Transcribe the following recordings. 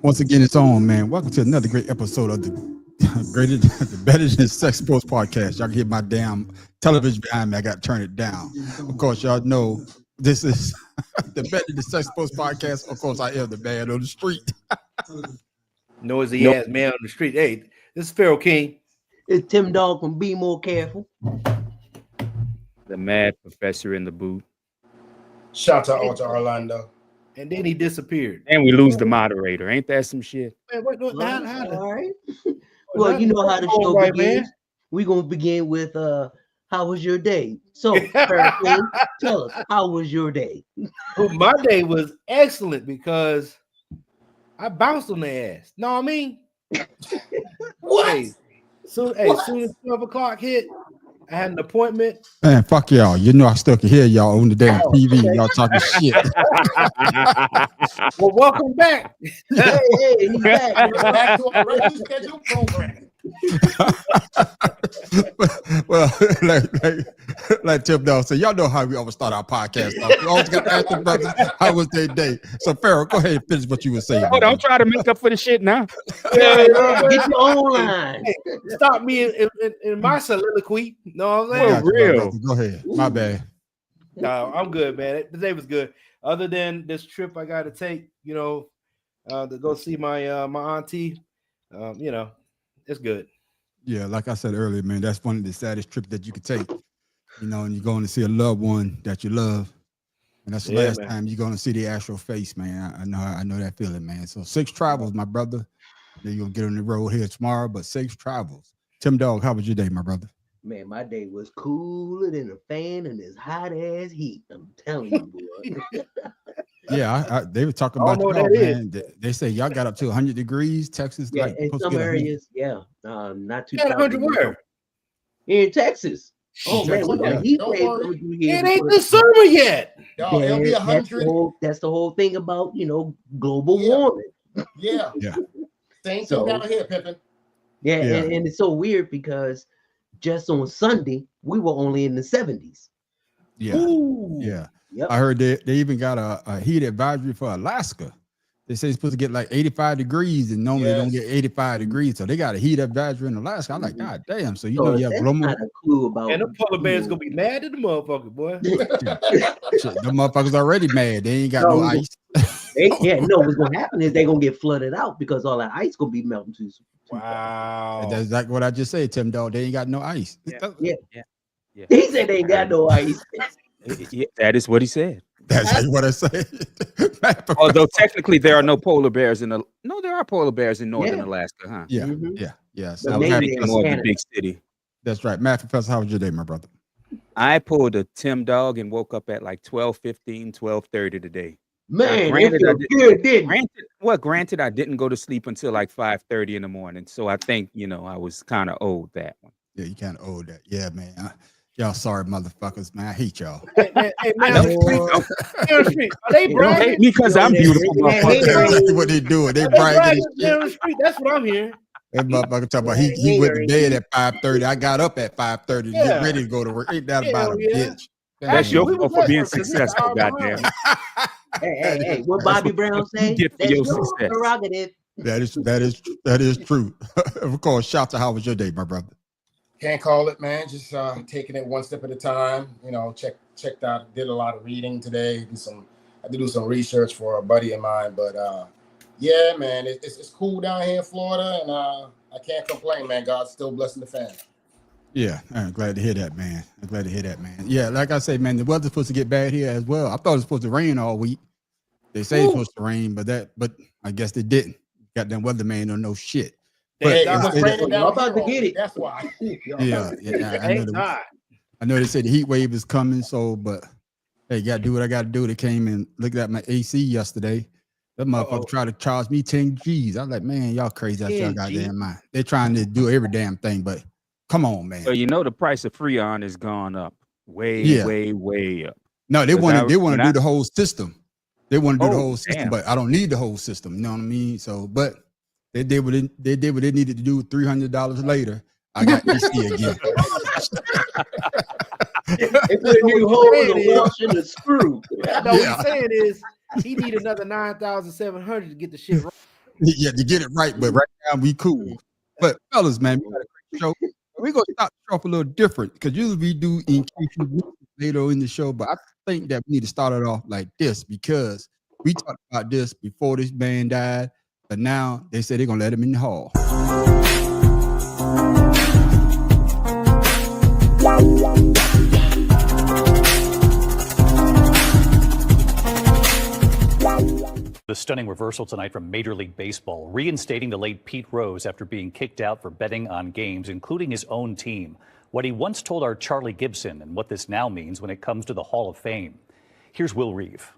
Once again, it's on, man. Welcome to another great episode of the the Better Than Sex Sports Podcast. Y'all can hear my damn television behind me. I got to turn it down. Of course, y'all know this is the Better Than Sex Sports Podcast. Of course, I am the man on the street. Noisy ass man on the street. Hey, this is Pharaoh King. It's Tim Dog from Be More Careful. The mad professor in the booth. Shout out to Orlando. And then he disappeared. And we lose the moderator. Ain't that some shit? Man, All right. Well, you know how the show begins. We're going to begin with how was your day? So, King, tell us, how was your day? My day was excellent because I bounced on their ass. Know what I mean? What? Hey, soon as 12 o'clock hit, I had an appointment. Man, fuck y'all. You know I still can hear y'all on the damn TV. Y'all talking shit. Well, welcome back. Hey, he's back. Back to our regular scheduled program. Well, like Tim Dog said, y'all know how we always start our podcast off. We always got to ask the brothers how was their day. So, Pharaoh, go ahead and finish what you were saying. Oh, don't try to make up for the shit now. Get your own line. Hey, stop me in my soliloquy. Know what I'm saying? For real. Go ahead. My bad. No, I'm good, man. The day was good. Other than this trip I got to take, to go see my my auntie, it's good. Yeah, like I said earlier, man, that's one of the saddest trips that you could take. And you're going to see a loved one that you love, and that's the last time you're going to see the actual face, man. I know that feeling, man. So safe travels, my brother. You're gonna get on the road here tomorrow, but safe travels. Tim Dog, how was your day, my brother? Man, my day was cooler than a fan in this hot ass heat. I'm telling you, boy. Yeah, they were talking about man. They say y'all got up to 100 degrees. Texas, Yeah, like in some areas, not too. 100 where? In Texas. Oh man, we got heat wave Don't coming through here. It ain't the summer yet. Y'all, it'll be 100. That's the whole thing about global warming. Yeah. Yeah. Same thing down here, Pippin. Yeah. And it's so weird because just on Sunday we were only in the 70s. Yeah. Ooh. Yeah. Yep. I heard they even got a heat advisory for Alaska. They say it's supposed to get like 85 degrees, and normally they don't get 85 degrees. So they got a heat advisory in Alaska. I'm like, God damn. So you have global. Not a clue about. And the polar bears gonna be mad at the motherfucker, boy. Shit, them motherfuckers already mad. They ain't got no ice. What's gonna happen is they're gonna get flooded out because all that ice gonna be melting too. Wow. That's exactly what I just said, Tim Dog. They ain't got no ice. Yeah. He said they ain't got no ice. Yeah, that is what he said. That's what I said. Although technically there are no polar bears there are polar bears in northern Alaska, huh? Yeah, Mm-hmm. yeah. So So maybe more the big city. that's right. Matt Professor, how was your day, my brother? I pulled a Tim Dog and woke up at like 12:15, 12:30 today. Man, Granted, it feel good, didn't it? Granted, I didn't go to sleep until like 5:30 in the morning. So I think, I was kind of owed that one. Yeah, you kind of owe that. Yeah, man. Y'all sorry, motherfuckers, man. I hate y'all. Hey, man, are they Don't bragging? hate me because I'm beautiful. That's what they doing. They bragging. Down the street. That's what I'm hearing. That motherfucker talking about he went to bed at 5:30. I got up at 5:30 to get ready to go to work. Ain't that about a bitch? That's your fault for being successful, goddamn. Hey, what Bobby Brown say? Get for That's your your success. prerogative. That is true. Of course, shout to how was your day, my brother? Can't call it, man. Just taking it one step at a time. Checked out, did a lot of reading today. I had to do some research for a buddy of mine, but yeah, man, it's cool down here in Florida, and I can't complain, man. God's still blessing the family. Yeah, I'm glad to hear that, man. Yeah, like I say, man, the weather's supposed to get bad here as well. I thought it was supposed to rain all week. They say it's supposed to rain, but I guess they didn't. Goddamn weatherman don't know shit. Hey, But it was raining down about here to get all it. week, that's why. Yeah. I know they said the heat wave is coming, but hey, gotta do what I gotta do. They came and looked at my AC yesterday. That motherfucker tried to charge me 10 G's. I was like, man, y'all crazy out y'all goddamn mind. They're trying to do every damn thing, but come on, man. So the price of Freon has gone up way up. No, they want to do I- the whole system. They want to do the Oh, whole system, damn. but I don't need the whole system. You know what I mean? So, but they did what they needed to do. $300 later, I got AC again. They put a new hole in the wash and the screw. What he's saying is he need another 9,700 to get the shit right. Yeah, to get it right, but right now we cool. But fellas, man, we got a great show. We're gonna start the show off a little different because usually we do in case you missed it later in the show. But I think that we need to start it off like this because we talked about this before this band died, but now they say they're gonna let him in the hall. The stunning reversal tonight from Major League Baseball, reinstating the late Pete Rose after being kicked out for betting on games, including his own team. What he once told our Charlie Gibson and what this now means when it comes to the Hall of Fame. Here's Will Reeve.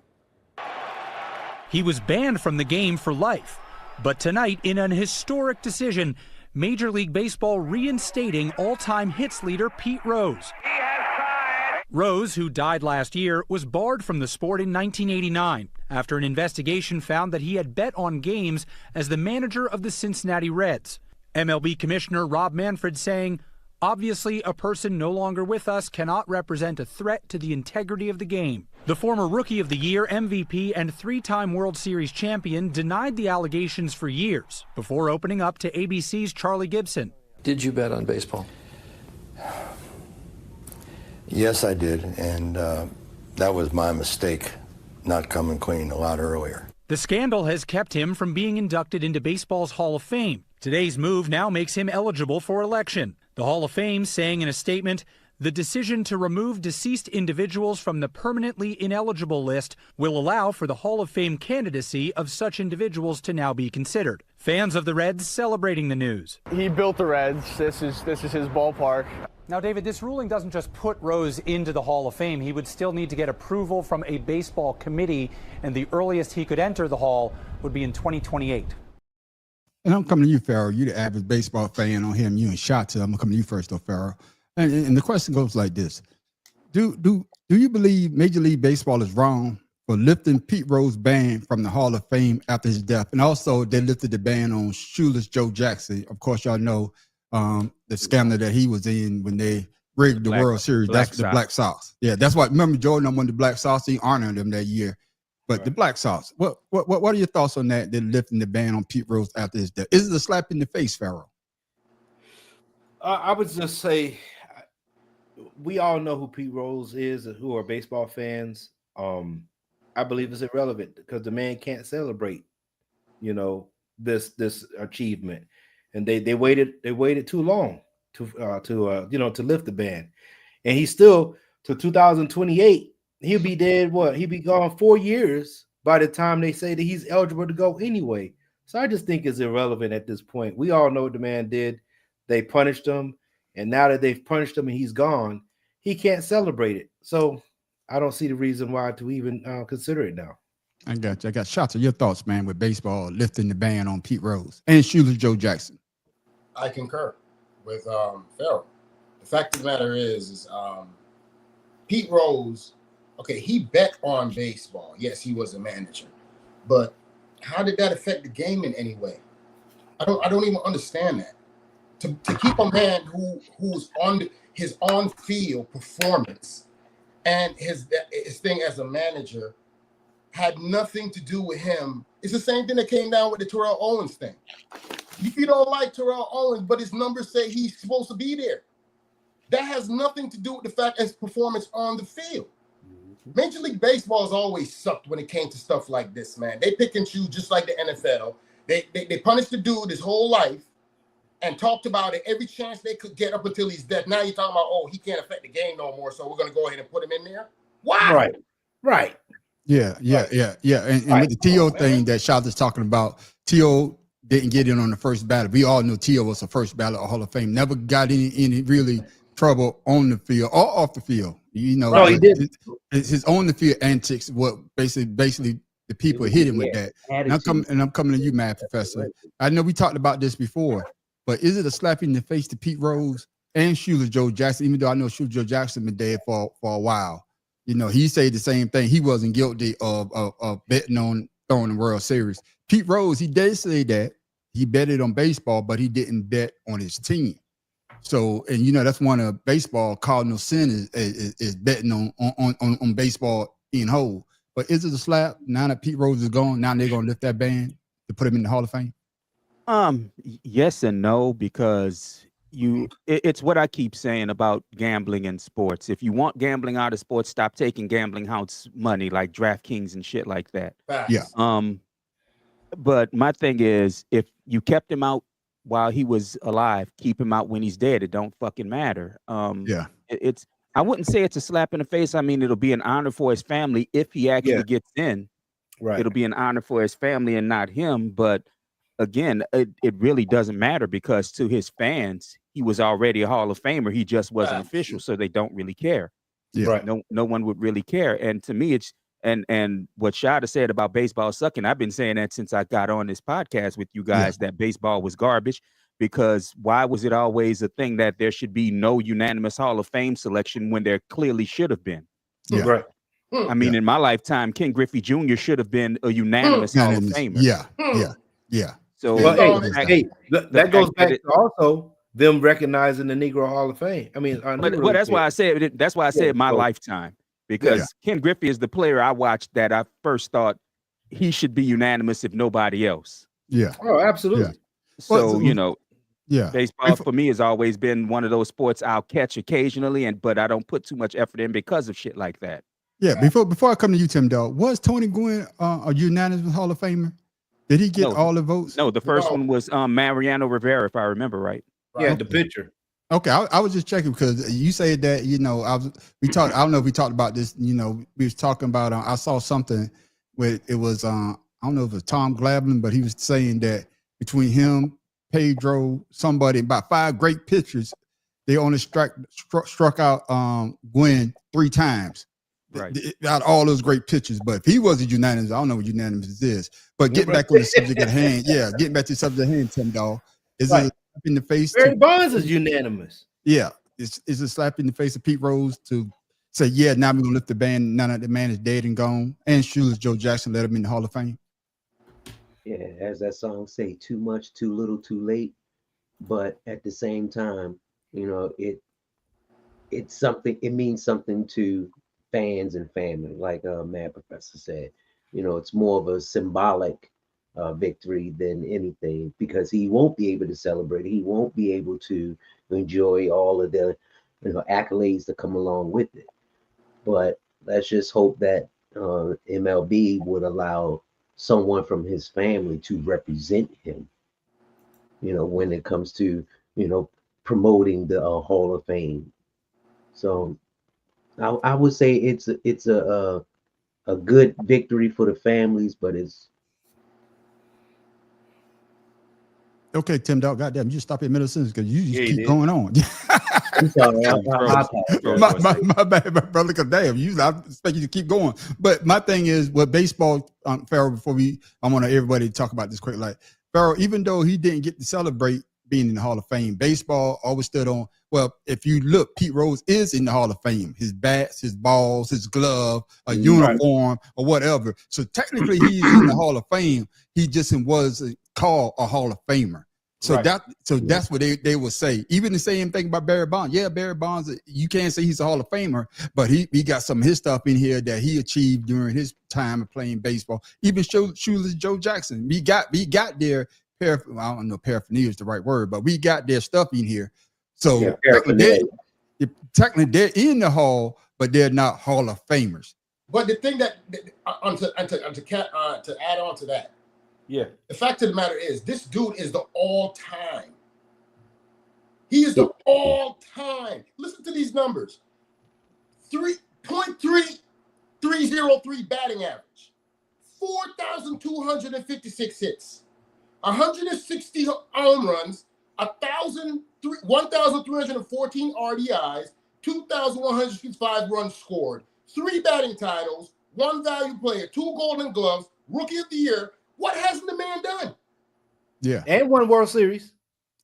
He was banned from the game for life. But tonight, in an historic decision, Major League Baseball reinstating all-time hits leader Pete Rose. Rose, who died last year, was barred from the sport in 1989 after an investigation found that he had bet on games as the manager of the Cincinnati Reds. MLB Commissioner Rob Manfred saying, "Obviously, a person no longer with us cannot represent a threat to the integrity of the game." The former Rookie of the Year, MVP, and three-time World Series champion denied the allegations for years before opening up to ABC's Charlie Gibson. Did you bet on baseball? Yes, I did, and that was my mistake, not coming clean a lot earlier. The scandal has kept him from being inducted into baseball's Hall of Fame. Today's move now makes him eligible for election. The Hall of Fame saying in a statement, "The decision to remove deceased individuals from the permanently ineligible list will allow for the Hall of Fame candidacy of such individuals to now be considered." Fans of the Reds celebrating the news. He built the Reds. This is his ballpark. Now, David, this ruling doesn't just put Rose into the Hall of Fame. He would still need to get approval from a baseball committee, and the earliest he could enter the Hall would be in 2028. And I'm coming to you, Farrell. You're the average baseball fan on him. You and shots. I'm gonna come to you first, though, Farrell. And the question goes like this: Do you believe Major League Baseball is wrong for lifting Pete Rose ban from the Hall of Fame after his death? And also, they lifted the ban on Shoeless Joe Jackson. Of course, y'all know the scandal that he was in when they rigged the World Series. That's the Black Sox. Yeah, that's why. Remember, Jordan won the Black Sox. He honored them that year. But the Black Sox, what are your thoughts on that? They're lifting the ban on Pete Rose after his death. Is it a slap in the face, Farrell? I would just say we all know who Pete Rose is, who are baseball fans. I believe it's irrelevant because the man can't celebrate, this achievement, and they waited too long to lift the ban, and he's still to 2028. He'll be dead. He'll be gone 4 years by the time they say that he's eligible to go anyway. So I just think it's irrelevant at this point. We all know what the man did. They punished him, and now that they've punished him and he's gone, he can't celebrate it. So I don't see the reason why to even consider it now. I got you. I got shots of your thoughts, man, with baseball lifting the ban on Pete Rose and Shoeless Joe Jackson. I concur with Farrell. The fact of the matter is Pete Rose. Okay, he bet on baseball. Yes, he was a manager, but how did that affect the game in any way? I don't even understand that. To keep a man who's on his on-field performance and his thing as a manager had nothing to do with him. It's the same thing that came down with the Terrell Owens thing. If you don't like Terrell Owens, but his numbers say he's supposed to be there, that has nothing to do with the fact his performance on the field. Major League Baseball has always sucked when it came to stuff like this, man. They pick and choose just like the NFL. They punished the dude his whole life and talked about it every chance they could get up until he's dead. Now you're talking about, oh, he can't affect the game no more, so we're going to go ahead and put him in there? Wow. Right. Yeah. And with the T.O. thing that Shot is talking about, T.O. didn't get in on the first ballot. We all knew T.O. was the first ballot of Hall of Fame. Never got any really trouble on the field or off the field. No, he didn't. His on the field antics, what basically the people hit him with that. And I'm coming to you, Mad Professor. I know we talked about this before, but is it a slap in the face to Pete Rose and Shoeless Joe Jackson? Even though I know Shoeless Joe Jackson been dead for a while, he said the same thing. He wasn't guilty of betting on throwing the World Series. Pete Rose, he did say that he betted on baseball, but he didn't bet on his team. So, and that's one of baseball cardinal sin is betting on baseball in whole. But is it a slap now that Pete Rose is gone? Now they're gonna lift that ban? to put him in the Hall of Fame? Yes and no, because it's what I keep saying about gambling in sports. If you want gambling out of sports, stop taking gambling house money like DraftKings and shit like that. Yeah. But my thing is, if you kept him out while he was alive, keep him out when he's dead. It don't fucking matter. Yeah. It's I wouldn't say it's a slap in the face. I mean, it'll be an honor for his family if he actually gets in. Right. It'll be an honor for his family and not him. But again, it really doesn't matter because to his fans, he was already a Hall of Famer. He just wasn't official, so they don't really care. Yeah. Right. No one would really care. And to me, it's and what Shada said about baseball sucking, I've been saying that since I got on this podcast with you guys, that baseball was garbage. Because why was it always a thing that there should be no unanimous Hall of Fame selection when there clearly should have been? Yeah. Right. I mean, in my lifetime, Ken Griffey Jr. should have been a unanimous Hall of Famer. Yeah. So that goes back to also them recognizing the Negro Hall of Fame. I mean, but that's why I said my lifetime, because Ken Griffey is the player I watched that I first thought he should be unanimous if nobody else. Yeah. Oh, absolutely. Yeah. So, yeah, baseball for me has always been one of those sports I'll catch occasionally, but I don't put too much effort in because of shit like that. Yeah. Before I come to you, Tim Dog, was Tony Gwynn a unanimous Hall of Famer? Did he get all the votes? No, the first one was Mariano Rivera, if I remember right. Yeah, the pitcher. Okay, I was just checking because you said that we talked. I don't know if we talked about this. We was talking about. I saw something where it was. I don't know if it was Tom Glavine, but he was saying that between him, Pedro, somebody, about 5 great pitchers, they only struck out Gwynn 3 times. Right. Out of all those great pitchers. But if he wasn't unanimous, I don't know what unanimous is. But getting back on the subject at hand, getting back to the subject at hand, Tim Dog, is it in the face? Barry Bonds is unanimous. Yeah. Is a slap in the face of Pete Rose to say, now we're gonna lift the band. Now that the man is dead and gone. And shoeless Joe Jackson let him in the Hall of Fame. Yeah, as that song say, too much, too little, too late. But at the same time, it's something. It means something to fans and family, like Mad Professor said. It's more of a symbolic victory than anything, because he won't be able to celebrate. He won't be able to enjoy all of the accolades that come along with it. But let's just hope that MLB would allow someone from his family to represent him, when it comes to, promoting the Hall of Fame. So I would say it's a good victory for the families, but it's okay. Tim Dog, goddamn, you just stop in middle sentence because you just keep going on. I'm sorry, my bad, my brother. Because damn, usually I expect you to keep going. But my thing is, with baseball, Farrell. Before I want everybody to talk about this quick. Like Farrell, even though he didn't get to celebrate being in the Hall of Fame, baseball always stood on. Well, if you look, Pete Rose is in the Hall of Fame. His bats, his balls, his glove, a uniform, or whatever. So technically, he's in the Hall of Fame. He just wasn't called a Hall of Famer. So that's what they would say. Even the same thing about Barry Bonds. Yeah, Barry Bonds, you can't say he's a Hall of Famer, but he got some of his stuff in here that he achieved during his time of playing baseball. Even shoeless Joe Jackson. We got their I don't know paraphernalia is the right word, but we got their stuff in here. So technically they're in the Hall, but they're not Hall of Famers. But the thing that to add on to that, the fact of the matter is, this dude is the all-time. He is the all-time. Listen to these numbers: 3.303 batting average, 4,256 hits, 160 home runs, 1,314 RBIs, 2,165 runs scored, 3 batting titles, 1 value player, 2 Golden Gloves, Rookie of the Year. What hasn't the man done? Yeah, and 1 World Series,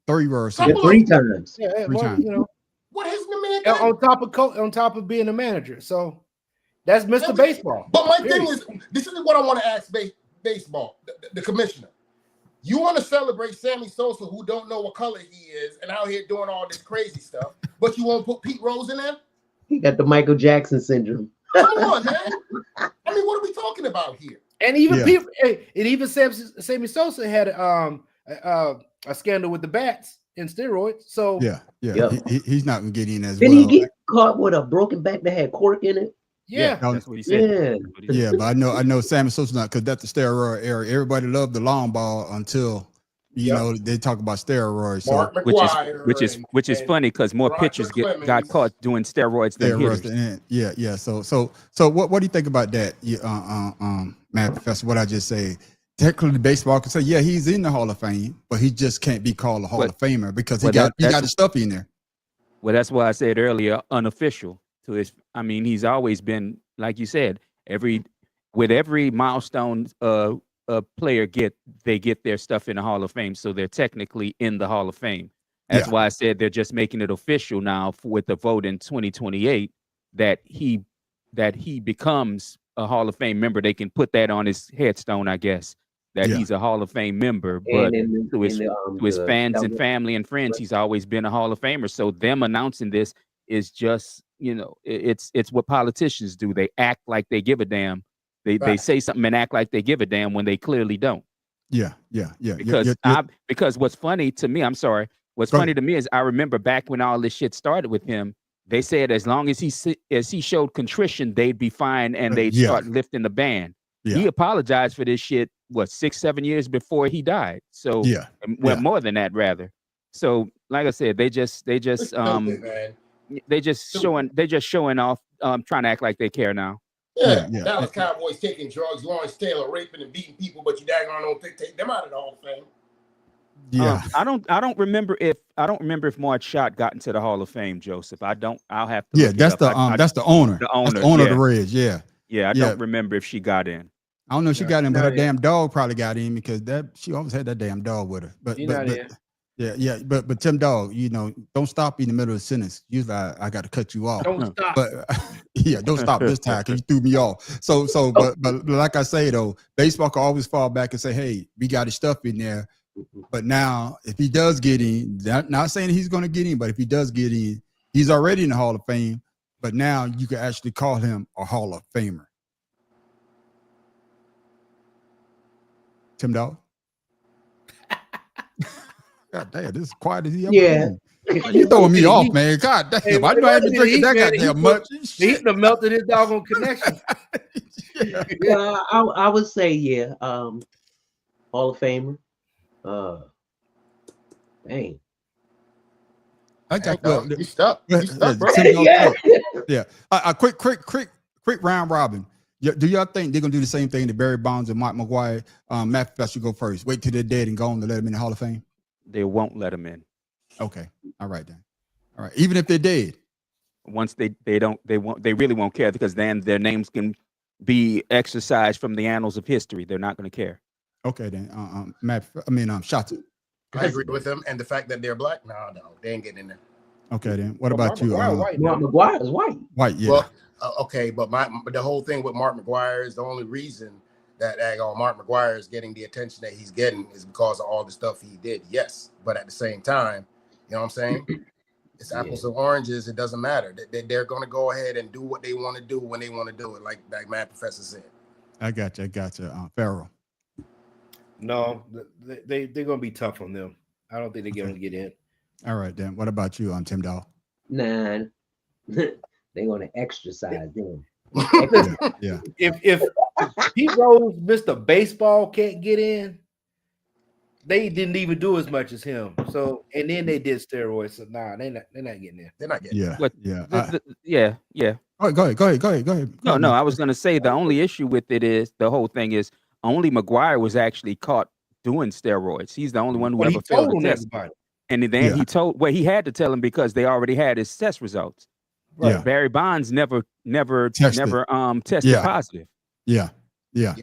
3 World Series, 3 times. Yeah, 3 times. What hasn't the man done? On top of being a manager, so that's Mr. Baseball. But my thing is, this is what I want to ask baseball, the commissioner. You want to celebrate Sammy Sosa, who don't know what color he is, and out here doing all this crazy stuff, but you won't put Pete Rose in there? He got the Michael Jackson syndrome. Come on, man. I mean, what are we talking about here? And even people, and even Sammy Sosa had a scandal with the bats and steroids. So he's not gonna get in as Didn't well. he get caught with a broken back that had cork in it? Yeah, that's what he said. Yeah, but I know Sammy Sosa not, because that's the steroid era. Everybody loved the long ball until you know they talk about steroids. Mark So McGwire which is funny because more pitchers got caught doing steroids than hitters. Yeah. So what do you think about that, Matt Professor? What I just said. Technically, baseball can say, yeah, he's in the Hall of Fame, but he just can't be called a Hall of Famer because he got his stuff in there. Well, that's why I said earlier, unofficial. To his, I mean, he's always been, like you said, with every milestone a player they get their stuff in the Hall of Fame, so they're technically in the Hall of Fame. That's why I said they're just making it official now with the vote in 2028 that he becomes a Hall of Fame member. They can put that on his headstone, I guess, that he's a Hall of Fame member. But to his fans and family and friends, he's always been a Hall of Famer. So them announcing this is just, it's what politicians do. They act like they give a damn. They say something and act like they give a damn when they clearly don't. Yeah. Because what's funny to me, I'm sorry. What's funny to me is I remember back when all this shit started with him, they said as long as he showed contrition, they'd be fine and they'd start lifting the ban. Yeah. He apologized for this shit, 6-7 years before he died. So more than that, rather. So like I said, they just showing off, trying to act like they care now. Dallas Cowboys taking drugs, Lawrence Taylor raping and beating people, but you daggone don't take them out of the Hall of Fame. Yeah, I don't remember if Mark Schott got into the Hall of Fame, Joseph. I'll have to. Yeah, that's the owner. That's the owner of the Reds. Yeah, I don't remember if she got in. I don't know if she got in, but her damn dog probably got in because she always had that damn dog with her. But Tim Dog, don't stop in the middle of the sentence. Usually I got to cut you off. Don't stop. But don't stop this time because you threw me off. But like I say though, baseball can always fall back and say, hey, we got his stuff in there. But now, if he does get in, not saying he's going to get in, but if he does get in, he's already in the Hall of Fame. But now you can actually call him a Hall of Famer. Tim Dog? God damn, this is quiet as he ever been. You throwing me off, man. God damn, I know I haven't been drinking that goddamn much. He done melted his doggone connection. I would say, Hall of Famer. Dang. I got you stuck. Yeah. A quick round robin. Do y'all think they're gonna do the same thing to Barry Bonds and Mike McGwire? Matt Professor, go first. Wait till they're dead and gone to let them in the Hall of Fame. They won't let them in. Okay. All right then. All right. Even if they're dead. Once they really won't care because then their names can be exercised from the annals of history. They're not going to care. Okay then. Shots. I agree with them, and the fact that they're black, no, they ain't getting in there. Okay then. What about you? Mark McGwire is white. White, yeah. Well, okay, but the whole thing with Mark McGwire is the only reason that Mark McGwire is getting the attention that he's getting is because of all the stuff he did. Yes, but at the same time, you know what I'm saying? It's apples and oranges. It doesn't matter. They're going to go ahead and do what they want to do when they want to do it, like Matt Professor said. I got you. Farrell. No, they're going to be tough on them. I don't think they're going to get in. All right, then. What about you, Tim Dahl? Nah, they're going to exercise them. Yeah. If Pete Rose, Mr. Baseball, can't get in, they didn't even do as much as him. So, and then they did steroids. So, they're not getting in. They're not getting in. Yeah. Go ahead. No. I was going to say the only issue with it is the whole thing is only McGwire was actually caught doing steroids. He's the only one who ever failed the test. And then he had to tell him because they already had his test results. Right. Yeah. Barry Bonds never tested positive. Yeah.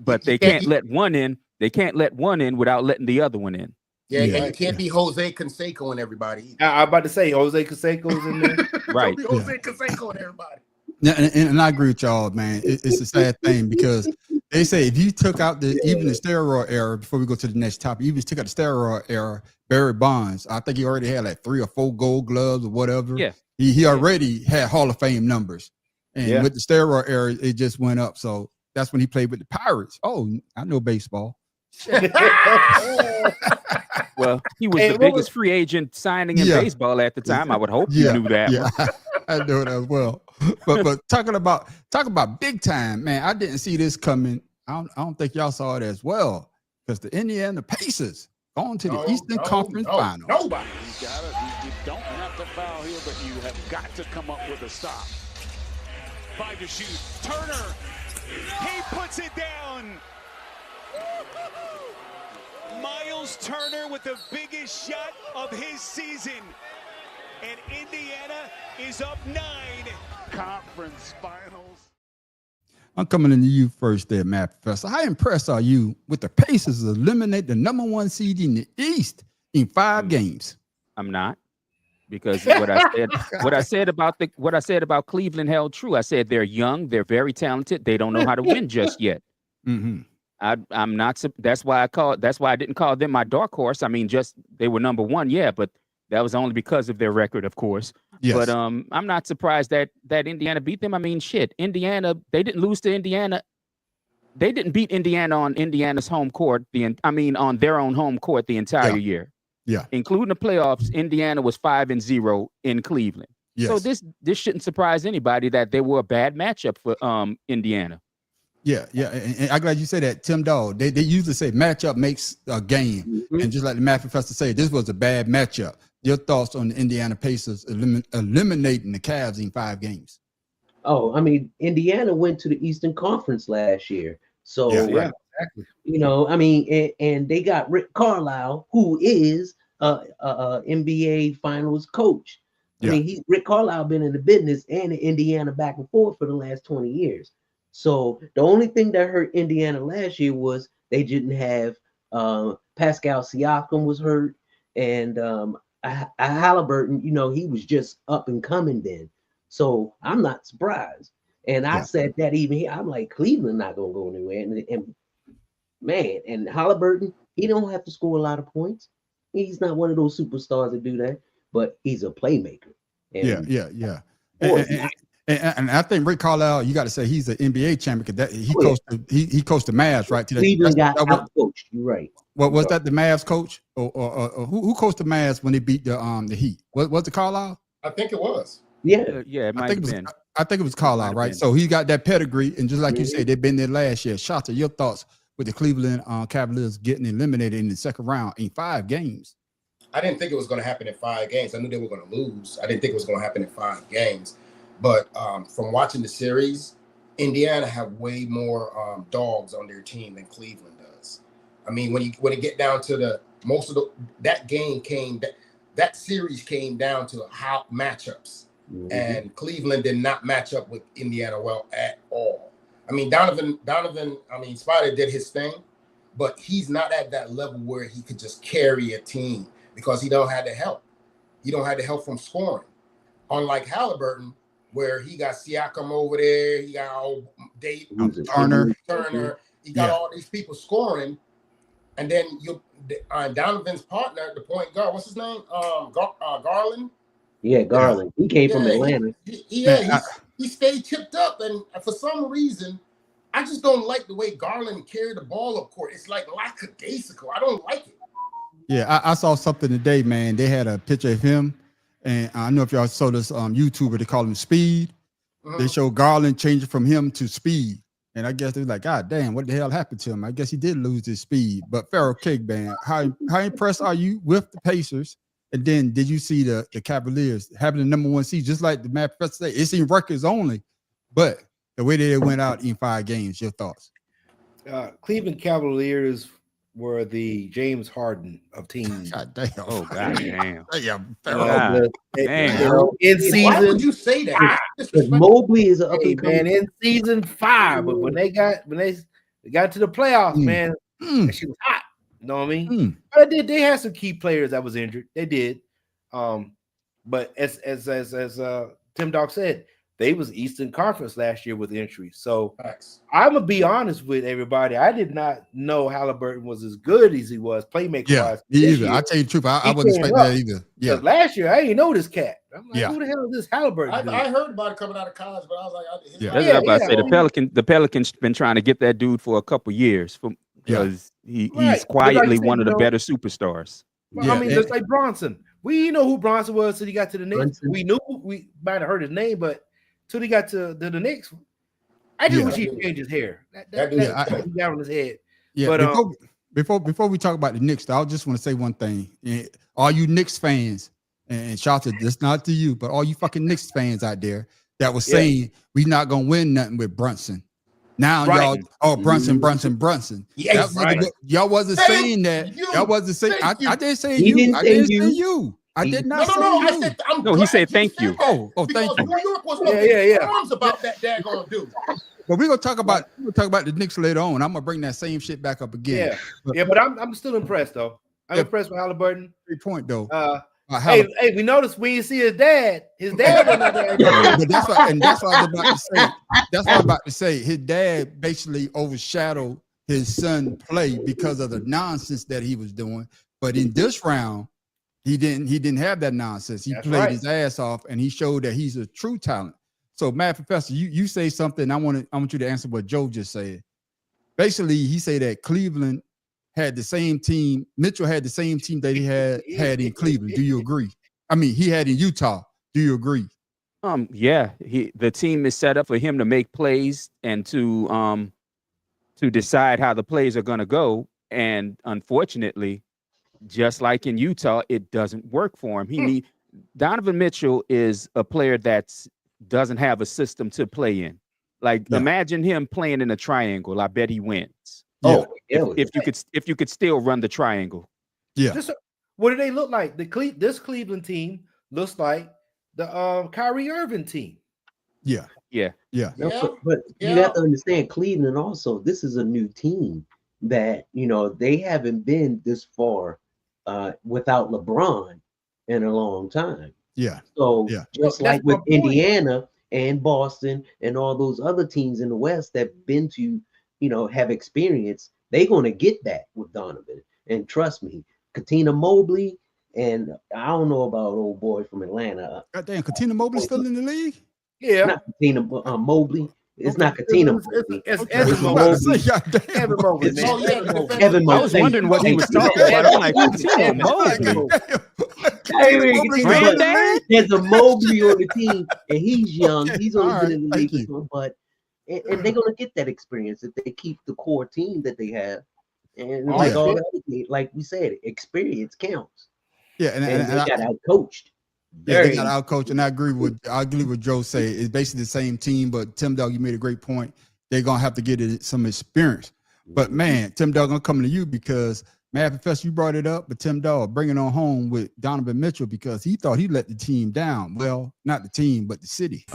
But they can't let one in. They can't let one in without letting the other one in. Yeah. And you can't be Jose Canseco and everybody. I'm about to say Jose Canseco's in there. Right. Jose Canseco and everybody. Yeah, and I agree with y'all, man. It's a sad thing because they say if you took out even the steroid era, before we go to the next topic, even took out the steroid era, Barry Bonds, I think he already had like 3 or 4 Gold Gloves or whatever. Yeah. He already had Hall of Fame numbers. And with the steroid era, it just went up. So That's when he played with the Pirates. Oh, I know baseball. Well, he was the biggest free agent signing in baseball at the time. I would hope you knew that. Yeah, I know that as well. But talking about big time, man, I didn't see this coming. I don't think y'all saw it as well, because the Indiana Pacers going to the Eastern Conference Finals. Nobody. You don't have to foul here, but you have got to come up with a stop. 5 to shoot. Turner, he puts it down. Miles Turner with the biggest shot of his season. And Indiana is up 9. Conference Finals. I'm coming into you first there, Matt Professor. How impressed are you with the Pacers eliminate the number 1 seed in the East in 5 games? I'm not, because what I said about Cleveland held true. I said they're young, they're very talented, they don't know how to win just yet. Mm-hmm. I'm not. That's why I didn't call them my dark horse. I mean, just they were number 1, but that was only because of their record, of course. Yes. But I'm not surprised that Indiana beat them. I mean, shit, Indiana, they didn't lose to Indiana. They didn't beat Indiana on Indiana's home court. On their own home court the entire year. Yeah. Including the playoffs, Indiana was 5-0 in Cleveland. Yes. So this shouldn't surprise anybody that they were a bad matchup for Indiana. Yeah. And I'm glad you said that, Tim Dog. They usually say matchup makes a game. Mm-hmm. And just like the math professor said, this was a bad matchup. Your thoughts on the Indiana Pacers eliminating the Cavs in 5 games? Oh, I mean, Indiana went to the Eastern Conference last year. So, exactly. You know, I mean, and they got Rick Carlisle, who is a NBA Finals coach. I mean, Rick Carlisle been in the business and in Indiana back and forth for the last 20 years. So the only thing that hurt Indiana last year was they didn't have Pascal Siakam was hurt, and Halliburton, you know, he was just up and coming then. So I'm not surprised. And I said that even here, I'm like, Cleveland not gonna go anywhere. And man, and Halliburton, he don't have to score a lot of points. He's not one of those superstars that do that, but he's a playmaker. And And I think Rick Carlisle, you got to say he's an NBA champion because he coached the Mavs, right? Cleveland got out-coached. You're right. What was that? The Mavs coach, or who coached the Mavs when they beat the Heat? Was it Carlisle? I think it was. Yeah, it might have been. I think it was Carlisle, right? So he got that pedigree, and just like you said, they've been there last year. Shota, your thoughts with the Cleveland Cavaliers getting eliminated in the second round in 5 games? I didn't think it was going to happen in 5 games. I knew they were going to lose. I didn't think it was going to happen in 5 games. But from watching the series, Indiana have way more dogs on their team than Cleveland does. I mean, when it get down to that series came down to how matchups, and Cleveland did not match up with Indiana well at all. I mean, Donovan, Spider did his thing, but he's not at that level where he could just carry a team because he don't have the help. He don't have the help from scoring. Unlike Halliburton, where he got Siakam over there, he got Turner, he got all these people scoring, and then Donovan's partner, the point guard, what's his name? Garland. Yeah, Garland. He came from Atlanta. He stayed chipped up, and for some reason, I just don't like the way Garland carried the ball up court. It's like lackadaisical. I don't like it. Yeah, I saw something today, man. They had a picture of him. And I don't know if y'all saw this YouTuber, they call him Speed. They show Garland changing from him to Speed. And I guess they're like, God damn, what the hell happened to him? I guess he did lose his speed. But Pharaoh Cake Band, how impressed are you with the Pacers? And then did you see the Cavaliers having the number 1 seed, just like the Matt Professor said? It's in records only, but the way they went out in 5 games, your thoughts? Cleveland Cavaliers were the James Harden of teams. God damn. Oh, God damn. In season. Why would you say that? Mobley is up and coming. Man, in season 5, but when they got to the playoffs, man, she was hot. You know what I mean? But they had some key players that was injured. They did. But as Tim Dog said, they was Eastern Conference last year with injuries. So Facts. I'm gonna be honest with everybody. I did not know Halliburton was as good as he was playmaker wise. Me either. I tell you the truth, I wasn't expecting that either. Yeah, last year I didn't know this cat. I'm like, Yeah. who the hell is this Halliburton? dude? I heard about it coming out of college, but I was like, Yeah. That's what I'm about to say. The Pelicans been trying to get that dude for a couple years because Right. he's But like quietly you said, one of the you know, better superstars. Well, Yeah, I mean, and- just like Bronson. We didn't know who Bronson was till he got to the Knicks. Brunson. We knew we might have heard his name, but till he got to the Knicks, I just Yeah. wish he changed his hair. That dude- That down on his head. Yeah, But, before we talk about the Knicks, though, I just want to say one thing. All you Knicks fans, and shout out this not to you, but all you fucking Knicks fans out there that was saying we not gonna win nothing with Brunson. Now Right. y'all, Brunson. Yes, Y'all wasn't Thank saying that. you. Y'all wasn't saying. I Thank you. didn't say He you. didn't I say didn't you. say you. I did No, not say I you. said I'm No, he glad said thank said you. that Oh, because thank you. New York was Yeah. arms about that daggone dude. But we're gonna talk about the Knicks later on. I'm gonna bring that same shit back up again. But I'm still impressed though. I'm Yeah. impressed with Halliburton. Great point though. Hey, we noticed we didn't see his dad. His dad wasn't there. But that's what I was about to say. That's what I was about to say. His dad basically overshadowed his son play because of the nonsense that he was doing. But in this round, he didn't have that nonsense. He That's played right. his ass off, and he showed that he's a true talent. So, Mad Professor, you say something. I want you to answer what Joe just said. Basically, he said that Cleveland had the same team. Mitchell had the same team that he had in Cleveland. Do you agree? I mean, he had in Utah. Do you agree? Yeah, the team is set up for him to make plays and to decide how the plays are going to go. And unfortunately, just like in Utah, it doesn't work for him. Donovan Mitchell is a player that doesn't have a system to play in. Like, imagine him playing in a triangle. I bet he wins. Oh, If you could still run the triangle. Yeah. What do they look like? This Cleveland team looks like the Kyrie Irving team. Yeah. No, but you have to understand, Cleveland also, this is a new team that, they haven't been this far without LeBron in a long time. Yeah. So just like with my point. Indiana and Boston and all those other teams in the West that been to, have experience, they're going to get that with Donovan. And trust me, Katina Mobley, and I don't know about old boy from Atlanta. Goddamn, Katina Mobley still in the league? Yeah. Not Katina Mobley. It's not Katina Mobley. It's I was Evan about to Mobley. say, goddamn. Evan Mobley, man. Oh, yeah, Evan Mobley. Evan Mobley. I was wondering what he was talking about. I'm like, Katina Mobley. Granddad? There's a Mobley on the team, and he's young. He's only All been in the right, league, but and they're gonna get that experience if they keep the core team that they have. And like all that, like we said, experience counts. Yeah, And and they got out coached. yeah, they got out coached, and I agree with Joe say. It's basically the same team, but Tim Dog, you made a great point. They're gonna have to get some experience. But man, Tim Dog, I'm coming to you because Mad Professor, you brought it up, but Tim Dog bringing on home with Donovan Mitchell because he thought he let the team down. Well, not the team, but the city.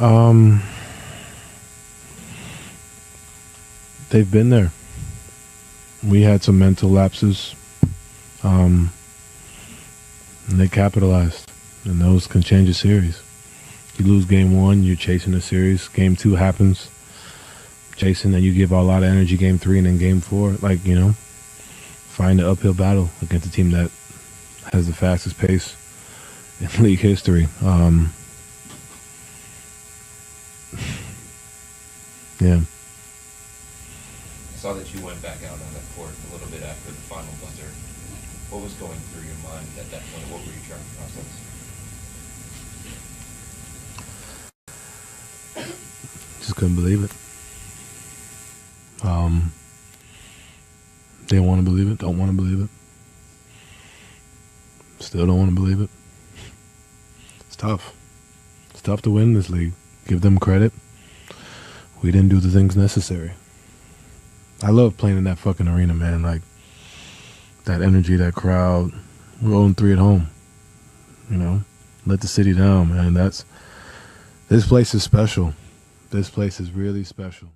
They've been there. We had some mental lapses, and they capitalized, and those can change a series. You lose game one, you're chasing a series. Game two happens, chasing, and you give a lot of energy game three, and then game four, find the uphill battle against a team that has the fastest pace in league history. Yeah. I saw that you went back out on that court a little bit after the final buzzer. What was going through your mind at that point? What were you trying to process? Just couldn't believe it. Didn't want to believe it. Don't want to believe it. Still don't want to believe it. It's tough. It's tough to win this league. Give them credit. We didn't do the things necessary. I love playing in that fucking arena, man. Like, that energy, that crowd. We're 0-3 at home. Let the city down, man. This place is special. This place is really special.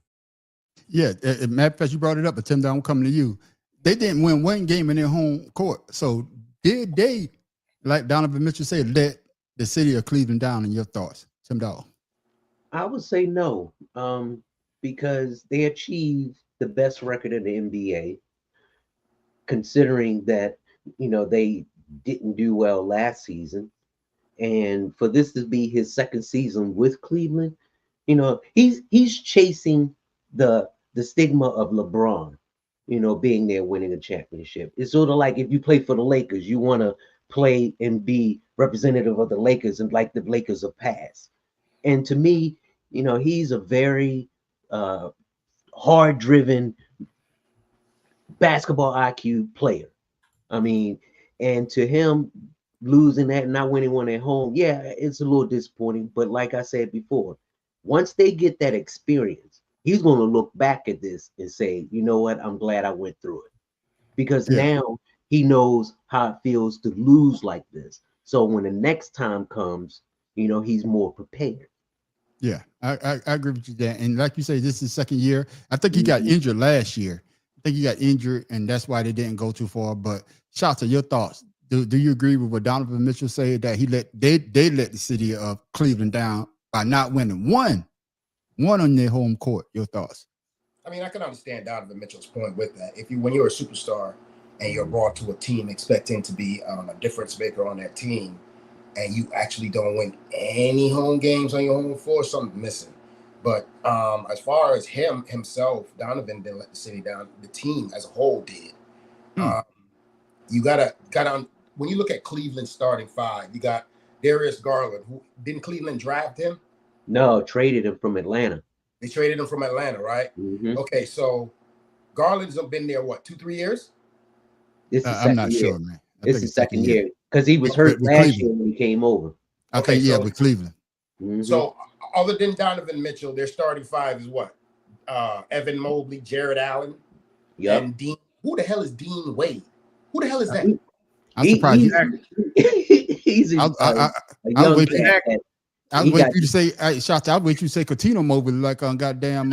Yeah, Matt Professor, you brought it up, but Tim Dog, I'm coming to you. They didn't win one game in their home court. So did they, like Donovan Mitchell said, let the city of Cleveland down in your thoughts? Tim Dog. I would say no, because they achieved the best record in the NBA, considering that they didn't do well last season, and for this to be his second season with Cleveland, he's chasing the stigma of LeBron, being there winning a championship. It's sort of like if you play for the Lakers, you want to play and be representative of the Lakers and like the Lakers of past. And to me, he's a very hard-driven basketball IQ player. I mean, and to him, losing that and not winning one at home, yeah, it's a little disappointing. But like I said before, once they get that experience, he's going to look back at this and say, you know what, I'm glad I went through it. Because now he knows how it feels to lose like this. So when the next time comes, he's more prepared. Yeah, I agree with you there. And like you say, this is his second year. I think he got injured last year. I think he got injured, and that's why they didn't go too far. But Shota, your thoughts? Do you agree with what Donovan Mitchell said, that they let the city of Cleveland down by not winning one on their home court? Your thoughts? I mean, I can understand Donovan Mitchell's point with that. When you're a superstar and you're brought to a team expecting to be a difference maker on that team, and you actually don't win any home games on your home floor, something's missing. But as far as himself, Donovan didn't let the city down. The team as a whole did. You gotta when you look at Cleveland's starting five, you got Darius Garland. Who didn't Cleveland draft him? No, traded him from Atlanta. They traded him from Atlanta, right? Mm-hmm. Okay, so Garland's been there what, 2-3 years? This is I'm not sure, man. It's the second year because he was hurt last year when he came over. I think with Cleveland. Mm-hmm. So other than Donovan Mitchell, their starting five is what? Evan Mobley, Jared Allen, and Dean. Who the hell is Dean Wade? Who the hell is that? I'm surprised. He's I'll wait for you to say, Shota, I'll wait for you to say Coutinho Mobley like on goddamn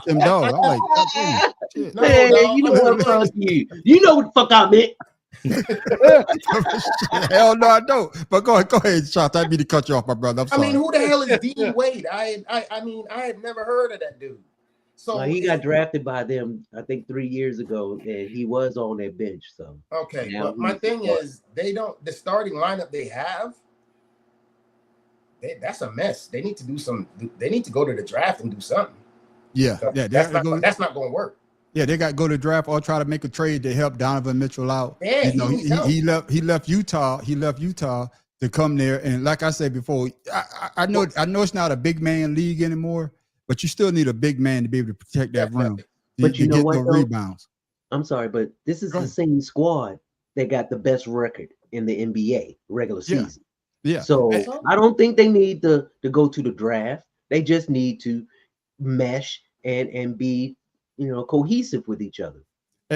Tim Dog. I'm like, shit. Man, you know what I'm talking to you. You know what the fuck I meant. Hell no, I don't. But go ahead, Shota. I need to cut you off, my brother. I'm sorry. I mean, who the hell is Dean Wade? I had never heard of that dude. So he got drafted by them, I think 3 years ago, and he was on their bench. So okay, but my thing is, the starting lineup they have, that's a mess. They need to do some. They need to go to the draft and do something. Yeah. That's not going to work. Yeah, they got to go to draft or try to make a trade to help Donovan Mitchell out. Yeah, he left Utah. He left Utah to come there, and like I said before, I know it's not a big man league anymore, but you still need a big man to be able to protect that rim. But you know what? Rebounds. I'm sorry, but this is the same squad that got the best record in the NBA regular season. Yeah. So I don't think they need to go to the draft. They just need to mesh and be, cohesive with each other.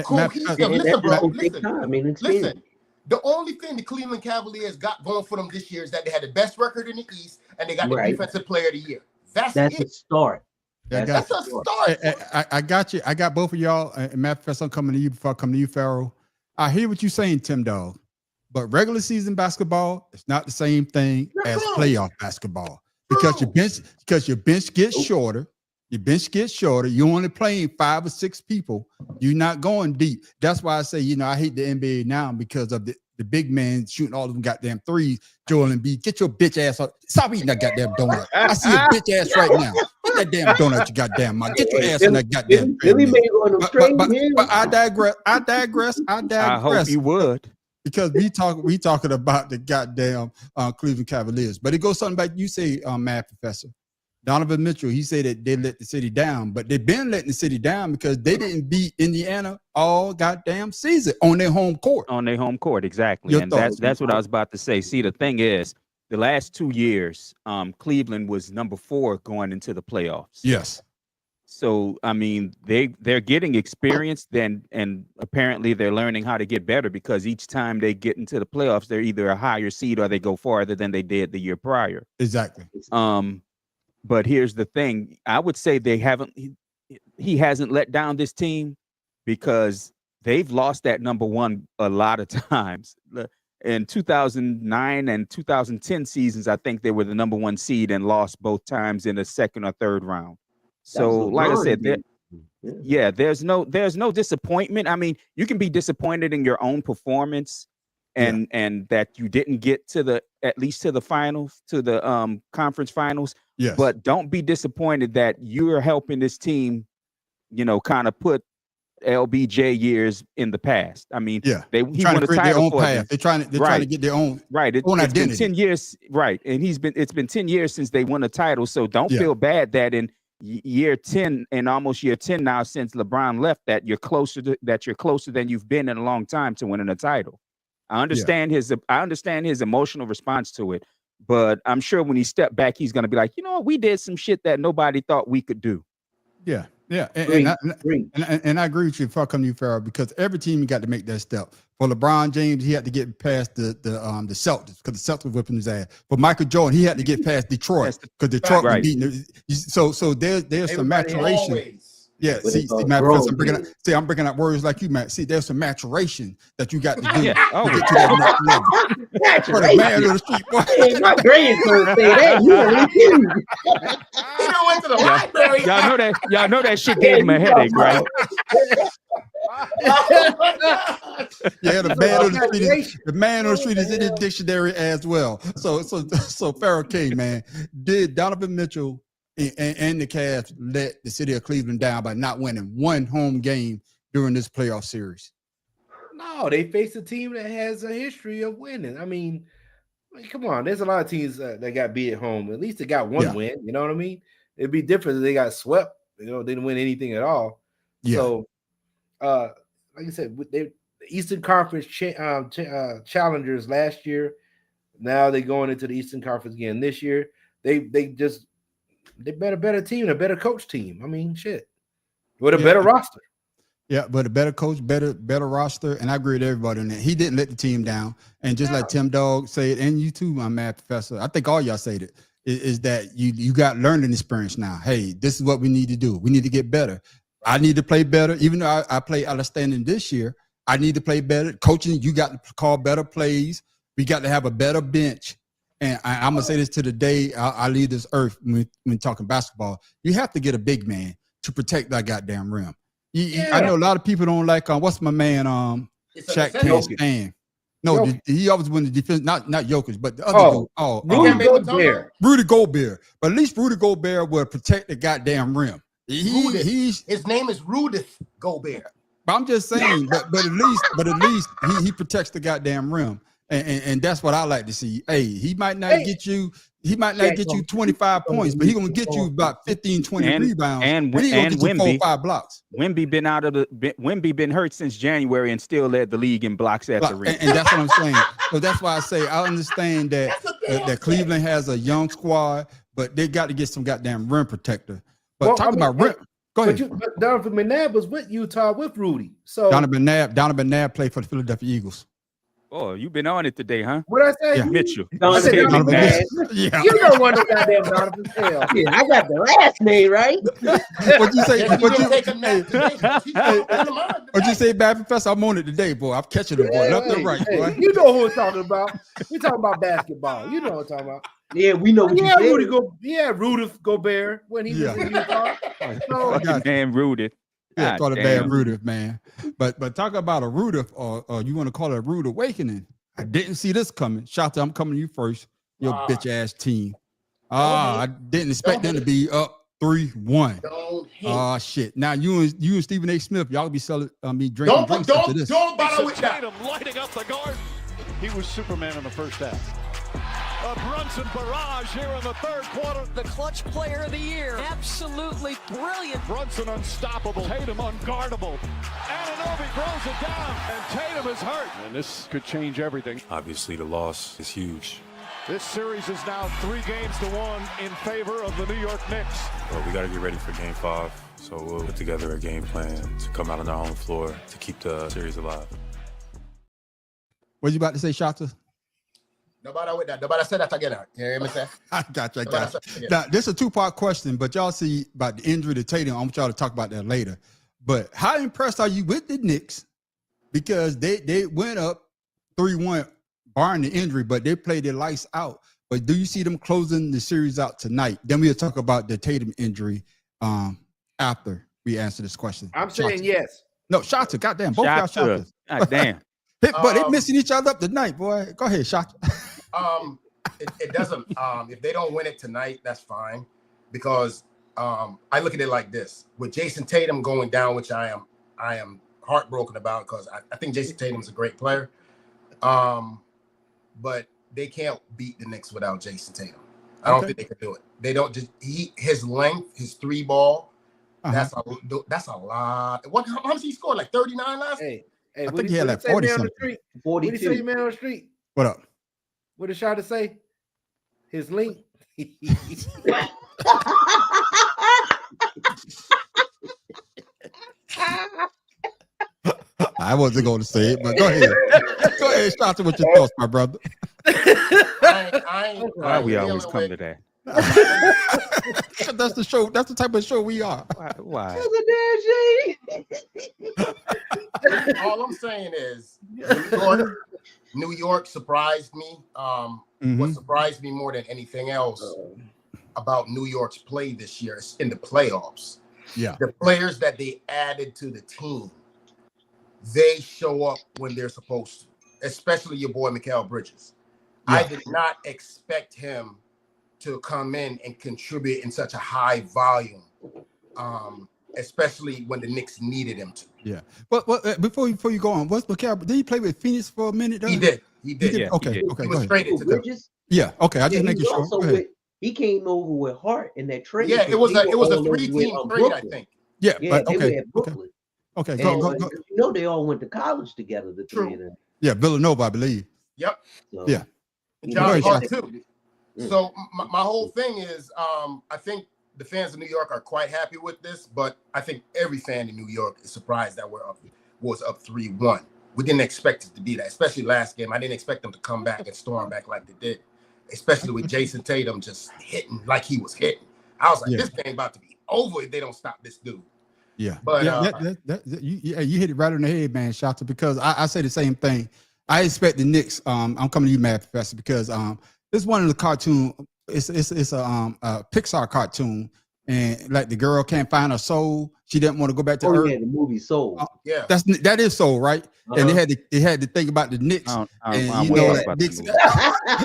Cohesive. Listen, bro. Listen. The only thing the Cleveland Cavaliers got going for them this year is that they had the best record in the East and they got the Defensive Player of the Year. That's a start. That's a start. I got you. I got both of y'all. And Matt Professor, I'm coming to you before I come to you, Pharaoh. I hear what you're saying, Tim Dog. But regular season basketball is not the same thing as playoff basketball because your bench gets shorter. Your bench gets shorter. You're only playing 5 or 6 people. You're not going deep. That's why I say, I hate the NBA now because of the big man shooting all of them goddamn threes. Joel Embiid, get your bitch ass up. Stop eating that goddamn donut. I see a bitch ass right now. Get that damn donut, you goddamn mouth. Get your ass in that goddamn. But I digress. I hope you would. Because we talking about the goddamn Cleveland Cavaliers. But it goes something back. You say, Matt Professor. Donovan Mitchell, he said that they let the city down, but they've been letting the city down because they didn't beat Indiana all goddamn season on their home court. On their home court, exactly. And that's what I was about to say. See, the thing is, the last 2 years, Cleveland was number 4 going into the playoffs. Yes. So, I mean, they're getting experience then, and apparently they're learning how to get better because each time they get into the playoffs, they're either a higher seed or they go farther than they did the year prior. Exactly. But here's the thing. I would say he hasn't let down this team because they've lost that number 1 a lot of times. in 2009 and 2010 seasons, I think they were the number 1 seed and lost both times in the second or third round. So, like I said, there's no disappointment. I mean, you can be disappointed in your own performance and that you didn't get to at least to the finals, to the conference finals. Yes. But don't be disappointed that you're helping this team, kind of put LBJ years in the past. I mean, he won a title for path. They're trying to get their own own it's identity. Been 10 years, right? And it's been 10 years since they won a title. So don't feel bad that in year 10 and almost year 10 now since LeBron left that you're closer than you've been in a long time to winning a title. I understand his emotional response to it, but I'm sure when he stepped back, he's going to be like, we did some shit that nobody thought we could do. Yeah. And I agree with you if I come to you, Farrell, because every team got to make that step. For LeBron James, he had to get past the Celtics because the Celtics were whipping his ass. For Michael Jordan, he had to get past Detroit because Detroit was beating. So there's some maturation. Always. Yeah, see, Matt, I'm bringing up words like you, Matt. See, there's some maturation that you got to do to get to that next level. For the man on the street, boy. Hey, my grandson say that. You only kidding. He done went to the library. Y'all know that shit gave him a headache, right? The man on the street is in the dictionary as well. So Farrell King, man, did Donovan Mitchell and the Cavs let the city of Cleveland down by not winning one home game during this playoff series? No, they faced a team that has a history of winning. I mean, come on. There's a lot of teams that got beat at home. At least they got one win. You know what I mean? It'd be different if they got swept. Didn't win anything at all. Yeah. So, like I said, the Eastern Conference challengers last year. Now they're going into the Eastern Conference again this year. They better team, a better coach team. I mean, shit, with a better roster. Yeah, but a better coach, better roster, and I agree with everybody on that. He didn't let the team down, and just like Tim Dog said, and you too, my math professor. I think all y'all said it is that you got learning experience now. Hey, this is what we need to do. We need to get better. I need to play better, even though I play outstanding this year. I need to play better. Coaching, you got to call better plays. We got to have a better bench. And I'm going to say this to the day I leave this earth when talking basketball. You have to get a big man to protect that goddamn rim. I know a lot of people don't like, what's my man, Shaq can't stand. No, he always wins the defense, not Jokic, but the other dude. Rudy Gobert. But at least Rudy Gobert will protect the goddamn rim. His name is Rudy Gobert. But I'm just saying, but at least he protects the goddamn rim. And that's what I like to see. Hey, he might not get you 25 points, but he's gonna get you about 15, 20 rebounds. And he's gonna get you 4 or 5 blocks. Wemby been hurt since January and still led the league in blocks at the rim. And that's what I'm saying. So that's why I say I understand that Cleveland has a young squad, but they got to get some goddamn rim protector. But about rim. Go ahead. But Donovan McNabb was with Utah with Rudy. So Donovan McNabb played for the Philadelphia Eagles. Oh, you've been on it today, huh? What I say? Yeah. Mitchell. You don't want to goddamn Donovan Hell. Yeah, I got the last name right. What'd you say? What'd you say, bad professor? I'm on it today, boy. I'm catching the boy left and right, boy. You know who we're talking about. We're talking about basketball. You know what I'm talking about. Yeah, we know what you said. Rudy Gobert when he was in Utah. Man, Rudy. Yeah, call it bad Rudy, man. But talk about a Rudy, or you want to call it a rude awakening. I didn't see this coming. Shout out, I'm coming to you first. Your bitch ass team. I didn't expect them to be up 3-1. Shit. Now you and Stephen A. Smith, y'all be selling drinking drinks after this. Don't bother with that. Lighting up the guard. He was Superman in the first half. A Brunson barrage here in the third quarter. The clutch player of the year. Absolutely brilliant. Brunson unstoppable. Tatum unguardable. Anunoby throws it down, and Tatum is hurt. And this could change everything. Obviously, the loss is huge. This series is now 3-1 in favor of the New York Knicks. Well, we got to get ready for Game 5, so we'll put together a game plan to come out on our home floor to keep the series alive. What you about to say, Shata? Nobody with that. Nobody said that again. You hear me say? I got you. Now, this is a 2-part question, but y'all see about the injury to Tatum. I want y'all to talk about that later. But how impressed are you with the Knicks? Because they went up 3-1 barring the injury, but they played their lights out. But do you see them closing the series out tonight? Then we'll talk about the Tatum injury after we answer this question. I'm saying yes. No, Shota, goddamn, both y'all Shotas. Goddamn. But they're missing each other up tonight, boy. Go ahead, Shota. It doesn't. If they don't win it tonight, that's fine, because I look at it like this: with Jason Tatum going down, which I am heartbroken about, because I think Jason Tatum's a great player, but they can't beat the Knicks without Jason Tatum. I don't think they can do it. They don't just his length, his three ball. That's a lot. How much he scored? Like 39 last. Hey, I think he had like 40 something. 42. What did he say, man on the street? What up? What did Shota say? His link. I wasn't going to say it, but go ahead. Go ahead, Shota, with your thoughts, my brother. Why we always come to that? That's the show. That's the type of show we are. Why? All I'm saying is New York surprised me. What surprised me more than anything else about New York's play this year is in the playoffs. Yeah. The players that they added to the team, they show up when they're supposed to, especially your boy Mikal Bridges. Yeah. I did not expect him to come in and contribute in such a high volume, especially when the Knicks needed him to. Yeah. But before you go on, what's Mikal? Did he play with Phoenix for a minute? Though? He did. Yeah, okay. He was traded to Bridges. Yeah. Okay. I just making sure. He came over with Hart in that trade. Yeah, it was a 3-team trade, I think. Yeah, but okay. They were at Brooklyn. Okay. Go. You know, they all went to college together. The three of them. Yeah, Villanova, I believe. Yep. So, yeah. John Hart too. So my whole thing is, I think the fans of New York are quite happy with this, but I think every fan in New York is surprised that was up 3-1. We didn't expect it to be that, especially last game. I didn't expect them to come back and storm back like they did, especially with Jason Tatum just hitting like he was hitting. I was like, this game about to be over if they don't stop this dude. Yeah, but you hit it right on the head, man, Shota. Because I say the same thing. I expect the Knicks. I'm coming to you, Mad Professor, because this is one of the cartoon. It's a Pixar cartoon, and like the girl can't find her soul. She didn't want to go back to Earth. Yeah, the movie Soul. Yeah, that is Soul, right? And they had to think about the Knicks, and you know that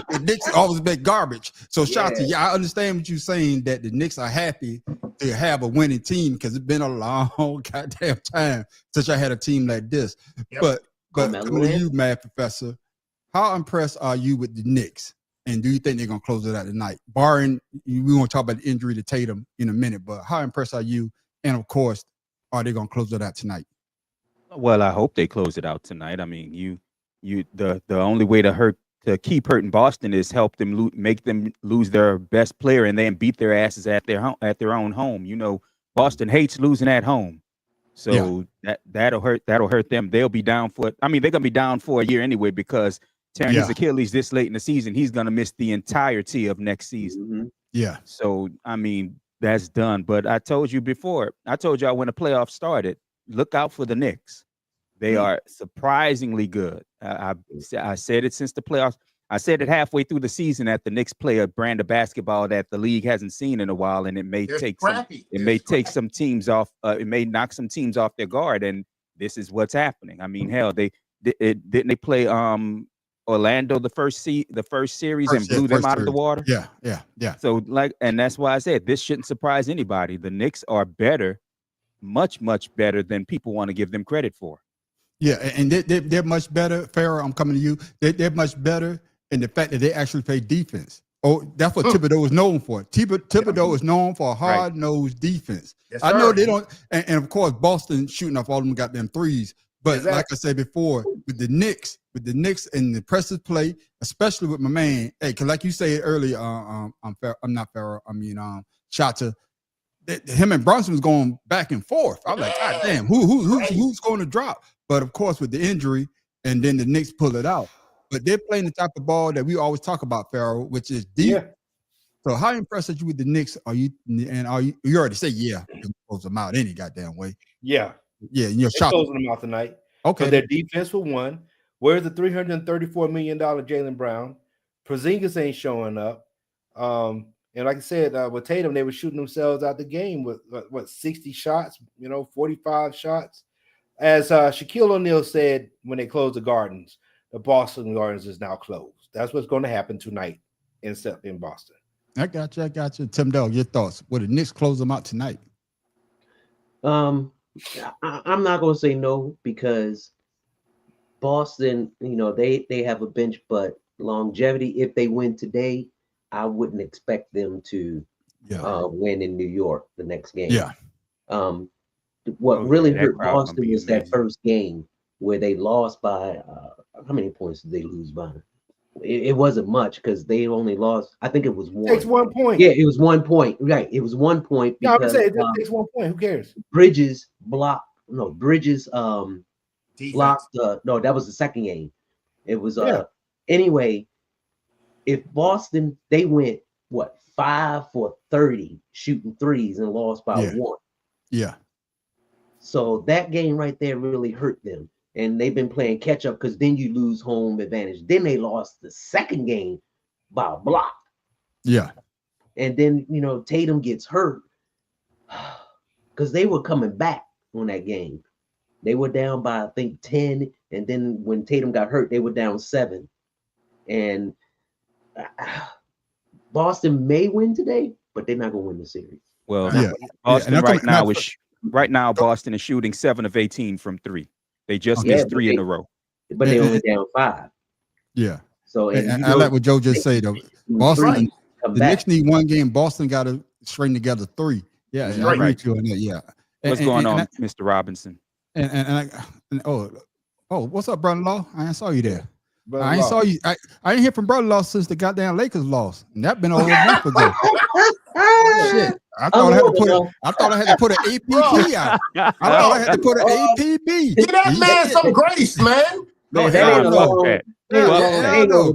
the Knicks always make garbage. So Shota, I understand what you're saying, that the Knicks are happy to have a winning team, because it's been a long goddamn time since I had a team like this. Yep. But coming to you, Mad Professor, how impressed are you with the Knicks? And do you think they're gonna close it out tonight? Barring, we want to talk about the injury to Tatum in a minute, but how impressed are you? And of course, are they gonna close it out tonight? Well, I hope they close it out tonight. I mean, the only way to keep hurting Boston is help them make them lose their best player and then beat their asses at their own home. You know, Boston hates losing at home, so that'll hurt them. They'll be down for it. I mean, they're gonna be down for a year anyway, because tearing his Achilles this late in the season, he's gonna miss the entirety of next season. Mm-hmm. Yeah. So I mean, that's done. But I told you before. I told y'all when the playoffs started, look out for the Knicks. They are surprisingly good. I said it since the playoffs. I said it halfway through the season that the Knicks play a brand of basketball that the league hasn't seen in a while, and it may take some teams off. It may knock some teams off their guard, and this is what's happening. I mean, hell, didn't they play Orlando the first series and blew them out of the water? Yeah. So and that's why I said this shouldn't surprise anybody. The Knicks are better, much better than people want to give them credit for. Yeah, and they're much better. Farrah, I'm coming to you. They're much better in the fact that they actually play defense. Oh, that's what Thibodeau is known for. Thibodeau is known for a hard-nosed defense. Yes, I know they don't, and of course, Boston shooting off all them goddamn threes. But like I said before, with the Knicks and the pressure play, especially with my man, because like you said earlier, I'm not Farrah. I mean, Shota. Him and Brunson was going back and forth. I was like, God damn, who's going to drop? But of course, with the injury, and then the Knicks pull it out. But they're playing the type of ball that we always talk about, Farrah, which is deep. Yeah. So how impressed are you with the Knicks? You already say you can close them out any goddamn way. Yeah. Yeah, and you're closing them out tonight. Okay. So their defense for one. Where's the $334 million Jaylen Brown? Porzingis ain't showing up. And like I said, with Tatum, they were shooting themselves out the game with 60 shots, 45 shots. As Shaquille O'Neal said when they closed the Gardens, the Boston Gardens is now closed. That's what's going to happen tonight in Boston. I got you. Tim Dog, your thoughts? Will the Knicks close them out tonight? I'm not going to say no, because Boston, they have a bench, but longevity, if they win today, I wouldn't expect them to win in New York the next game. Yeah. What really hurt Boston was that first game where they lost by how many points did they lose by? It wasn't much, because they only lost, I think it was one. It takes 1 point. Yeah, it was 1 point. Right. It was 1 point. No, Because, it just takes 1 point. Who cares? Bridges blocked no that was the second game. It was anyway, if Boston, they went 5 for 30 shooting threes and lost by 1. Yeah. So that game right there really hurt them. And they've been playing catch up, because then you lose home advantage. Then they lost the second game by a block. Yeah. And then, Tatum gets hurt, because they were coming back on that game. They were down by, I think, 10. And then when Tatum got hurt, they were down 7. And Boston may win today, but they're not going to win the series. Well, Boston right now, Boston is shooting 7 of 18 from 3. They just missed 3 in a row. But they only down 5. Yeah. So and I like what Joe just said, though. Boston, the Knicks need 1 game. Boston got to string together 3. Yeah, I agree with you on that. Yeah. What's going on, Mr. Robinson? What's up, brother-in-law? I ain't saw you there. Brother-in-law. I ain't saw you. I ain't hear from brother-in-law since the goddamn Lakers lost, and that been over a month ago. Shit. I thought I had to put an APB out. I thought I had to put an APB. Give that man some grace, man. Man,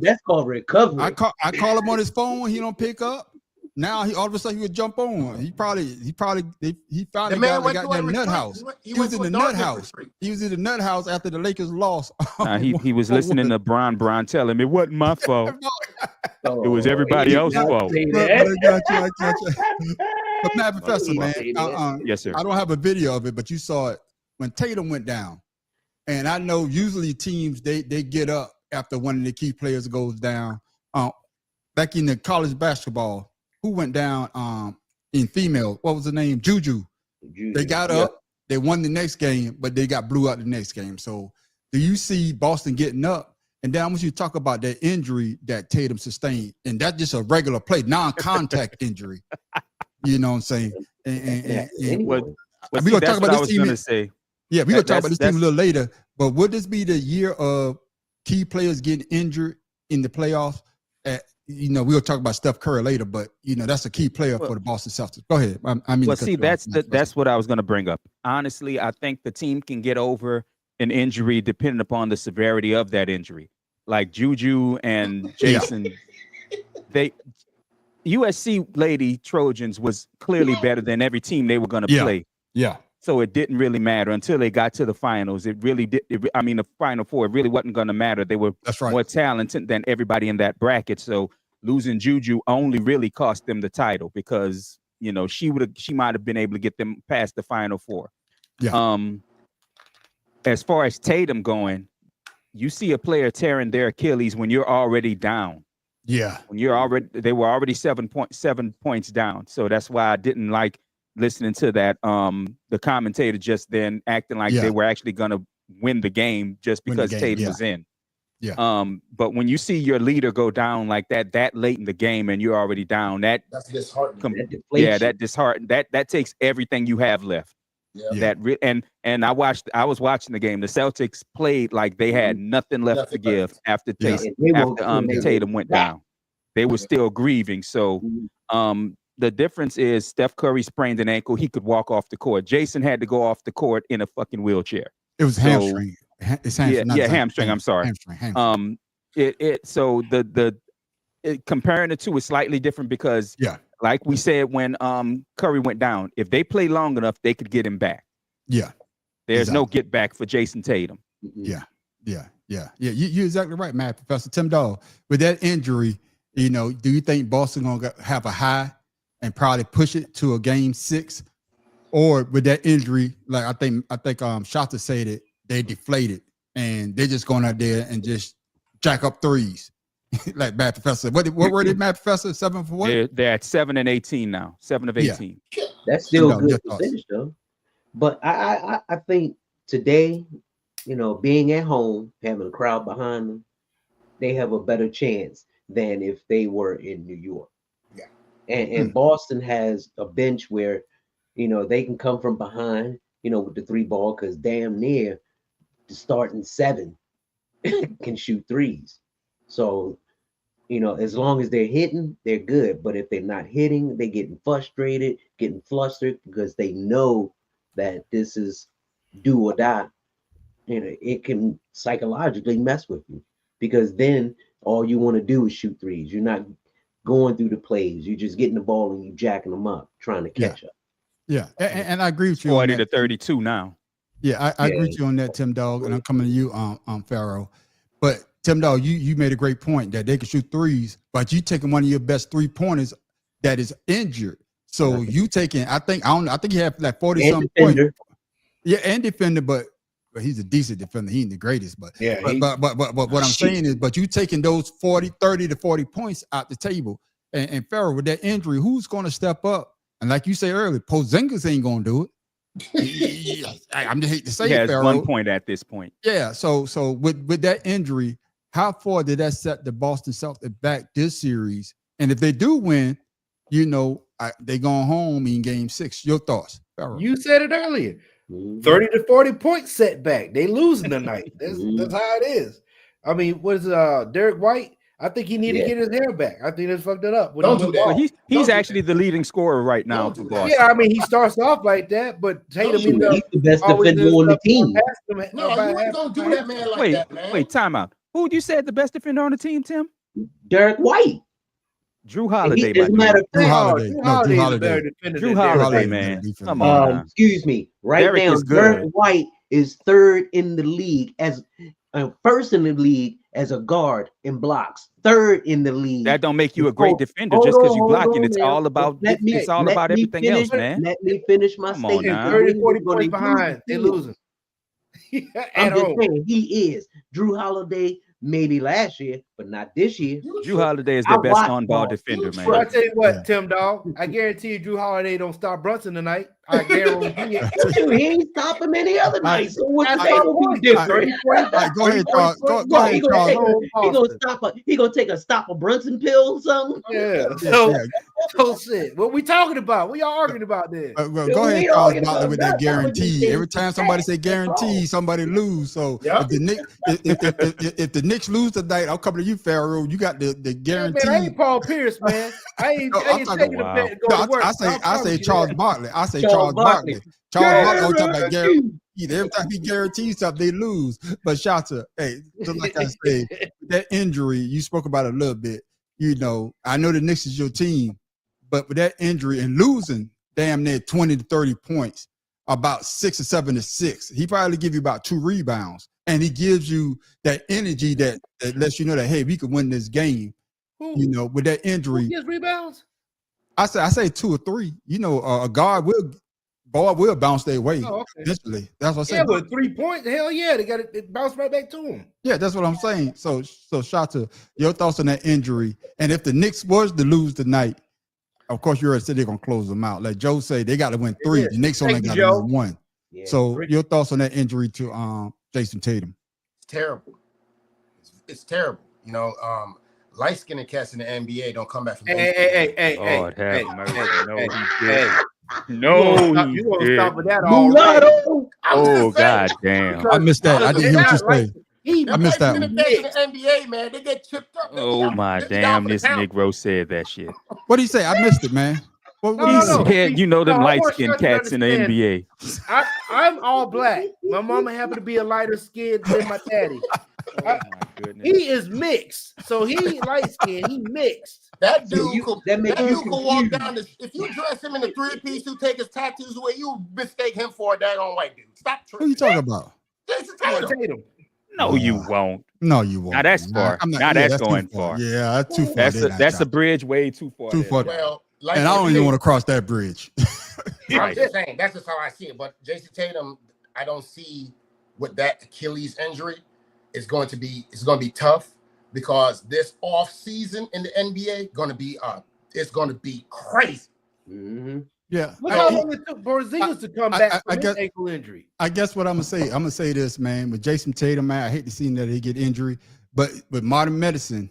that's called recovery. I call him on his phone. He don't pick up. Now he all of a sudden he would jump on. He finally got that nut house. He was in the nut house. He was in the nut house after the Lakers lost. He was listening to Bron telling him it wasn't my fault. It was everybody else's fault. I got you. But Mad Professor, man, yes, sir. I don't have a video of it, but you saw it when Tatum went down. And I know usually teams they get up after one of the key players goes down. Back in the college basketball, who went down in female? What was the name? Juju. They got up. They won the next game, but they got blew out the next game. So do you see Boston getting up? And then I want you to talk about that injury that Tatum sustained. And that's just a regular play, non-contact injury. You know what I'm saying? And we're going to talk about this team. Yeah, we're going to talk about this team a little later. But would this be the year of key players getting injured in the playoffs? We'll talk about Steph Curry later, but that's a key player for the Boston Celtics. Go ahead. That's what I was going to bring up. Honestly, I think the team can get over an injury depending upon the severity of that injury. Like Juju and Jason, USC Lady Trojans was clearly better than every team they were going to play. Yeah. So it didn't really matter until they got to the finals. It really did. The Final Four, it really wasn't going to matter. They were more talented than everybody in that bracket. So losing Juju only really cost them the title because, she might have been able to get them past the Final Four. Yeah. As far as Tatum going, you see a player tearing their Achilles when you're already down. Yeah. When they were already 7 points down. So that's why I didn't like listening to that, the commentator just then acting like they were actually going to win the game just because Tatum was in. Yeah. But when you see your leader go down like that late in the game and you're already down, that's disheartening. That disheartening. That takes everything you have left. Yeah. And I was watching the game. The Celtics played like they had nothing left to give after Tatum went down. They were still grieving. So the difference is Steph Curry sprained an ankle. He could walk off the court. Jason had to go off the court in a fucking wheelchair. It was hamstring. It's hamstring. Hamstring. I'm sorry. Hamstring. So comparing the two is slightly different because like we said when Curry went down, if they play long enough, they could get him back. Yeah. There's no get back for Jason Tatum. Yeah. You're exactly right, man. Professor Tim Dog. With that injury, do you think Boston gonna have a high and probably push it to a game 6, or with that injury, like I think Shota said it, they deflated and they're just going out there and just jack up threes, like Matt Professor. What were they, Matt Professor? 7 for what? They're at 7 and 18 now. 7 of 18. Yeah. That's still good percentage though. But I think today, being at home, having a crowd behind them, they have a better chance than if they were in New York. Yeah. And Boston has a bench where, they can come from behind, with the 3 ball, because damn near the starting 7 can shoot threes. So, as long as they're hitting, they're good. But if they're not hitting, they're getting frustrated, getting flustered, because they know that this is do or die. It can psychologically mess with you, because then all you want to do is shoot threes. You're not going through the plays. You're just getting the ball and you jacking them up, trying to catch up. Yeah, and I agree with you. 40 to 32 now. Yeah, I agree with you on that, Tim Dog, and I'm coming to you, Pharaoh. But Tim Dog, you made a great point that they can shoot threes, but you taking one of your best 3-pointers that is injured. So you taking, I think he had like 40-something points. Yeah, and defender, but he's a decent defender. He ain't the greatest, but what I'm saying is, but you taking those 30 to 40 points out the table, and Pharaoh, with that injury, who's going to step up? And like you say earlier, Porzingis ain't going to do it. I'm just hate to say it, Pharaoh. 1 point at this point. Yeah. So with that injury, how far did that set the Boston Celtics back this series? And if they do win, they going home in game 6. Your thoughts, Pharaoh? You said it earlier. 30 to 40 point setback. They losing tonight. That's how it is. I mean, what is Derek White? I think he needed to get his hair back. I think that's fucked it up. Don't do that. He's actually the leading scorer right now for Boston. Yeah, I mean, he starts off like that, but Tatum he's the best defender on the team. No, you ain't gonna do that, man. Like that, man. Wait, time out. Who you said the best defender on the team, Tim? Derek White. Drew Holiday. Drew Holiday, man. Come on. Excuse me. Right now, Derek White is 3rd in the league as first in the league as a guard in blocks. 3rd in the league. That don't make you a great defender just because you're blocking. It's all about everything else, man. Let me finish my statement. 30, 40 points behind. They're losing. I'm just saying, he is. Drew Holiday, maybe last year, but not this year. Drew Holiday is the best on-ball defender, man. Well, I tell you what, Tim Dog, I guarantee you Drew Holiday don't stop Brunson tonight. I guarantee it. He ain't stop him any other night. So what's different? Go ahead, Charles. Go ahead, Charles. He gonna take a stop of Brunson pill or something? Yeah. So shit. What we talking about? We all arguing about this. Go ahead, Charles Barkley, with that guarantee. Every time somebody say guarantee, somebody lose. So if the Knicks lose tonight, I'll come to you, Pharaoh. You got the guarantee. Man, I ain't Paul Pierce, man. I ain't taking the bet to go to work. I say Charles Barkley. I say Charles Barkley. Charles Barkley talk about guarantee. Every time he guarantees something, they lose. But Shota, hey, just like I said, that injury, you spoke about it a little bit. I know the Knicks is your team, but with that injury and losing damn near 20 to 30 points, about 6 or 7 to 6, he probably give you about 2 rebounds. And he gives you that energy that lets you know that, hey, we could win this game. With that injury. Who gets rebounds? I say 2 or 3. A guard will bounce their way eventually. That's what I'm saying. Yeah, but 3 points, hell yeah, they got it bounce right back to him. Yeah, that's what I'm saying. So Shota, your thoughts on that injury, and if the Knicks was to lose tonight, of course you already said they're gonna close them out. Like Joe said, they got to win 3. The Knicks only got to win 1. Yeah. So your thoughts on that injury to Jason Tatum? It's terrible. It's terrible. Light-skinned cats in the NBA don't come back from. Hey. Lord have mercy. No, you want to stop with that already? Oh, God damn. I missed that. I didn't hear what you say. I missed that one. In the NBA, man, they get tripped up. Oh, my damn. This Negro said that shit. What did he say? I missed it, man. What he said, them light-skinned cats in the NBA. I'm all black. My mama happened to be a lighter skin than my daddy. My goodness. He is mixed, so he ain't light skinned. He mixed. That dude can walk down if you dress him in a 3-piece, you take his tattoos away, you mistake him for a daggone white dude. Stop. Who you talking about? Jason Tatum. No, you won't. No, you won't. Now that's far. Now that's going far. Yeah, that's too far. That's a bridge way too far. Too far. Well, like and I don't even want to cross that bridge. I'm just saying that's just how I see it. But Jason Tatum, I don't see with that Achilles injury is going to be. It's going to be tough because this off season in the NBA it's going to be crazy. Mm-hmm. Yeah. Look how long it took Porzingis to come back from his ankle injury. I guess what I'm gonna say this, man, with Jason Tatum, man, I hate to see that he get injury, but with modern medicine,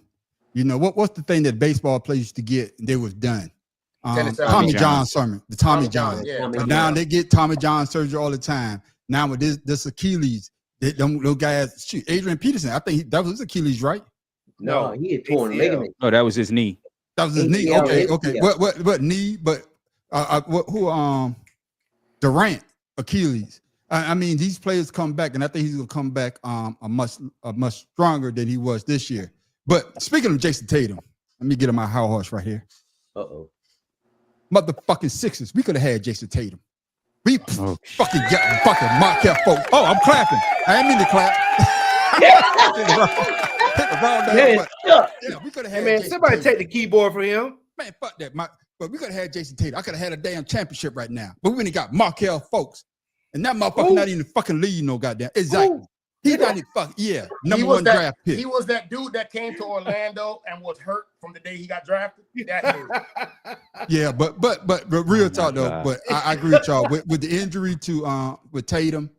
you know what's the thing that baseball players used to get? They was done. Tommy John surgery, the Tommy John. Yeah, but now they get Tommy John surgery all the time. Now with this Achilles, those guys, shoot, Adrian Peterson, I think that was his Achilles, right? No, he had torn ligament. Oh, that was his knee. That was his knee. Okay. What knee? But Durant, Achilles. I mean, these players come back, and I think he's gonna come back a much stronger than he was this year. But speaking of Jason Tatum, let me get him my high horse right here. Motherfucking Sixers. We could have had Jason Tatum. We fucking got fucking Markel folks. Oh, I'm clapping. I didn't mean to clap. We could have had. Man, Jason somebody Tatum. take the keyboard for him. Man, fuck that. But we could have had Jason Tatum. I could have had a damn championship right now. But we wouldn't got Markel folks. And that motherfucker not even fucking lead no goddamn. Exactly. He got it fuck. Yeah. Number one draft pick. He was that dude that came to Orlando and was hurt from the day he got drafted. That dude. Yeah, but real talk though. But I agree with y'all. With the injury to with Tatum,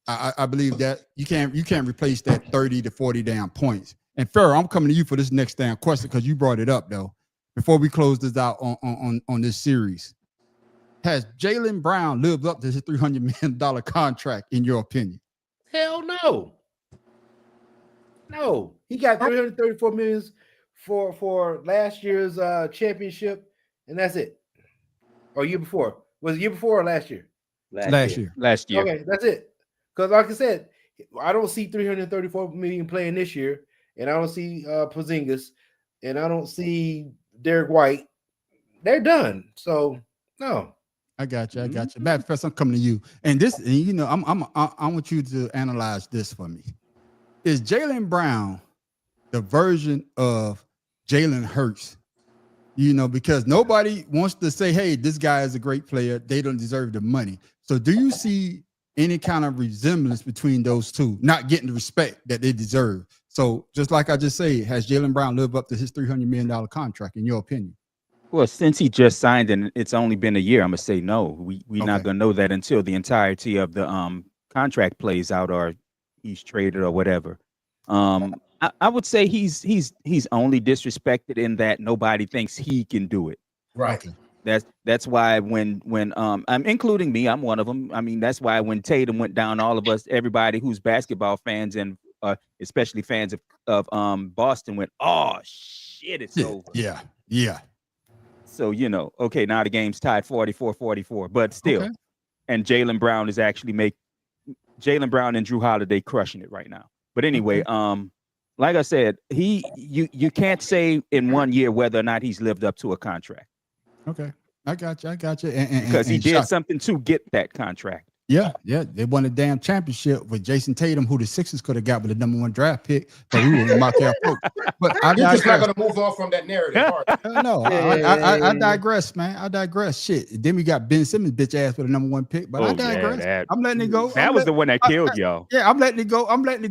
I believe that you can't replace that 30 to 40 damn points. And Farrah, I'm coming to you for this next damn question because you brought it up though. Before we close this out on this series, has Jaylen Brown lived up to his $300 million contract in your opinion? Hell no. No, he got 334 million for last year's championship, and that's it. Or year before? Was it year before or last year? Last year. Okay, that's it. Because like I said, I don't see 334 million playing this year, and I don't see Porzingis, and I don't see Derek White. They're done. So no. I got you. Matt Professor, I'm coming to you. And this, and you know, I want you to analyze this for me. Is Jaylen Brown the version of Jalen Hurts? You know, because nobody wants to say, hey, this guy is a great player. They don't deserve the money. So do you see any kind of resemblance between those two, not getting the respect that they deserve? So just like I just said, has Jaylen Brown lived up to his $300 million contract, in your opinion? Well, since he just signed and it's only been a year, I'm gonna say no. We're not gonna know that until the entirety of the contract plays out or he's traded or whatever. I would say he's only disrespected in that nobody thinks he can do it. Right. That's why when I'm including me, I'm one of them. I mean, that's why when Tatum went down, all of us, everybody who's basketball fans and especially fans of Boston went, oh shit, it's over. Yeah. So, you know, okay, now the game's tied 44-44, but still. Okay. And Jaylen Brown is actually Jaylen Brown and Drew Holiday crushing it right now. But anyway, like I said, you can't say in 1 year whether or not he's lived up to a contract. Okay. I got you. Because he did something to get that contract. Yeah. They won a damn championship with Jason Tatum, who the Sixers could have got with the #1 draft pick. But we were Markel Fultz. But you're just not going to move on from that narrative. No, I digress, man. I digress. Shit. Then we got Ben Simmons, bitch ass, with a #1 pick. But I digress. Yeah, I'm letting it go. That was the one that killed y'all. Yeah, I'm letting it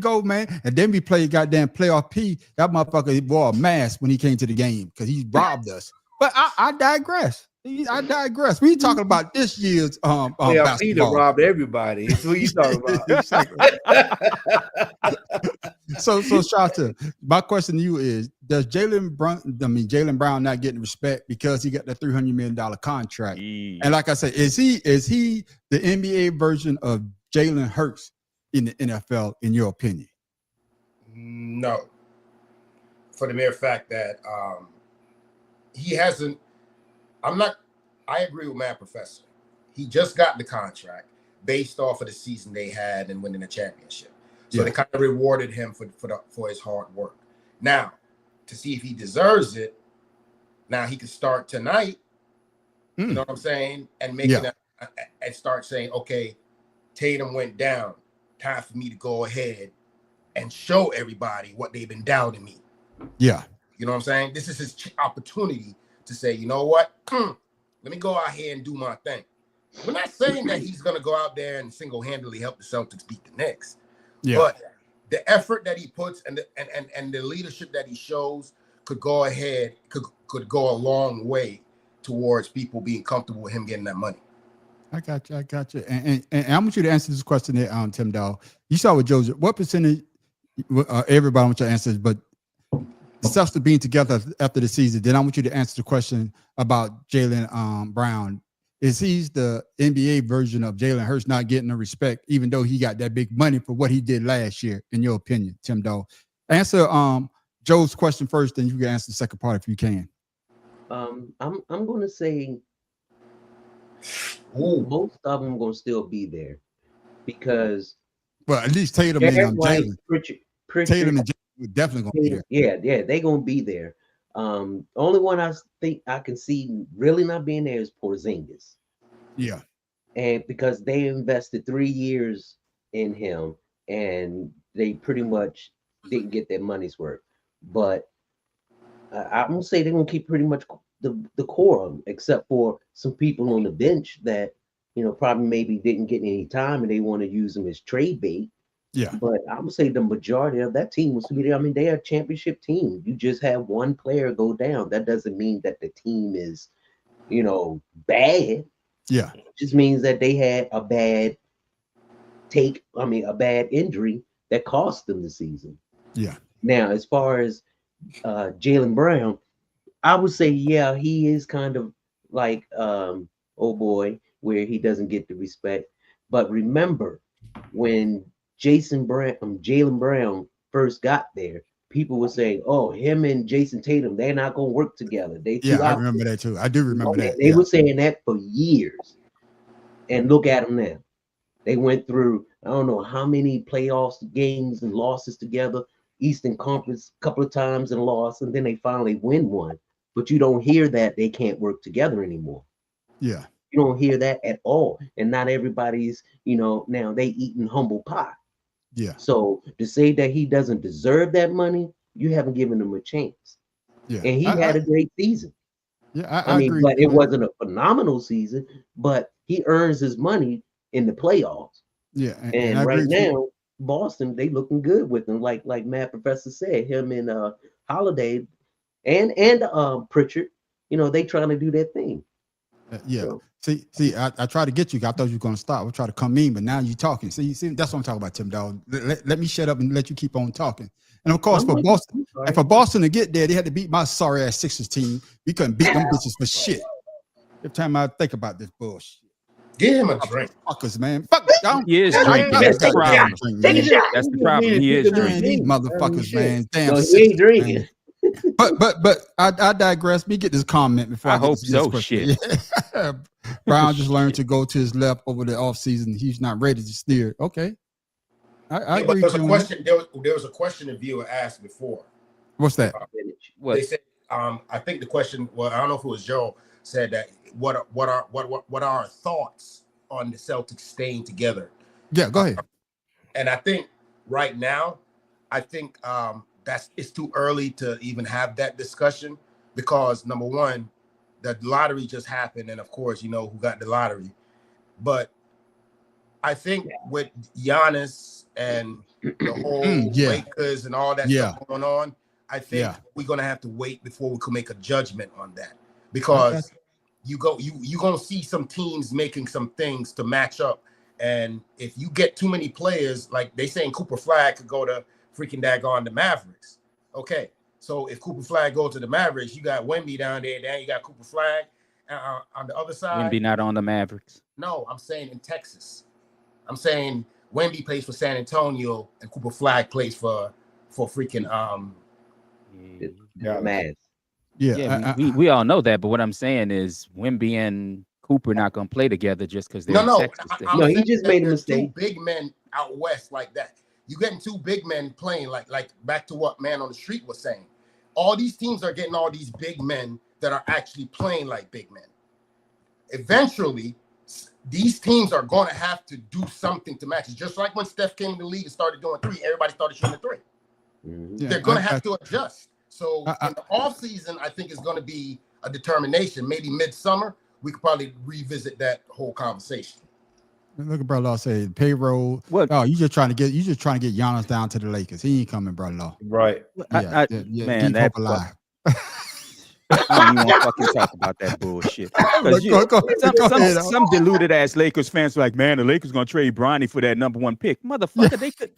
go, man. And then we played goddamn playoff P. That motherfucker wore a mask when he came to the game because he robbed us. But I digress. I digress. We talking about this year's basketball. He robbed everybody. That's what you talking about. So Shata, my question to you is: does Jaylen Brown not getting respect because he got that $300 million contract? And like I said, is he the NBA version of Jalen Hurts in the NFL? In your opinion? No. For the mere fact that he hasn't. I agree with Matt Professor. He just got the contract based off of the season they had and winning the championship. So they kind of rewarded him for his hard work. Now, to see if he deserves it, now he can start tonight. You know what I'm saying? And and start saying, okay, Tatum went down. Time for me to go ahead and show everybody what they've been doubting me. Yeah. You know what I'm saying? This is his opportunity to say, you know what? Let me go out here and do my thing. We're not saying that he's going to go out there and single-handedly help the Celtics beat the Knicks. Yeah. But the effort that he puts and the leadership that he shows could go ahead, could go a long way towards people being comfortable with him getting that money. I got you. And I want you to answer this question there, Tim Dow. You saw with Joseph, what percentage, everybody wants your answers, but the Celtics being together after the season, then I want you to answer the question about Jaylen Brown. Is he's the NBA version of Jalen Hurts not getting the respect, even though he got that big money for what he did last year, in your opinion, Tim Dow? Answer Joe's question first, then you can answer the second part if you can. I'm going to say most of them going to still be there because. Well, at least Tatum and Jalen. Pritchard, Tatum and Jalen are definitely going to be there. Yeah, they're going to be there. Only one I think I can see really not being there is Porzingis. Yeah. And because they invested 3 years in him and they pretty much didn't get their money's worth. But I'm going to say they're going to keep pretty much the core, except for some people on the bench that, probably maybe didn't get any time and they want to use them as trade bait. Yeah. But I'm going to say the majority of that team was, they're a championship team. You just have one player go down. That doesn't mean that the team is, bad. Yeah. It just means that they had a bad injury that cost them the season. Yeah. Now, as far as Jaylen Brown, I would say, yeah, he is kind of like, oh boy, where he doesn't get the respect. But remember, when Jaylen Brown first got there, people were saying, oh, him and Jason Tatum, they're not going to work together. I remember that too. I do remember that. They were saying that for years. And look at them now. They went through, I don't know how many playoffs games and losses together, Eastern Conference a couple of times and lost, and then they finally win one. But you don't hear that they can't work together anymore. Yeah. You don't hear that at all. And not everybody's, now they eating humble pie. Yeah. So to say that he doesn't deserve that money, you haven't given him a chance. Yeah. And he had a great season. Yeah, I mean, agree. but it wasn't a phenomenal season, but he earns his money in the playoffs. Yeah. And right now, Boston, they looking good with him. Like Matt Professor said, him and Holiday and Pritchard, they trying to do their thing. Yeah. So. See, I try to get you. I thought you were going to stop. I try to come in, but now you're talking. See, that's what I'm talking about, Tim Dog. Let me shut up and let you keep on talking. And of course, for Boston to get there, they had to beat my sorry ass Sixers team. We couldn't beat them bitches for shit. Every time I think about this bullshit. Give him a drink. Fuckers, man. Fuck. He is drinking. That's the problem. That's the problem. He is drinking. These motherfuckers, man. Damn. He ain't drinking. Man. But I digress. Me get this comment before I hope so. Shit. Brown just learned to go to his left over the offseason. He's not ready to steer. Okay. I agree. But there was a question the viewer asked before. What's that? They said, I think the question, well, I don't know if it was Joe, said that what are our thoughts on the Celtics staying together? Yeah, go ahead. And I think right now, it's too early to even have that discussion because number one, the lottery just happened, and of course, you know who got the lottery. But I think with Giannis and the whole Lakers and all that stuff going on, I think we're gonna have to wait before we can make a judgment on that because you're gonna see some teams making some things to match up, and if you get too many players, like they saying Cooper Flag could go to freaking daggone the Mavericks. Okay, so if Cooper Flag goes to the Mavericks, you got Wemby down there, then you got Cooper Flag on the other side. Wemby not on the Mavericks. No, I'm saying in Texas. I'm saying Wemby plays for San Antonio and Cooper Flag plays for freaking Mavs. Yeah, we all know that, but what I'm saying is Wemby and Cooper not gonna play together just because they're in Texas. No, he just made a mistake. Two big men out west like that. You getting two big men playing like back to what Man on the Street was saying. All these teams are getting all these big men that are actually playing like big men. Eventually, these teams are going to have to do something to match it. Just like when Steph came in the league and started doing 3, everybody started shooting the 3. Mm-hmm. They're going to have to adjust. So in the offseason, I think is going to be a determination. Maybe midsummer, we could probably revisit that whole conversation. Look at brother Law say payroll. What? Oh, you just trying to get Giannis down to the Lakers. He ain't coming, brother Law. Right. Man, keep that hope alive. I don't even want to fucking talk about that bullshit. Some deluded ass Lakers fans are like, man, the Lakers gonna trade Bronny for that #1 pick. Motherfucker, they could.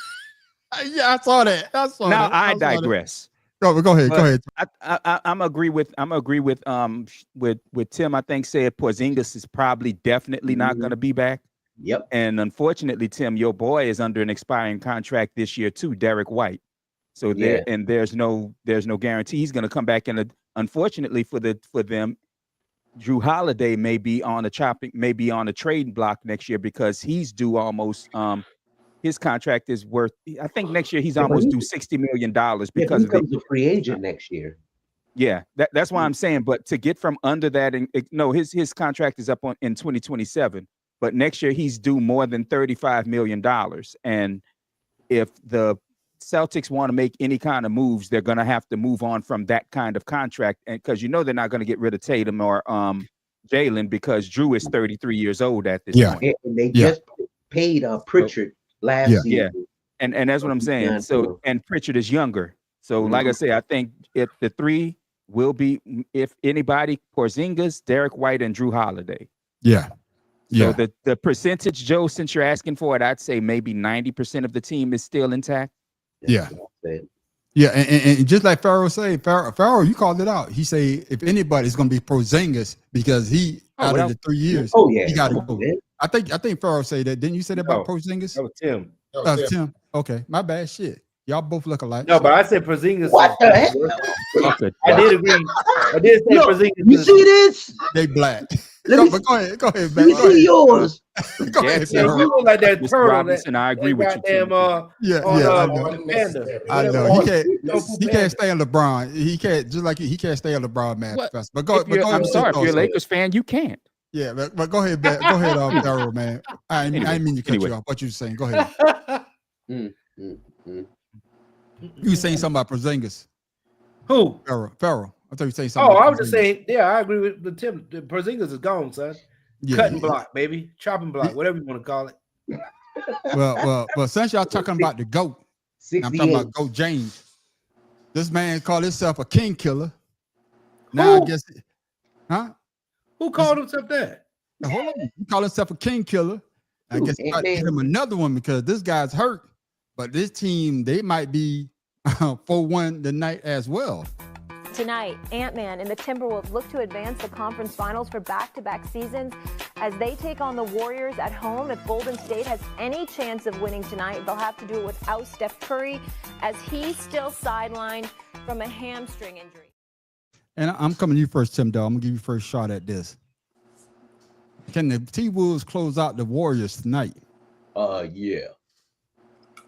Yeah, I saw that. Now I digress. Go ahead. I'm agree with Tim. I think said Porzingis is probably definitely not going to be back. Yep. And unfortunately, Tim, your boy is under an expiring contract this year too, Derek White. So there's no guarantee he's going to come back. And unfortunately for them, Drew Holiday may be on a trade block next year because he's due almost. His contract is worth. I think next year he's almost due $60 million because he becomes a free agent next year. Yeah, that's why I'm saying. But to get from under that, and no, his contract is up in 2027. But next year he's due more than $35 million. And if the Celtics want to make any kind of moves, they're going to have to move on from that kind of contract, and because they're not going to get rid of Tatum or Jalen because Drew is 33 years old at this point. And they just paid Pritchard last season. Yeah, and that's what I'm saying. So and Pritchard is younger. So like I say, I think if the 3 will be, if anybody, Porzingis, Derek White, and Drew Holiday. Yeah. So the percentage, Joe, since you're asking for it, I'd say maybe 90% of the team is still intact. Yeah. Yeah, and just like Pharaoh said, Pharaoh, you called it out. He say if anybody, it's going to be Porzingis because he out of the 3 years. Oh yeah, he got to go. I think Pharaoh said that. Didn't you say that about Porzingis? That was Tim. Tim. Okay, my bad. Shit, y'all both look alike. No, but I said Porzingis. What the heck? I did agree. I did say Porzingis. You see this? They black. Go ahead, man. You see yours? Go ahead, You look like that Mr. turtle. Robinson, I agree with you. I know. I know. He can't stay on LeBron. He can't he can't stay on LeBron, man. Professor. But go. I'm sorry, if you're a Lakers fan, you can't. Yeah, but go ahead, man. Go ahead, Daryl, man. I didn't mean to cut you off. What you saying? Go ahead. You were saying something about Porzingis. Who? Pharaoh. I thought you were saying something. Oh, I was just saying. Yeah, I agree with the Tim. The Porzingis is gone, son. Yeah, Cutting block, baby. Chopping block, whatever you want to call it. Well, since y'all talking about the GOAT, I'm talking about GOAT James. This man called himself a king killer. Now I guess, Who called himself that? Hold on. He called himself a king killer. I guess he got to get him another one because this guy's hurt. But this team, they might be 4-1 tonight as well. Tonight, Ant-Man and the Timberwolves look to advance the conference finals for back-to-back seasons as they take on the Warriors at home. If Golden State has any chance of winning tonight, they'll have to do it without Steph Curry as he's still sidelined from a hamstring injury. And I'm coming to you first, Tim, though. I'm going to give you first shot at this. Can the T-Wolves close out the Warriors tonight? Yeah.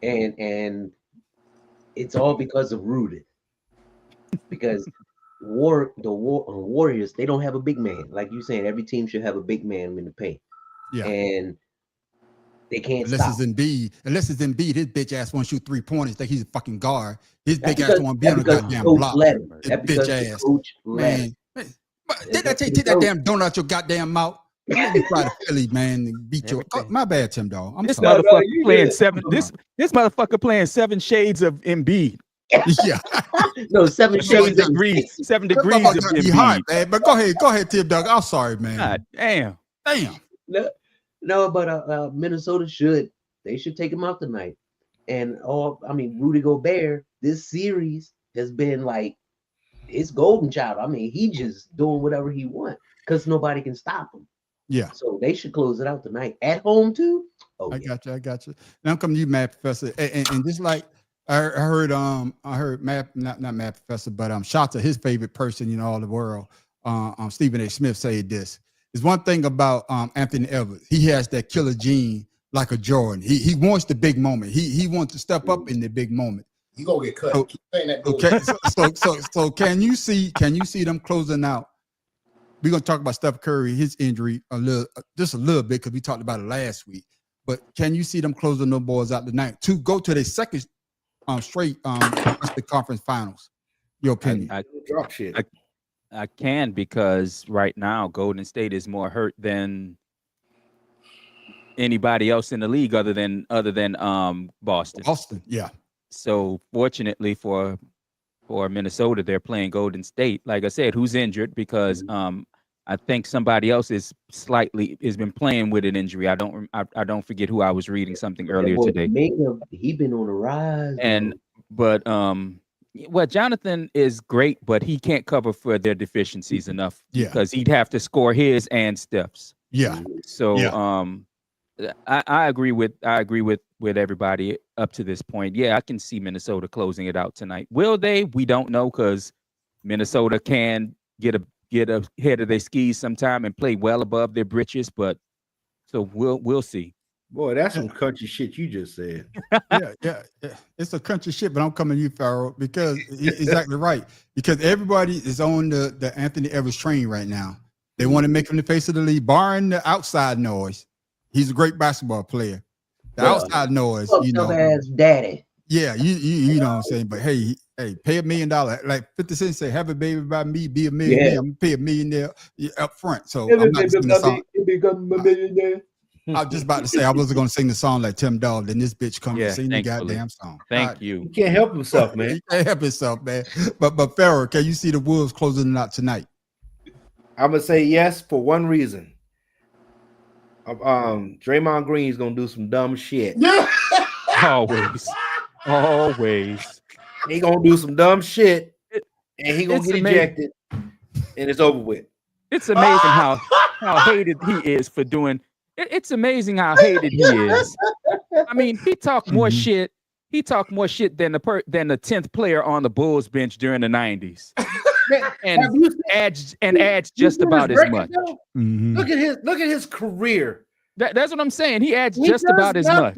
And it's all because of Rudy. Because the Warriors, they don't have a big man. Like you saying, every team should have a big man in the paint. Yeah. And they can't Unless it's Embiid, his bitch ass want to shoot 3-pointers. Think he's a fucking guard. His big ass want to be on the goddamn block. His bitch ass. Man. Did I take that damn donut out your goddamn mouth? You try to Philly, man, and beat your. My bad, Tim, dog. This motherfucker playing seven. This motherfucker playing 7 shades of Embiid. Yeah. No, 7 degrees. 7 degrees of Embiid. Hot, man. But go ahead, Tim, dog. I'm sorry, man. God damn. No, but Minnesota should take him out tonight. And Rudy Gobert, this series has been like his golden child. I mean, he just doing whatever he wants because nobody can stop him. Yeah. So they should close it out tonight at home too. Oh, I got you. Now I'm coming to you, Matt Professor, and just like I heard Matt, not Matt Professor, but Shota, his favorite person in all the world, Stephen A. Smith said this. There's one thing about Anthony Edwards. He has that killer gene like a Jordan. He wants the big moment. He wants to step up in the big moment. He gonna get cut. So can you see them closing out we're gonna talk about Steph Curry, his injury just a little bit because we talked about it last week. But can you see them closing the boys out tonight to go to their second straight Western Conference Finals? Your opinion? I can, because right now Golden State is more hurt than anybody else in the league other than Boston. Boston, yeah. So fortunately for Minnesota, they're playing Golden State. Like I said, who's injured? Because I think somebody else has been playing with an injury. I don't forget who I was reading something earlier today. He been on the rise. But Jonathan is great, but he can't cover for their deficiencies enough. Yeah. Because he'd have to score his and Steph's. Yeah. So I agree with everybody up to this point. Yeah, I can see Minnesota closing it out tonight. Will they? We don't know, because Minnesota can get ahead of their skis sometime and play well above their britches. But so we'll see. Boy, that's some country shit you just said. yeah. It's a country shit, but I'm coming to you, Farrell, because you're exactly right. Because everybody is on the Anthony Edwards train right now. They want to make him the face of the league, barring the outside noise. He's a great basketball player. The outside noise, ass daddy. Yeah, you know what I'm saying. But hey, pay $1 million. Like 50 Cent say, have a baby by me, be a millionaire. Yeah. I'm gonna pay $1 million up front. So I'm not singing the song. I was just about to say I wasn't gonna sing the song like Tim Dog. Then this bitch comes and sing the goddamn song. Thank you. He can't help himself, man. He can't help himself, man. But Farrell, can you see the Wolves closing it out tonight? I'm gonna say yes for one reason. Draymond Green is gonna do some dumb shit. Always. He gonna do some dumb shit, and he gonna get ejected, and it's over with. It's amazing how hated he is for doing. It's amazing how hated he is. I mean, he talked more shit. He talked more shit than the 10th player on the Bulls bench during the 90s. and adds just about as much. Look at his career. That's what I'm saying. He adds just about as much.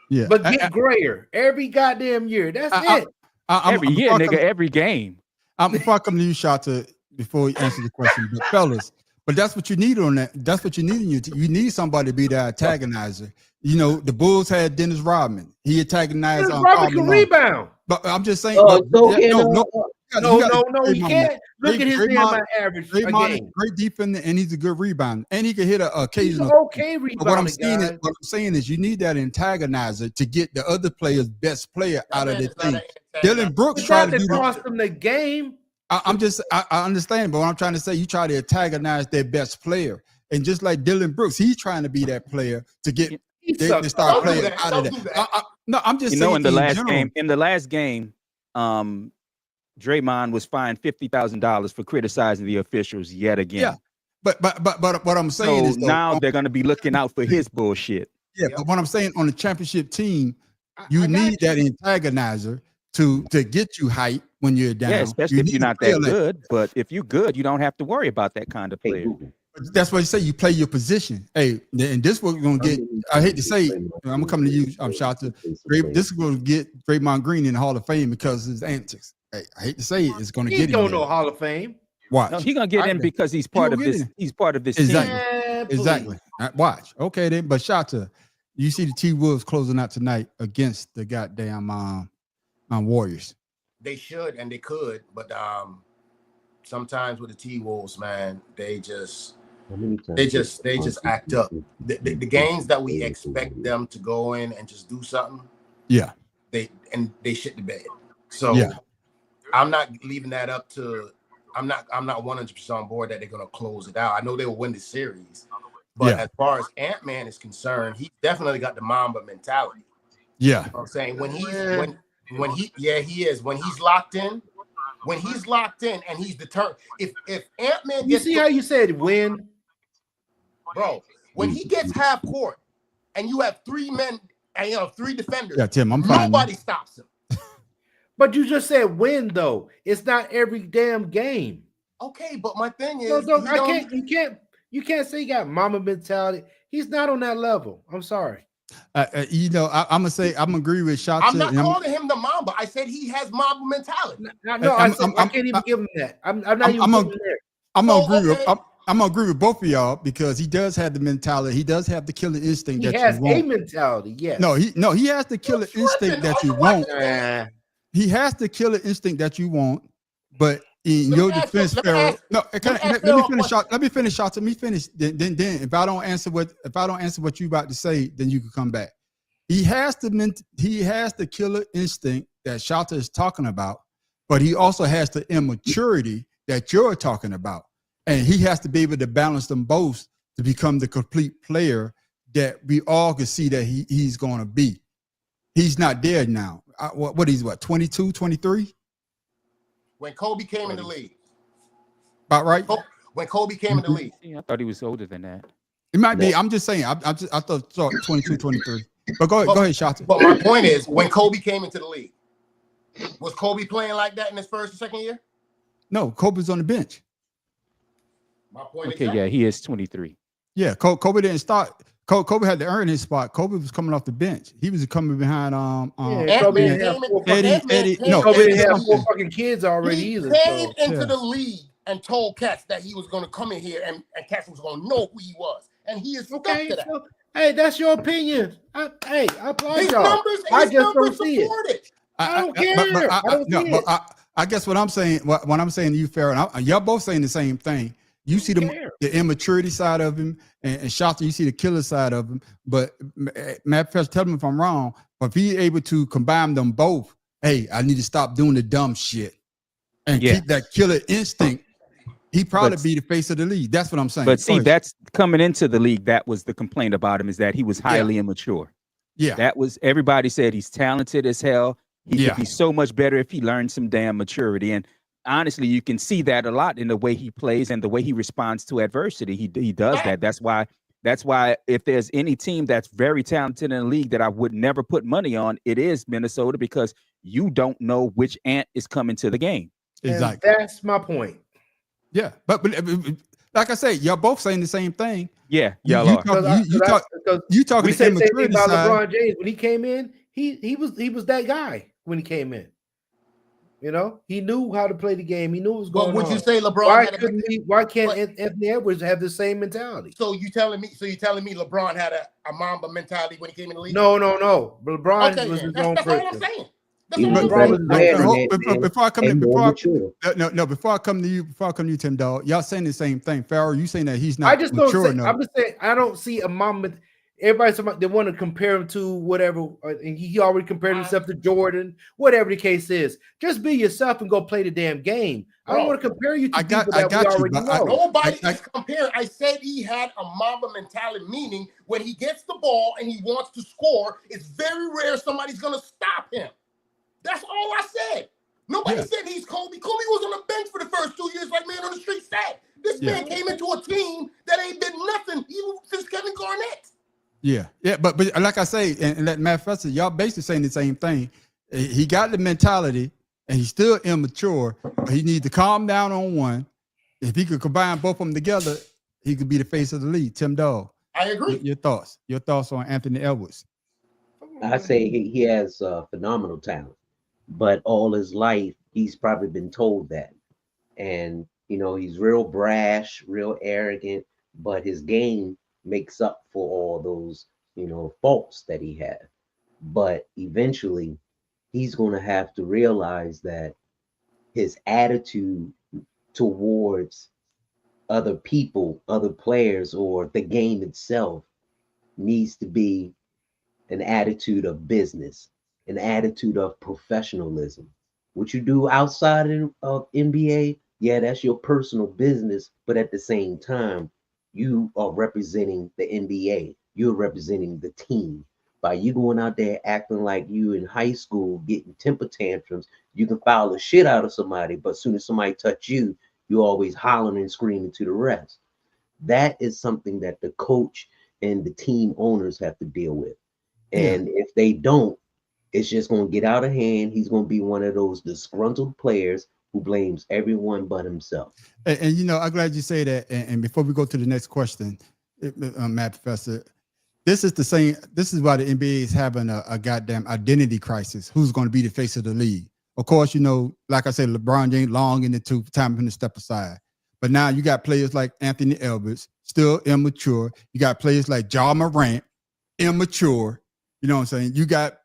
Yeah, but get grayer every goddamn year. That's it. Every year, nigga. Every game. Before I come to you, Shata, before you answer the question, but fellas, but that's what you need on that. That's what you need in you. You need somebody to be the antagonizer. You know, the Bulls had Dennis Rodman. He antagonized on Rodman can rebound. But I'm just saying. No, he can't. Look at his damn average Draymond is game. a great defender, and he's a good rebounder, and he can hit an occasional. He's an okay rebounder. What I'm saying is, you need that antagonizer to get the other player's best player out of the team. Dylan Brooks tried to do cost them the game. I understand, but what I'm trying to say, you try to antagonize their best player, and just like Dylan Brooks, he's trying to be that player to get they start playing out of that. No, I'm just saying. In the last game, Draymond was fined $50,000 for criticizing the officials yet again. Yeah, but what I'm saying is now they're going to be looking out for his bullshit. Yeah, but what I'm saying, on the championship team, you need that antagonizer to get you hype when you're down. Yeah, especially if you're not that good. But if you're good, you don't have to worry about that kind of player. That's what you say. You play your position. Hey, and this is what we're gonna get. I hate to say, I'm gonna come to you, Shata. This is gonna get Draymond Green in the Hall of Fame because of his antics. Hey, I hate to say it, it's gonna get him. He don't know Hall of Fame. Watch. No, he's gonna get in because he's part of this. He's part of this exactly. team. Exactly. Watch. Okay, then. But Shata, you see the T-Wolves closing out tonight against the goddamn Warriors. They should and they could, but sometimes with the T-Wolves, man, they just act up. The games that we expect them to go in and just do something, they shit the bed. So I'm not leaving that up to. I'm not 100% on board that they're gonna close it out. I know they will win the series, but as far as Ant-Man is concerned, he definitely got the Mamba mentality. Yeah, you know what I'm saying when he is when he's locked in. When he's locked in and he's determined, if Ant-Man gets, you see how you said win, bro. When he gets half court and you have 3 men and 3 defenders, Tim, I'm fine. Nobody stops him. But you just said win though. It's not every damn game. Okay, but my thing is, you can't say he got mama mentality. He's not on that level. I'm sorry. I'm gonna agree with Shata. I'm not calling him the Mamba. I said he has Mamba mentality. I can't even give him that. I'm not even there. I'm gonna agree with both of y'all because he does have the mentality. He does have the killer instinct. He that has you want. a mentality. Yes. He has the killer instinct that you want. Nah. He has the killer instinct that you want, but in your defense, Pharaoh. No, let me finish. Let me finish. Let me finish. Then, if I don't answer what you about to say, then you can come back. He has the killer instinct that Shota is talking about, but he also has the immaturity that you're talking about, and he has to be able to balance them both to become the complete player that we all can see that he's going to be. He's not there now. What he's 22, 23? When Kobe came in the league. About right? When Kobe came in the league. I thought he was older than that. It might be. I'm just saying. I thought 22, 23. But go ahead, Shota. But my point is, when Kobe came into the league, was Kobe playing like that in his first or second year? No, Kobe's on the bench. My point Okay, yeah, he is 23. Yeah, Kobe didn't start. Kobe had to earn his spot. Kobe was coming off the bench. He was coming behind Kobe didn't have Eddie. Kobe didn't have 4 fucking kids already he either. came into the league and told Cats that he was going to come in here and Cats was going to know who he was, and he is stuck to that. So, hey, that's your opinion. I applaud His y'all. numbers, I his just numbers don't see it. support it. I don't care. I guess what I'm saying, what I'm saying to you, Farrah, and y'all both saying the same thing. You see the immaturity side of him, and Shota, you see the killer side of him. But Matt Professor, tell me if I'm wrong, but if he's able to combine them both, hey, I need to stop doing the dumb shit and keep that killer instinct. He probably be the face of the league. That's what I'm saying. But see, that's coming into the league. That was the complaint about him, is that he was highly immature. Yeah, that was, everybody said he's talented as hell. He could be so much better if he learned some damn maturity. And honestly, you can see that a lot in the way he plays and the way he responds to adversity. He does that. That's why if there's any team that's very talented in the league that I would never put money on, it is Minnesota, because you don't know which ant is coming to the game. Exactly. And that's my point. Yeah, but like I say, y'all both saying the same thing. Yeah, y'all are. You talking we said the same thing immaturity about side. LeBron James when he came in. He was that guy when he came in. You know, he knew how to play the game. He knew what was going on. But would you say LeBron? Why can't Anthony Edwards have the same mentality? So you telling me LeBron had a Mamba mentality when he came in the league? No. LeBron was his own that's person. all I'm saying. Before I come to you, Tim Dog, y'all saying the same thing. Farrell, you saying that he's not mature enough. I'm just saying I don't see a Mamba. Everybody, they want to compare him to whatever, and he already compared himself to Jordan, whatever the case is. Just be yourself and go play the damn game. I don't want to compare you to people that we already know. Nobody is comparing. I said he had a Mamba mentality, meaning when he gets the ball and he wants to score, it's very rare somebody's going to stop him. That's all I said. Nobody said he's Kobe. Kobe was on the bench for the first 2 years, like Man on the Street said. This man came into a team that ain't been nothing even since Kevin Garnett. Yeah, but like I say, and let Matt Fester, y'all basically saying the same thing. He got the mentality, and he's still immature. But he needs to calm down on one. If he could combine both of them together, he could be the face of the league. Tim Dog, I agree. Your thoughts on Anthony Edwards? I say he has phenomenal talent, but all his life he's probably been told that, and he's real brash, real arrogant, but his game makes up for all those faults that he had. But eventually he's going to have to realize that his attitude towards other people, other players, or the game itself needs to be an attitude of business, an attitude of professionalism. What you do outside of NBA, that's your personal business, but at the same time you are representing the NBA. You're representing the team. By you going out there acting like you in high school, getting temper tantrums, you can foul the shit out of somebody, but as soon as somebody touch you, you're always hollering and screaming to the rest. That is something that the coach and the team owners have to deal with. And if they don't, it's just going to get out of hand. He's going to be one of those disgruntled players who blames everyone but himself. And I'm glad you say that. And before we go to the next question, Matt Professor, this is why the NBA is having a goddamn identity crisis. Who's going to be the face of the league? Of course, like I said, LeBron James long in the tooth, time for him to step aside. But now you got players like Anthony Edwards, still immature. You got players like Ja Morant, immature. You know what I'm saying? You got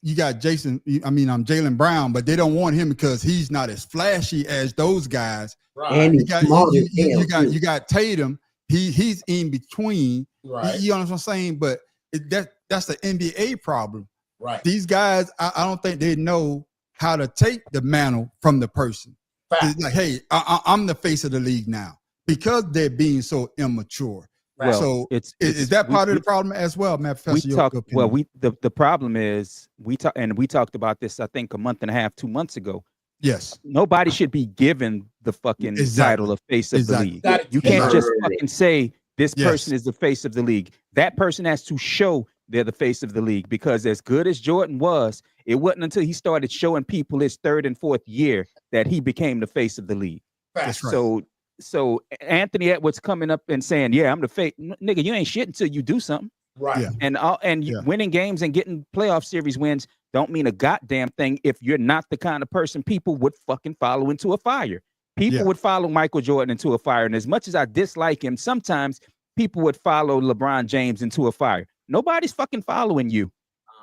Jaylen Brown, but they don't want him because he's not as flashy as those guys. Right. And you got Tatum. He's in between. Right. You know what I'm saying? But that's the NBA problem. Right. These guys, I don't think they know how to take the mantle from the person. It's like, hey, I'm the face of the league now because they're being so immature. Well, so is that part of the problem as well, Matt Professor? The problem is we talked about this, I think, a month and a half, 2 months ago. Yes. Nobody should be given the fucking title of face of the league. You can't just fucking say this person is the face of the league. That person has to show they're the face of the league, because as good as Jordan was, it wasn't until he started showing people his third and fourth year that he became the face of the league. That's right. So Anthony Edwards coming up and saying, "Yeah, I'm the face," nigga, you ain't shit until you do something. Right. Yeah. And winning games and getting playoff series wins don't mean a goddamn thing if you're not the kind of person people would fucking follow into a fire. People would follow Michael Jordan into a fire, and as much as I dislike him, sometimes people would follow LeBron James into a fire. Nobody's fucking following you.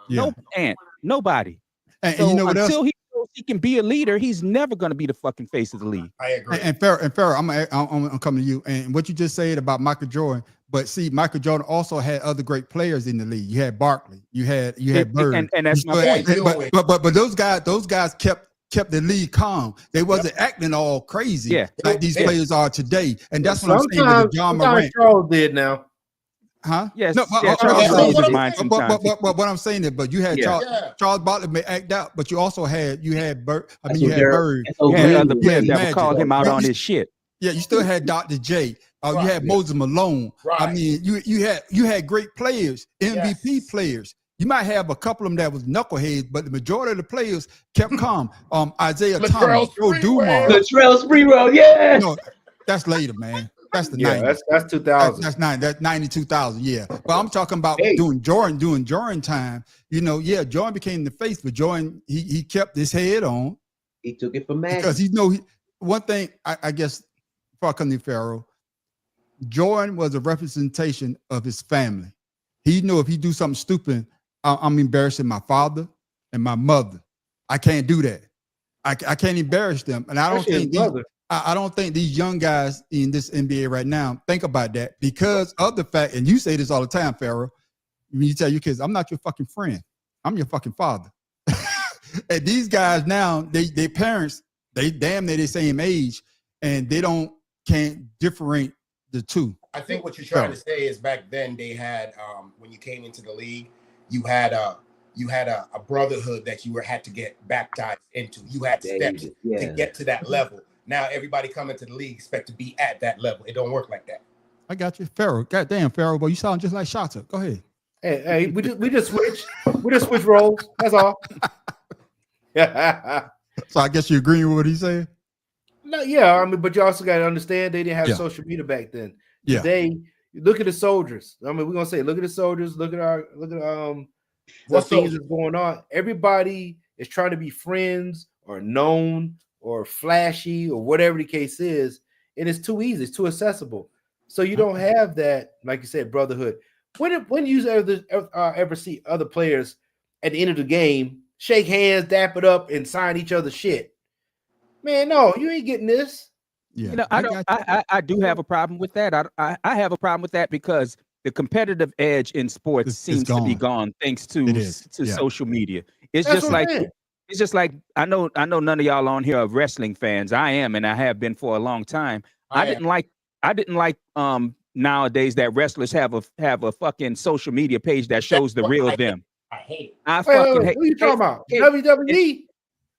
Nobody. And you know what until else? he knows he can be a leader, he's never going to be the fucking face of the league. I agree. And Farrah, I'm coming to you. And what you just said about Michael Jordan, but see, Michael Jordan also had other great players in the league. You had Barkley, you had Bird, and that's my point. But those guys kept the league calm. They wasn't acting all crazy like these players are today. And that's what I'm saying with Ja Morant. Charles did now. Huh? Yes. No, but what I'm saying is, but you had Charles Barkley may act out, but you also had Bird. You had Bird. You had other players that would call him out on his shit. Yeah, you still had Dr. J. You had Moses Malone. Right. I mean, you had great players, MVP players. You might have a couple of them that was knuckleheads, but the majority of the players kept calm. Isaiah Thomas, Joe Dumars, Latrell Sprewell, No, that's later, man. That's the 90s. That's 2000. That's 92,000. Yeah, but I'm talking about doing Jordan time. You know, Jordan became the face, but Jordan he kept his head on. He took it for Magic because one thing I guess before I come to Pharaoh, Jordan was a representation of his family. He knew if he do something stupid, I'm embarrassing my father and my mother. I can't do that. I can't embarrass them, and I don't think these young guys in this NBA right now think about that because of the fact, and you say this all the time, Pharaoh, when you tell your kids, I'm not your fucking friend. I'm your fucking father. And these guys now, they parents, they damn near the same age, and they can't differentiate the two. I think what you're trying to say is back then they had, when you came into the league, you had a brotherhood that you had to get baptized into. You had steps to get to that level. Now everybody coming to the league expect to be at that level. It don't work like that. I got you, Pharaoh. Goddamn, Pharaoh, boy, you sound just like Shata. Go ahead. Hey, we just switch roles. That's all. So I guess you agreeing with what he's saying? No, yeah. I mean, but you also got to understand they didn't have social media back then. Yeah. Today, look at the soldiers. I mean, we're gonna say, look at the soldiers. Look at what things is going on. Everybody is trying to be friends or known or flashy or whatever the case is, and it's too easy. It's too accessible. So you don't have that, like you said, brotherhood. When you ever see other players at the end of the game shake hands, dap it up, and sign each other's shit? Man, no, you ain't getting this. Yeah, you know, I do have a problem with that. I have a problem with that because the competitive edge in sports seems to be gone thanks to social media. It's just like I know none of y'all on here are wrestling fans. I am, and I have been for a long time. I didn't like nowadays that wrestlers have a fucking social media page that shows the real them. I hate it. What are you talking about? WWE?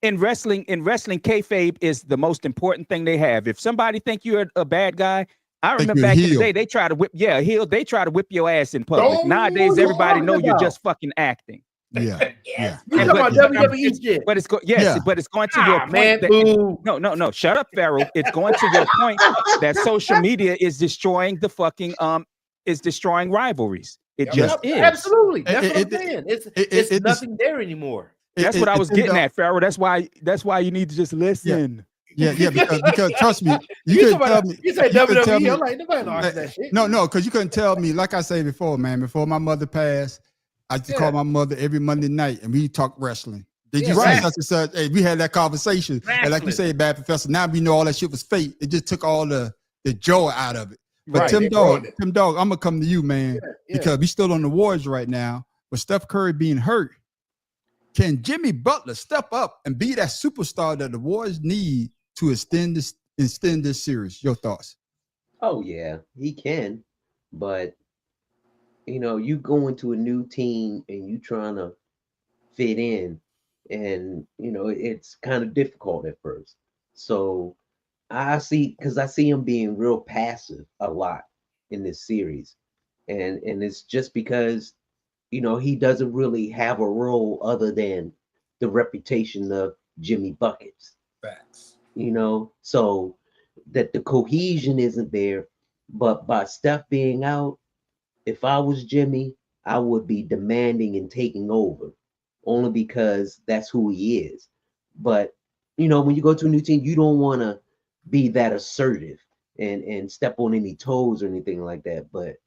In wrestling, kayfabe is the most important thing they have. If somebody think you're a bad guy, I remember back in the day they try to whip your ass in public. Nowadays, everybody know you're just fucking acting. Yeah. You talking about WWE shit? But it's going to your point. No. Shut up, Pharaoh. It's going to your point that social media is destroying the fucking is destroying rivalries. It just is. Absolutely. That's what I'm saying. It's nothing there anymore. That's what I was getting at, Pharaoh. That's why you need to just listen. Yeah, because trust me, you couldn't tell me. You said you couldn't tell WWE. me- I'm like, nobody knows that shit. No, because you couldn't tell me. Like I said before, man. Before my mother passed, I used to call my mother every Monday night, and we talk wrestling. Did you see such and such? Hey, we had that conversation, and like you say, Bad Professor. Now we know all that shit was fake. It just took all the joy out of it. But Right, Tim they Dog, ruined it. I'm gonna come to you, man, because we still on the Warriors right now. With Steph Curry being hurt, can Jimmy Butler step up and be that superstar that the Warriors need to extend this series? Your thoughts? Oh yeah, he can, but you go into a new team and you trying to fit in, and it's kind of difficult at first. So I see him being real passive a lot in this series, and it's just because he doesn't really have a role other than the reputation of Jimmy Buckets. Facts. So that the cohesion isn't there. But by Steph being out, if I was Jimmy, I would be demanding and taking over, only because that's who he is. But when you go to a new team, you don't want to be that assertive and step on any toes or anything like that. But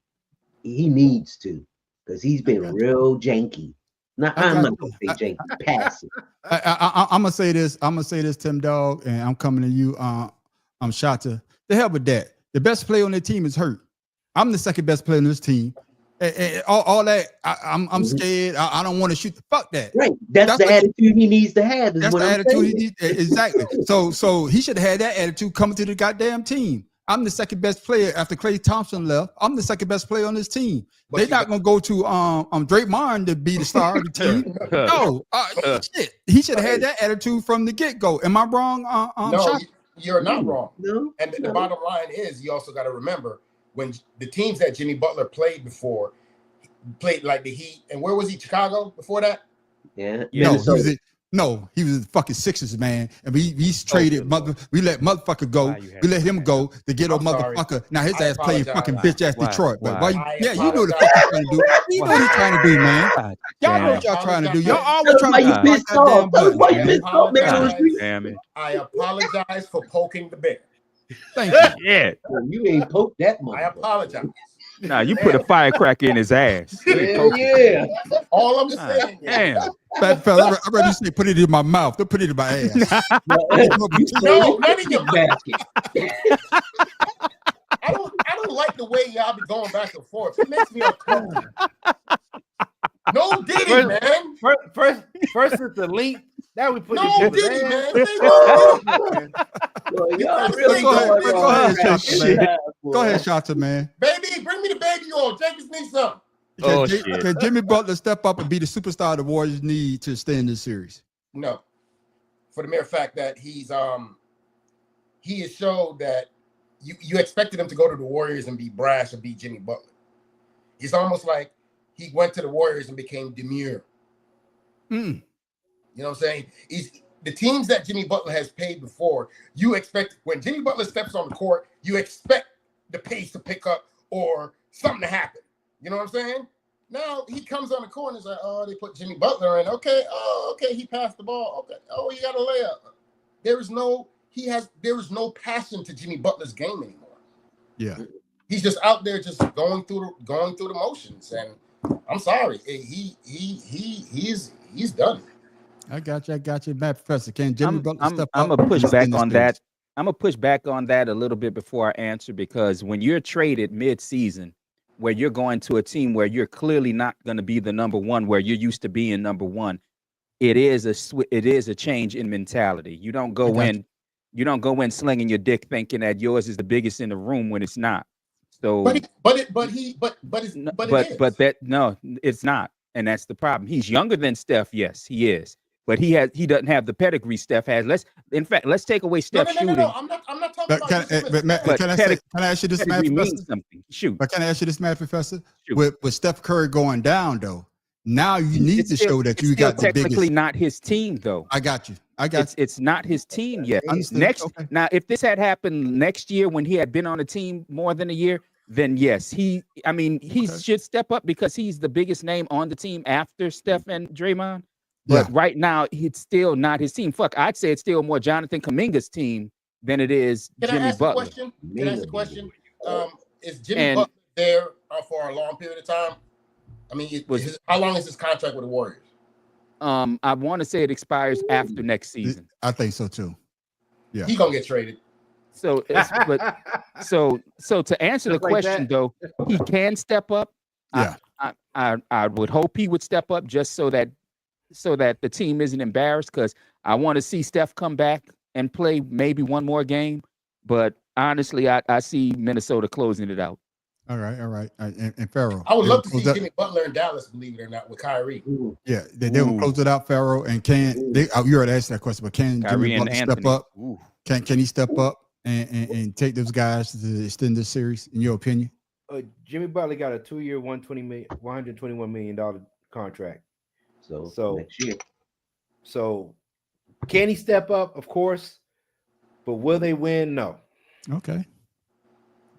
he needs to, because he's been real janky. I'm not gonna say janky, passive. I'm gonna say this. Tim Dog, and I'm coming to you. I'm Shata. The hell with that. The best player on the team is hurt. I'm the second best player on this team. And all that, I'm scared. I don't want to shoot. Fuck that. Right. That's the attitude he needs to have. That's the attitude he needs. Exactly. So he should have had that attitude coming to the goddamn team. I'm the second best player after Klay Thompson left. I'm the second best player on this team. They're not gonna go to Draymond to be the star of the team. No, shit. He should have had that attitude from the get-go. Am I wrong? No, you're not wrong. No. And the bottom line is, you also got to remember, when the teams that Jimmy Butler played before, played like the Heat, and where was he? Chicago before that? Yeah. He was the fucking Sixers, man. And we traded we let motherfucker go. We let him go to get a motherfucker. Now his ass playing fucking bitch ass Detroit. But why you know what the fuck he's trying to do. You know what he's trying to do, man. Y'all know what y'all trying to do. Y'all always trying to do I apologize for poking the bear. Thank you. Yeah. You ain't poked that much. I apologize. Nah, you put a firecracker in his ass. Yeah. All I'm saying is, Damn. Bad fella, I'd rather you say put it in my mouth. Don't put it in my ass. no, none of your basket. I don't like the way y'all be going back and forth. It makes me uncomfortable. No Diddy, man. First it's the link. Now we put no it Diddy, man. Go ahead, Shota, man. Baby, bring me the baby oil. Jenkins needs some. Can Jimmy Butler step up and be the superstar the Warriors need to stay in this series? No, for the mere fact that he has showed that you expected him to go to the Warriors and be brash and beat Jimmy Butler. It's almost like he went to the Warriors and became demure. You know what I'm saying? The teams that Jimmy Butler has played before, you expect when Jimmy Butler steps on the court, you expect the pace to pick up or something to happen. You know what I'm saying? Now he comes on the court and is like, oh, they put Jimmy Butler in. Okay. Oh, okay. He passed the ball. Okay. Oh, he got a layup. There is no passion to Jimmy Butler's game anymore. Yeah. He's just out there just going through the motions. And I'm sorry. He's done. I got you, Matt Professor. Can Jimmy Butler step up? I'm gonna push back on that. I'm gonna push back on that a little bit before I answer, because when you're traded mid-season, where you're going to a team where you're clearly not going to be the number one, where you're used to being number one, it is a change in mentality. You don't go in slinging your dick thinking that yours is the biggest in the room when it's not. So, it's not, and that's the problem. He's younger than Steph, yes, he is. But he doesn't have the pedigree Steph has. Let's take away Steph's shooting. No. I'm not talking about. Can I ask you this, Matt Professor? Shoot. But can I ask you this, Matt Professor? With Steph Curry going down, though, now you need to show that you got the biggest. Technically not his team, though. I got you. It's not his team yet. Okay. Now, if this had happened next year when he had been on a team more than a year, then yes, he should step up because he's the biggest name on the team after Steph and Draymond. But right now, it's still not his team. Fuck, I'd say it's still more Jonathan Kuminga's team than it is Can Jimmy I ask Butler. a question? Can I ask a question? Is Jimmy And- Butler there for a long period of time? I mean, how long is his contract with the Warriors? I want to say it expires after next season. I think so too. Yeah, He gonna get traded. So, so to answer the Just like question that. though, he can step up. Yeah. I would hope he would step up just so that the team isn't embarrassed, because I want to see Steph come back and play maybe one more game. But honestly, I see Minnesota closing it out. All right. And Pharaoh. I would love to see Close that- Jimmy Butler in Dallas, believe it or not, with Kyrie. Yeah, they will close it out, Pharaoh. And you already asked that question, but can Kyrie Jimmy and Butler step Anthony. up? Ooh. Can he step up and take those guys to extend this series, in your opinion? Jimmy Butler got a 2-year, $121 million contract. So next year. So can he step up? Of course, but will they win? No. Okay.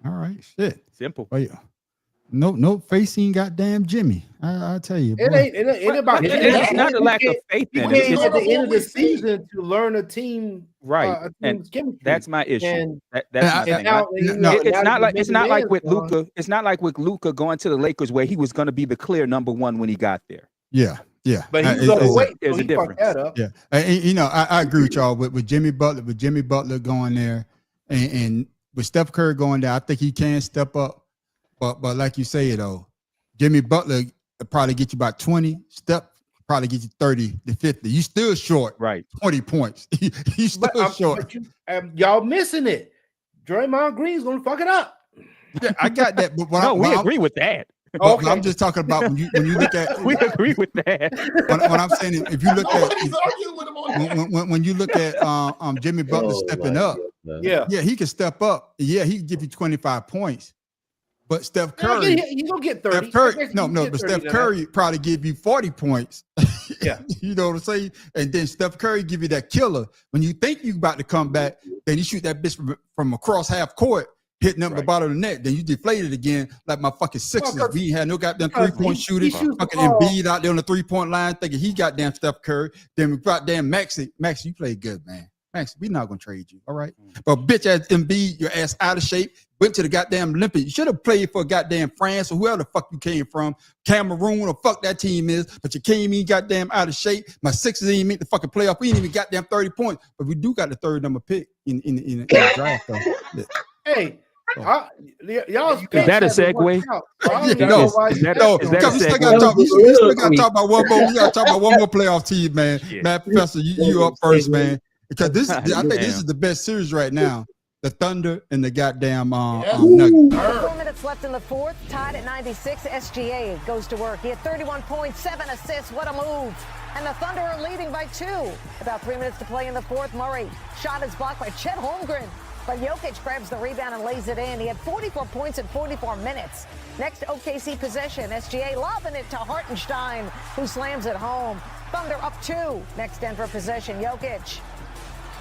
All right. Shit. Simple. Oh yeah. No facing goddamn Jimmy. I tell you. It boy. ain't about It's not a lack of faith You in came it. at the end of the season to learn a team, Right. a And team's chemistry. that's my issue. And- That's my and thing. now- It's not like with gone. Luka. It's not like with Luka going to the Lakers where he was going to be the clear number one when he got there. Yeah. But he's It's- gonna it's- wait there's till a he fucked difference. that up. Yeah, and, I agree with y'all with Jimmy Butler. With Jimmy Butler going there, and with Steph Curry going there, I think he can step up. But like you say though, Jimmy Butler will probably get you about 20. Steph probably get you 30 to 50. You still short, right? 20 points. You still short. But y'all missing it. Draymond Green's gonna fuck it up. Yeah, I got that. But No, we agree with that. But I'm just talking about when you look at. We agree with that. What I'm saying is, if you look at Nobody's arguing with him on that. when you look at Jimmy Butler stepping up, Yeah. he can step up. Yeah, he can give you 25 points. But Steph Curry, You gonna get 30. Steph Curry, I guess no, you no, get but 30 Steph tonight. Curry probably give you 40 points. Yeah. You know what I'm saying? And then Steph Curry give you that killer. When you think you about to come back, then you shoot that bitch from across half court, hitting up the bottom of the net. Then you deflate it again like my fucking Sixers. Well, We ain't had no goddamn because three-point he shooters. shoots the Fucking ball. Embiid out there on the three-point line thinking he goddamn Steph Curry. Then we goddamn Maxey. Maxey, you play good, man. Max, we not gonna trade you, all right? But bitch ass Embiid, your ass out of shape, went to the goddamn Olympics. You should have played for goddamn France or whoever the fuck you came from, Cameroon or fuck that team is. But you came in goddamn out of shape. My Sixers ain't make the fucking playoff. We ain't even goddamn 30 points, but we do got the third number pick in the draft though. Yeah. Hey, y'all. Is that a segue? No, because we still gotta talk about one more. We gotta talk about one more playoff team, man. Matt Professor, you up first, man. Because I think this is the best series right now. The Thunder and the goddamn Nuggets. 4 minutes left in the fourth, tied at 96. SGA goes to work. He had 31 points, 7 assists. What a move. And the Thunder are leading by 2. About 3 minutes to play in the fourth. Murray shot is blocked by Chet Holmgren. But Jokic grabs the rebound and lays it in. He had 44 points in 44 minutes. Next OKC possession. SGA lobbing it to Hartenstein, who slams it home. Thunder up 2. Next Denver possession. Jokic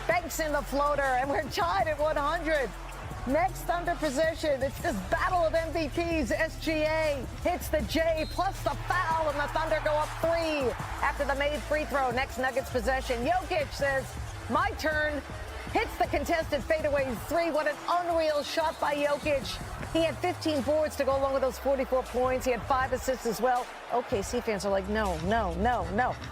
banks in the floater, and we're tied at 100. Next Thunder possession. It's this battle of MVPs. SGA hits the J plus the foul, and the Thunder go up 3 after the made free throw. Next Nuggets possession. Jokic says, my turn. Hits the contested fadeaway 3. What an unreal shot by Jokic. He had 15 boards to go along with those 44 points. He had 5 assists as well. OKC fans are like, no.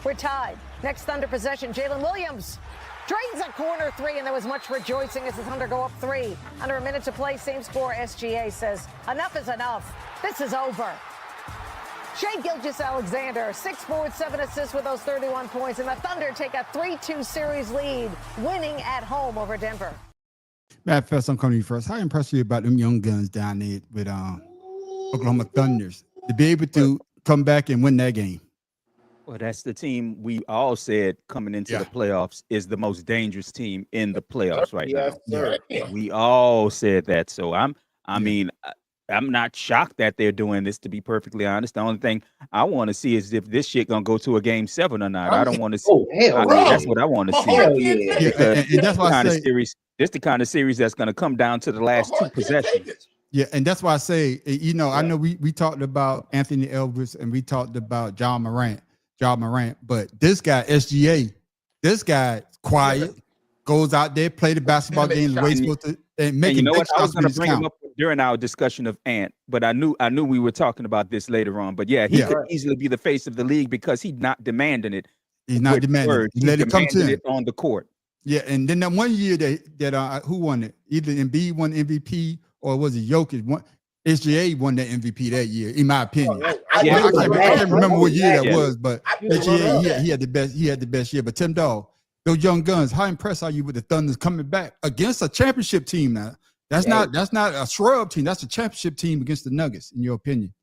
We're tied. Next Thunder possession. Jalen Williams drains a corner 3, and there was much rejoicing as the Thunder go up 3. Under a minute to play, same score. SGA says, enough is enough. This is over. Shai Gilgeous-Alexander, 6 boards, 7 assists with those 31 points, and the Thunder take a 3-2 series lead, winning at home over Denver. Matt Professor, I'm coming to you first. How impressed are you about them young guns down there with Oklahoma Thunders to be able to come back and win that game? Well, that's the team we all said coming into the playoffs is the most dangerous team in the playoffs right now. We all said that. So I'm not shocked that they're doing this, to be perfectly honest. The only thing I want to see is if this shit gonna go to a game 7 or not. I don't want to see. That's what I want to see. And that's why I say this the kind of series that's gonna come down to the last 2 possessions. Yeah, and that's why I say, I know we talked about Anthony Edwards and we talked about John Morant, but this guy SGA, this guy quiet. goes out there, play the basketball game the way he's supposed to, and make you know what? I was going to bring him up during our discussion of Ant, but I knew we were talking about this later on. But yeah, he could easily be the face of the league because he's not demanding it. He's not demanding it. He let it come to him on the court. Yeah, and then that one year that who won it? Either Embiid won MVP or was it Jokic? SGA won that MVP that year, in my opinion. I can't remember what year that was, but SGA he had the best. He had the best year. But Tim Dog, those young guns, how impressed are you with the Thunders coming back against a championship team now? That's not a scrub team. That's a championship team against the Nuggets, in your opinion.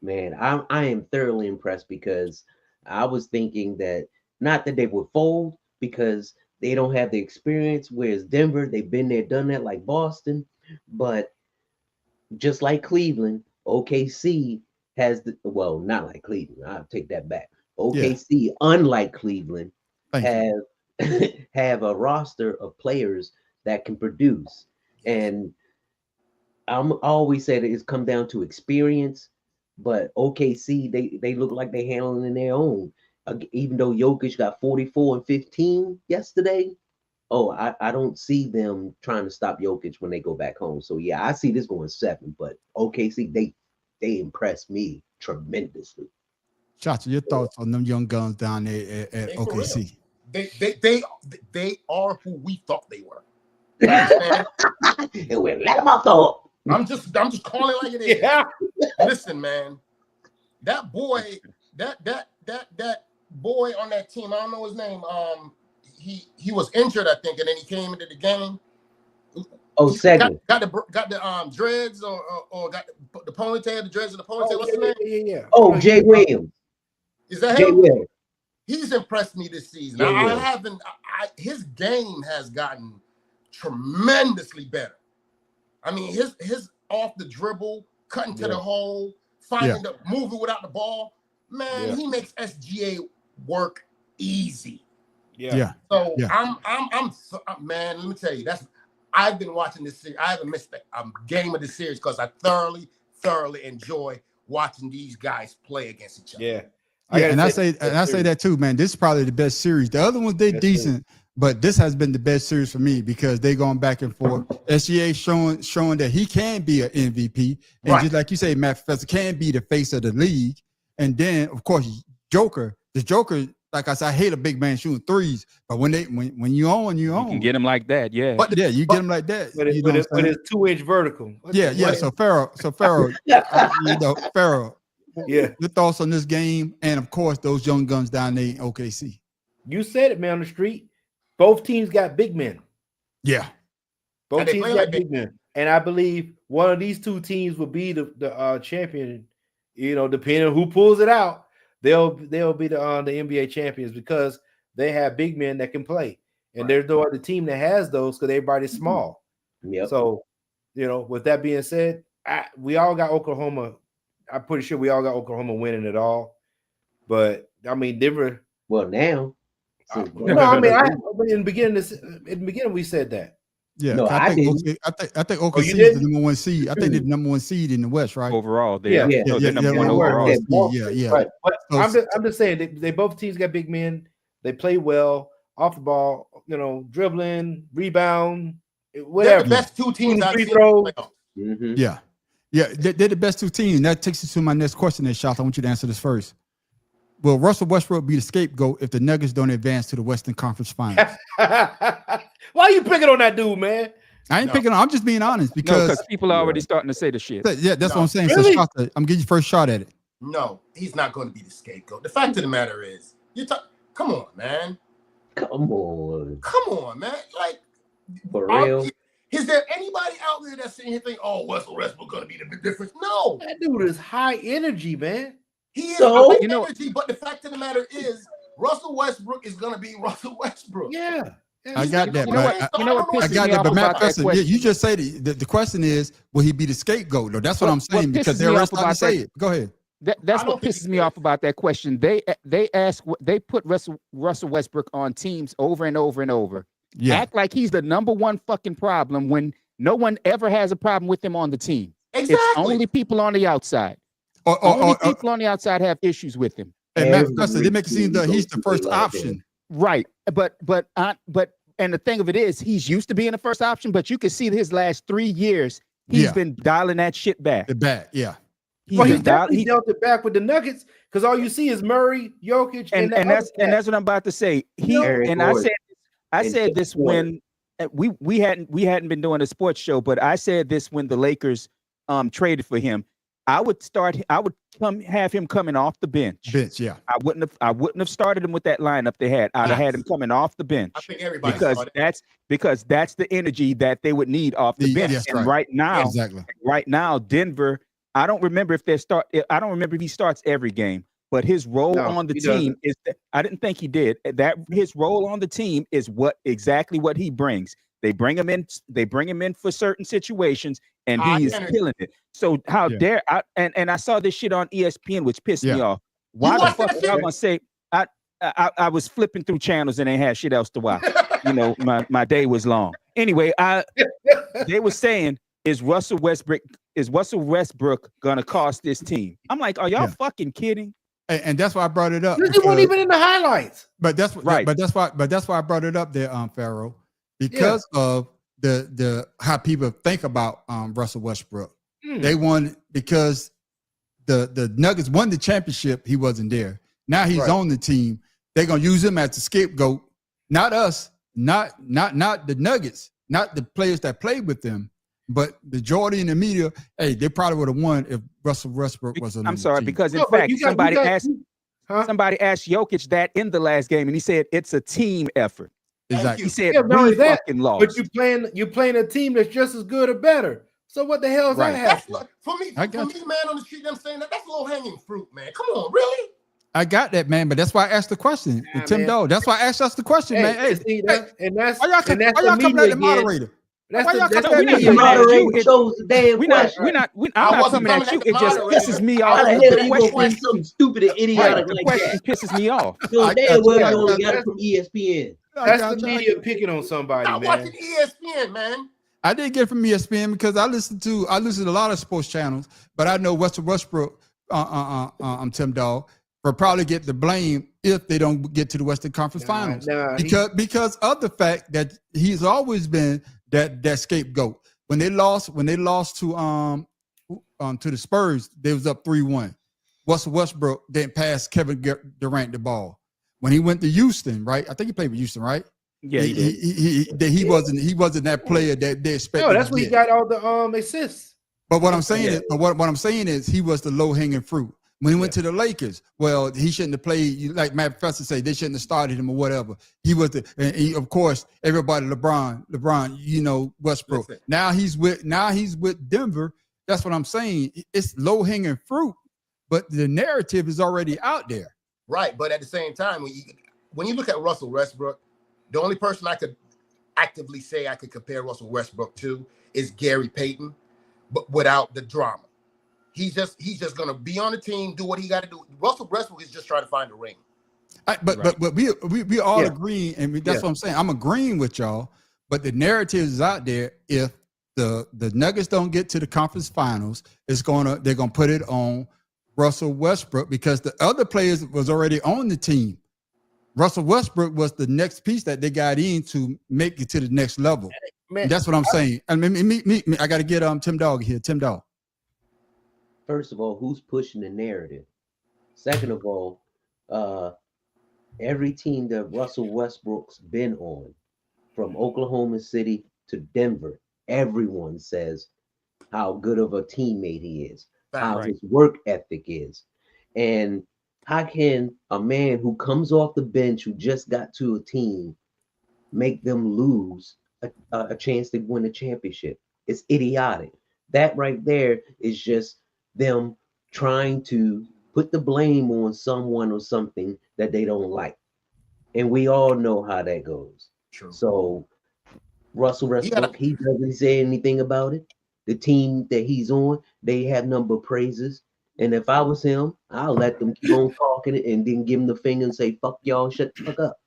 Man, I am thoroughly impressed because I was thinking that not that they would fold because they don't have the experience, whereas Denver, they've been there, done that like Boston, but just like Cleveland, OKC has not like Cleveland. I'll take that back. OKC, unlike Cleveland, have a roster of players that can produce. And I always say that it's come down to experience, but OKC, they look like they handling their own. Even though Jokic got 44 and 15 yesterday, I don't see them trying to stop Jokic when they go back home. So yeah, I see this going 7, but OKC, they impressed me tremendously. Chacha, your thoughts on them young guns down there at OKC? They are who we thought they were. And we let them off the hook. I'm just calling it like it is. Yeah. Listen, man, that boy, that boy on that team, I don't know his name. He was injured, I think, and then he came into the game. Second. Got the dreads or got the ponytail, the dreads and the ponytail. What's his name? Yeah. Jay Williams. Is that Jay him? Williams. He's impressed me this season. His game has gotten tremendously better. I mean, his off the dribble, cutting to the hole, finding the moving without the ball. Man, he makes SGA work easy. So I'm man, let me tell you, I've been watching this series. I haven't missed a game of this series because I thoroughly enjoy watching these guys play against each other. I say that too, man. This is probably the best series. The other ones, they're decent, but this has been the best series for me because they going back and forth. SGA showing that he can be an MVP, and just like you say, Matt Professor can be the face of the league. And then, of course, the Joker. Like I said, I hate a big man shooting threes, but when you own, you can get him like that, you get him like that. But it's 2-inch vertical. So Pharaoh, Pharaoh. Yeah. Your thoughts on this game, and of course those young guns down there in OKC. You said it, man, on the street. Both teams got big men. Yeah. Both teams got big men. And I believe one of these two teams will be the champion, depending on who pulls it out. They'll be the NBA champions because they have big men that can play. And there's no other team that has those because everybody's small. Yep. So, with that being said, we all got Oklahoma. I'm pretty sure we all got Oklahoma winning it all. But I mean, Denver. Well, now. In the beginning we said that. Yeah, no, I think OKC is the number 1 seed. I think they're the number 1 seed in the West, right? Overall, they're number 1 overall. Yeah. Right. But I'm just saying they both teams got big men. They play well off the ball, dribbling, rebound, whatever. They're the best two teams I've seen. Mm-hmm. Yeah, they're the best two teams. And that takes us to my next question. There, Shot. I want you to answer this first. Will Russell Westbrook be the scapegoat if the Nuggets don't advance to the Western Conference Finals? Why are you picking on that dude, man? I ain't picking on. I'm just being honest because people are already starting to say the shit. Yeah, that's what I'm saying. Really? So, Shot, I'm getting your first shot at it. No, he's not going to be the scapegoat. The fact of the matter is, come on, man. Come on, man. Like, for real. Is there anybody out there that's sitting here thinking, Russell Westbrook going to be the big difference? No. That dude is high energy, man. He is high energy, but the fact of the matter is, Russell Westbrook is going to be Russell Westbrook. Yeah. I got that, but Matt Preston, you just say the question is, will he be the scapegoat? No, that's what I'm saying because they're about to say it. Go ahead. That's what pisses me off about that question. They put Russell Westbrook on teams over and over and over. Yeah. Act like he's the number 1 fucking problem when no one ever has a problem with him on the team. Exactly. It's only people on the outside. Only people on the outside have issues with him. And Matt Preston, they make it seem that he's the first option. Right. But and the thing of it is, he's used to being the first option, but you can see his last 3 years, he's been dialing that shit back. The back, yeah. He's definitely dealt it back with the Nuggets because all you see is Murray, Jokic, and that's what I'm about to say. I said this when we hadn't been doing a sports show, but I said this when the Lakers traded for him. I would have him coming off the bench. Yeah. I wouldn't have started him with that lineup they had. I'd have had him coming off the bench. I think everybody because that's the energy that they would need off the bench. And right now, Denver. I don't remember if he starts every game, but his role on the team is that I didn't think he did. That his role on the team is exactly what he brings. They bring him in for certain situations, and he is killing it. So how dare I? And I saw this shit on ESPN, which pissed me off. Why the fuck am I gonna say? I was flipping through channels and they had shit else to watch. My day was long. Anyway, they were saying, Is Russell Westbrook gonna cost this team? I'm like, are y'all fucking kidding? And that's why I brought it up. This wasn't even in the highlights. But that's right. But that's why I brought it up there, Pharaoh, because of the how people think about Russell Westbrook. They won because the Nuggets won the championship. He wasn't there. Now he's on the team. They're gonna use him as the scapegoat. Not us. Not the Nuggets. Not the players that played with them. But the majority in the media, hey, they probably would have won if Russell Westbrook was on the team. Because in fact, somebody asked Jokic that in the last game, and he said it's a team effort. Exactly. He said we fucking lost. But you're playing a team that's just as good or better. So what the hell is that happening? For me, man, on the street, I'm saying that's low hanging fruit, man. Come on, really? I got that, man, but that's why I asked the question. Tim Dog. That's why I asked us the question, man. Hey, why y'all coming at the moderator? I'm not coming at you. It just pisses me off. The question, some stupid and idiotic the question pisses me off. So damn well you only got it from ESPN. That's the media picking on somebody, man. Watching ESPN, man. I did get it from ESPN because I listen to a lot of sports channels, but I know Russell Westbrook, Tim Dog, will probably get the blame if they don't get to the Western Conference Finals because of the fact that he's always been that scapegoat. When they lost to the Spurs, they was up 3-1. Russell Westbrook didn't pass Kevin Durant the ball. When he went to Houston, right? I think he played with Houston, right? Yeah, he wasn't that player that they expected. No, that's where he got all the assists. But what I'm saying is, he was the low hanging fruit. When he went to the Lakers, well, he shouldn't have played. Like Matt Professor say, they shouldn't have started him or whatever. He was of course, everybody, LeBron, Westbrook. Now he's with Denver. That's what I'm saying. It's low hanging fruit, but the narrative is already out there. Right, but at the same time, when you look at Russell Westbrook, the only person I could actively say I could compare Russell Westbrook to is Gary Payton, but without the drama. He's just gonna be on the team, do what he got to do. Russell Westbrook is just trying to find a ring. But we all agree, and that's what I'm saying. I'm agreeing with y'all, but the narrative is out there. If the Nuggets don't get to the conference finals, they're gonna put it on Russell Westbrook because the other players was already on the team. Russell Westbrook was the next piece that they got in to make it to the next level. Man, that's what I'm saying. I mean, I got to get Tim Dog here. Tim Dog. First of all, who's pushing the narrative? Second of all, every team that Russell Westbrook's been on, from Oklahoma City to Denver, everyone says how good of a teammate he is, how his work ethic is. And how can a man who comes off the bench, who just got to a team, make them lose a chance to win a championship? It's idiotic. That right there is just them trying to put the blame on someone or something that they don't like. And we all know how that goes. True. So Russell Westbrook, he doesn't say anything about it. The team that he's on, they have number praises. And if I was him, I'll let them keep on talking and then give him the finger and say, fuck y'all, shut the fuck up.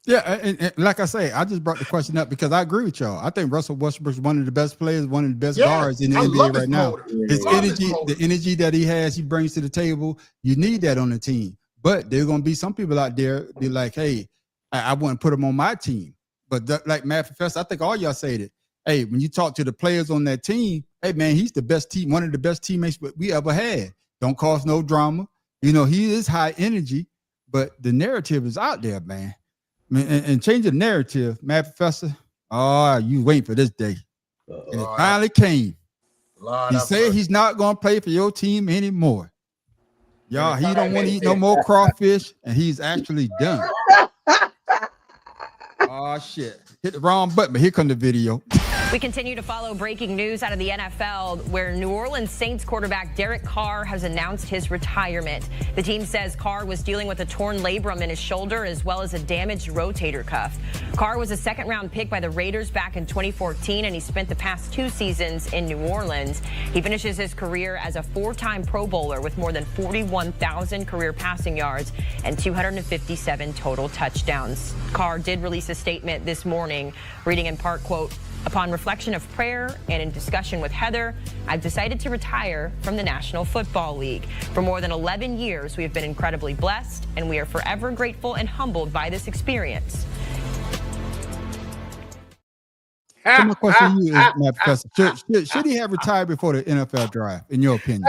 Yeah, and like I say, I just brought the question up because I agree with y'all. I think Russell Westbrook is one of the best players, one of the best guards in the NBA right now. His energy, the energy that he has, he brings to the table, you need that on the team. But there's going to be some people out there be like, hey, I wouldn't put him on my team. But like Matt Professor, I think all y'all say that. Hey, when you talk to the players on that team, hey man, he's the best team, one of the best teammates we ever had. Don't cause no drama. You know, he is high energy, but the narrative is out there, man. I mean, and change the narrative, Matt Professor. Oh, you wait for this day. And it finally came. He said he's not gonna play for your team anymore. Y'all, he don't want to eat no more crawfish, and he's actually done. Oh shit. Hit the wrong button, but here comes the video. We continue to follow breaking news out of the NFL, where New Orleans Saints quarterback Derek Carr has announced his retirement. The team says Carr was dealing with a torn labrum in his shoulder as well as a damaged rotator cuff. Carr was a second-round pick by the Raiders back in 2014, and he spent the past 2 seasons in New Orleans. He finishes his career as a 4-time Pro Bowler with more than 41,000 career passing yards and 257 total touchdowns. Carr did release a statement this morning, reading in part, quote, "Upon reflection of prayer and in discussion with Heather, I've decided to retire from the National Football League. For more than 11 years, we have been incredibly blessed, and we are forever grateful and humbled by this experience." So my question to you is, Matt Professor, should he have retired before the NFL draft, in your opinion?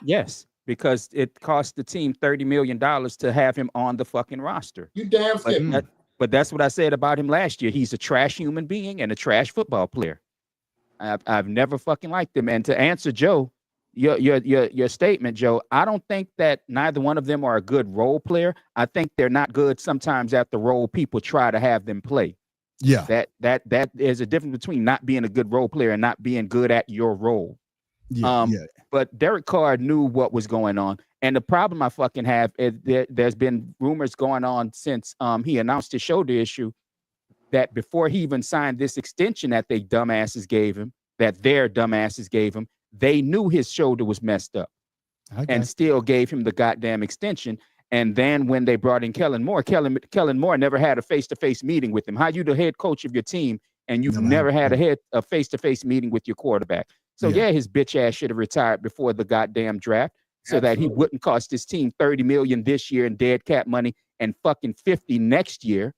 Yes, because it cost the team $30 million to have him on the fucking roster. You damn straight. But that's what I said about him last year. He's a trash human being and a trash football player. I've never fucking liked him. And to answer Joe, your statement, Joe, I don't think that neither one of them are a good role player. I think they're not good sometimes at the role people try to have them play. Yeah. That is a difference between not being a good role player and not being good at your role. Yeah. But Derek Carr knew what was going on. And the problem I fucking have is there's been rumors going on since he announced his shoulder issue that before he even signed this extension that their dumbasses gave him, they knew his shoulder was messed up and still gave him the goddamn extension. And then when they brought in Kellen Moore never had a face-to-face meeting with him. How you the head coach of your team and you've never had a face-to-face meeting with your quarterback? So yeah, his bitch ass should have retired before the goddamn draft so that he wouldn't cost his team $30 million this year in dead cap money and fucking $50 next year.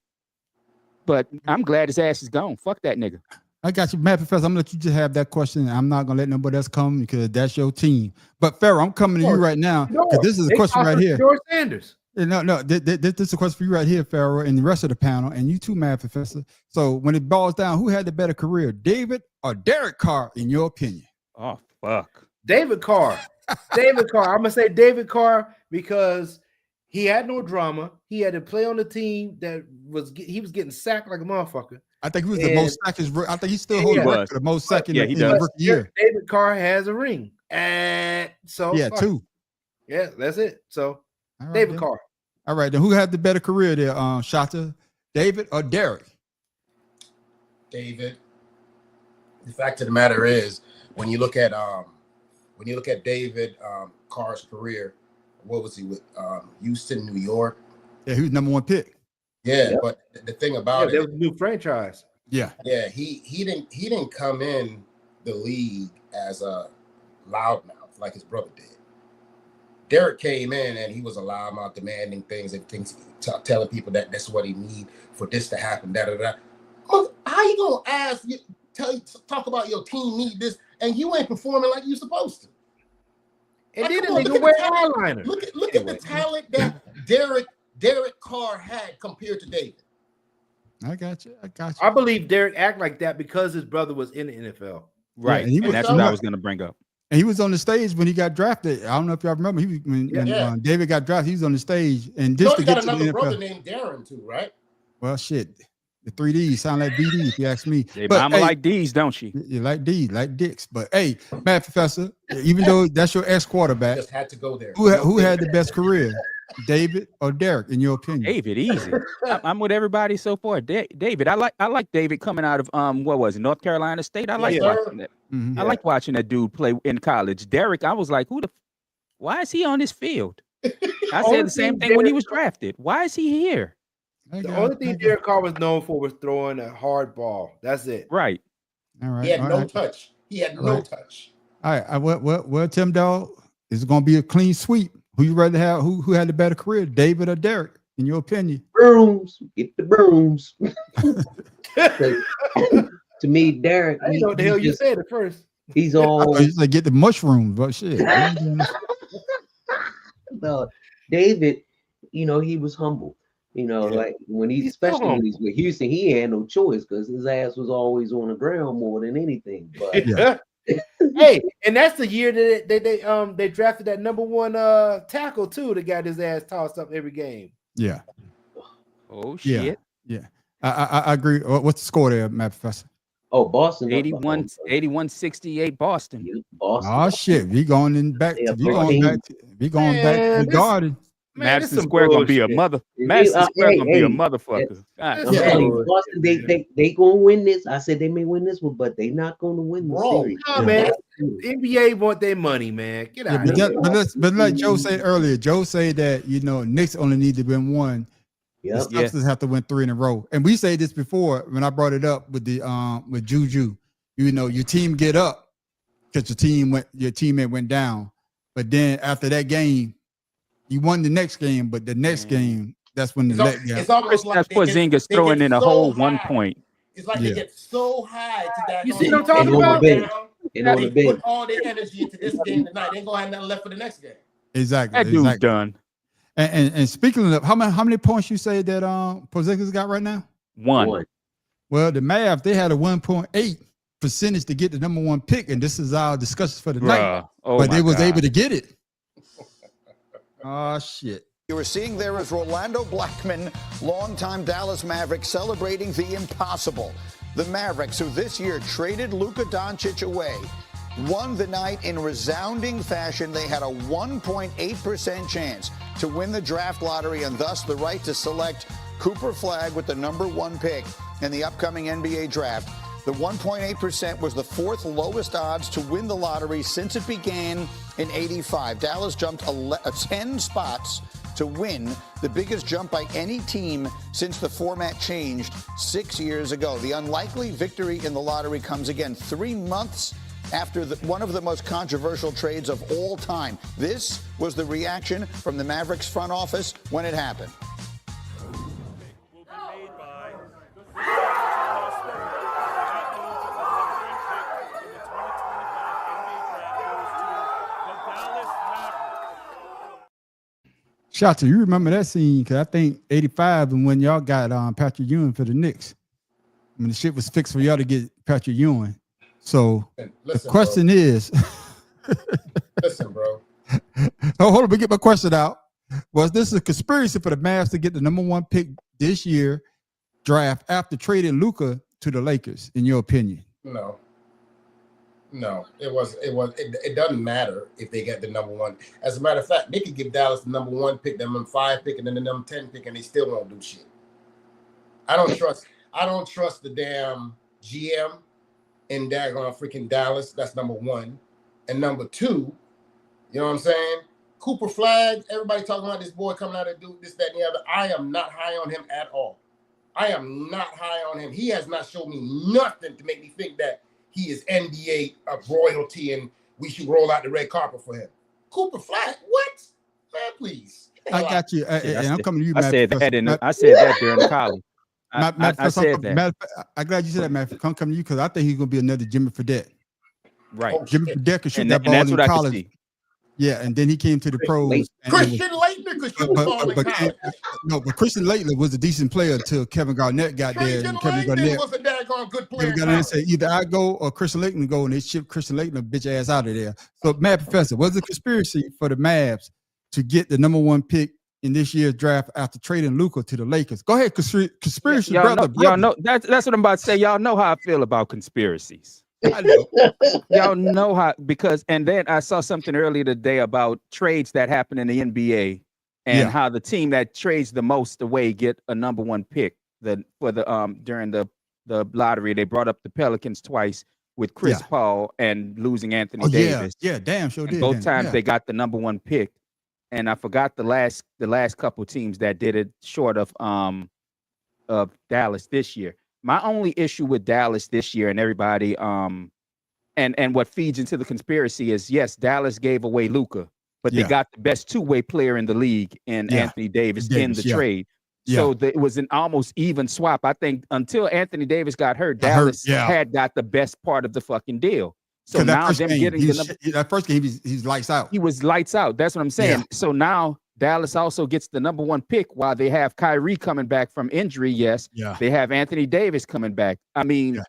But I'm glad his ass is gone. Fuck that nigga. I got you, Matt Professor. I'm gonna let you just have that question. I'm not gonna let nobody else come because that's your team. But Pharaoh, I'm coming to you right now because this is a question right here. George Sanders. No, this is a question for you right here, Pharaoh, and the rest of the panel, and you too, Matt Professor. So when it boils down, who had the better career, David or Derek Carr, in your opinion? Oh, fuck. David Carr. David Carr. I'm going to say David Carr because he had no drama. He had to play on the team he was getting sacked like a motherfucker. I think he was the most sacked. I think he still holds the record for the most sacked in the rookie year. David Carr has a ring. And so yeah, 2. Yeah, that's it. So David Carr. All right, then who had the better career there, Shata? David or Derek? David. The fact of the matter is, when you look at David Carr's career, what was he with? Houston, New York. Yeah, he was #1 pick. Yeah, but the thing about there was a new franchise. Yeah, he didn't come in the league as a loudmouth like his brother did. Derek came in and he was a loudmouth, demanding things and telling people that that's what he need for this to happen. How you gonna talk about your team need this and you ain't performing like you supposed to? And then nigga wear eyeliner. Look at the talent that Derek Carr had compared to David. I got you. I believe Derek act like that because his brother was in the NFL. Right. Yeah, and that's what I was going to bring up. And he was on the stage when he got drafted. I don't know if y'all remember. When David got drafted, he was on the stage. And just to get to the NFL. Brother named Darren too, right? Well, shit. The 3Ds sound like BD, if you ask me. Hey, mama like D's, don't she? You like D's, like dicks. But hey, Matt Professor, even though that's your ex-quarterback, just had to go there. Who had the best career, David or Derek, in your opinion? David, easy. I'm with everybody so far. David, I like David coming out of what was it, North Carolina State. I like watching that. I like watching that dude play in college. Derek, I was like, why is he on this field? I said the same thing when he was drafted. Why is he here? The only thing Derek Carr was known for was throwing a hard ball. That's it. Right. All right. He had no touch. He had no touch. All right. Well, Tim Dog, is it going to be a clean sweep? Who you rather have? Who had the better career, David or Derek? in your opinion? Brooms, get the brooms. To me, Derek, I didn't know what the hell you said at first. He's I all thought you said get the mushrooms, but shit. no, David, he was humble. Like when especially when he's with Houston, he had no choice because his ass was always on the ground more than anything. But Yeah. Hey, and that's the year that they drafted that number one tackle too that got his ass tossed up every game. Yeah. Oh Yeah. shit. Yeah. I agree. What's the score there, Matt Professor? oh, Boston, 81-68 Boston. Boston. Oh shit. We going back Yeah, to we going back to the Garden. Madison Square gonna be a mother. Madison Square gonna be a motherfucker. I'm telling you, Boston, they gonna win this. I said they may win this one, but they not gonna win the series. No, man. NBA want their money, man. Get out of here. But like Joe said earlier, Joe said that Knicks only need to win one. Yeah. The Sixers have to win 3 in a row. And we said this before when I brought it up with the with Juju. Your team get up because your teammate went down. But then after that game, you won the next game, but the next game, that's when the it's almost like Porzingis throwing in a whole 1 point. It's like they get so high to that. You see what I'm talking about? They put all their energy into this game tonight. They ain't gonna have nothing left for the next game. Exactly. That dude's done. And speaking of how many points you say that Porzingis got right now? 1. Well, the Mavs, they had a 1.8 percentage to get the number 1 pick, and this is our discussion for the night. Oh but they was God. able to get it. Oh shit. You were seeing there is Rolando Blackman, longtime Dallas Maverick, celebrating the impossible. The Mavericks, who this year traded Luka Doncic away, won the night in resounding fashion. They had a 1.8% chance to win the draft lottery and thus the right to select Cooper Flagg with the number 1 pick in the upcoming NBA draft. The 1.8% was the 4th lowest odds to win the lottery since it began in '85. Dallas jumped 10 spots to win, the biggest jump by any team since the format changed 6 years ago. The unlikely victory in the lottery comes again 3 months after one of the most controversial trades of all time. This was the reaction from the Mavericks front office when it happened. Shout to you, remember that scene? Because I think 85 and when y'all got Patrick Ewing for the Knicks. I mean, the shit was fixed for y'all to get Patrick Ewing. So the question is, listen, bro. Hold on, let me get my question out. Was this a conspiracy for the Mavs to get the number 1 pick this year draft after trading Luka to the Lakers, in your opinion? No, it doesn't matter if they get the number 1. As a matter of fact, they could give Dallas the number 1 pick, the number 5 pick, and then the number 10 pick, and they still won't do shit. I don't trust the damn GM in daggone freaking Dallas. That's number 1. And number 2, you know what I'm saying? Cooper Flagg, everybody talking about this boy coming out and do this, that, and the other. I am not high on him at all. I am not high on him. He has not shown me nothing to make me think that he is NBA royalty and we should roll out the red carpet for him. Cooper Flagg, what? Man, please. I got you. And I'm coming to you, I Matt. said that during college. I said that. I'm glad you said that, Matt. I'm coming to you because I think he's going to be another Jimmy Fredette. Right. Jimmy Fredette could shoot that ball in college. Yeah, and then he came to the pros. Christian Laettner could shoot the ball in college. But Christian Laettner was a decent player until Kevin Garnett got there. And Kevin Garnett was a daggone good player. Kevin Garnett said either I go or Christian Laettner go, and they shipped Christian Laettner bitch ass out of there. So, Matt Professor, was it a conspiracy for the Mavs to get the number 1 pick in this year's draft after trading Luka to the Lakers? Go ahead, conspiracy, brother. Y'all know that's what I'm about to say. Y'all know how I feel about conspiracies. Y'all know how, because, and then I saw something earlier today about trades that happen in the NBA and how the team that trades the most away get a number 1 pick. During the lottery, they brought up the Pelicans twice with Chris Paul and losing Anthony Davis. Yeah, damn, sure did. Both times they got the number 1 pick, and I forgot the last couple teams that did it short of Dallas this year. My only issue with Dallas this year and everybody, and what feeds into the conspiracy is, yes, Dallas gave away Luka, but they got the best two-way player in the league in Anthony Davis in the trade. So it was an almost even swap. I think until Anthony Davis got hurt, Dallas had got the best part of the fucking deal. So now them getting that first game, he's lights out. He was lights out. That's what I'm saying. So now Dallas also gets the number 1 pick while they have Kyrie coming back from injury. Yes. They have Anthony Davis coming back. I mean,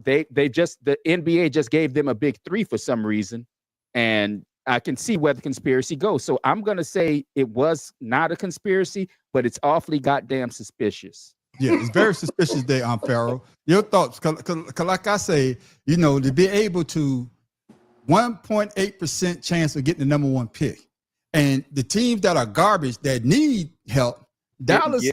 the NBA just gave them a big 3 for some reason. And I can see where the conspiracy goes. So I'm going to say it was not a conspiracy, but it's awfully goddamn suspicious. Yeah, it's very suspicious there, Pharaoh. Your thoughts, cause like I say, you know, to be able to 1.8% chance of getting the number 1 pick, and the teams that are garbage that need help, Dallas,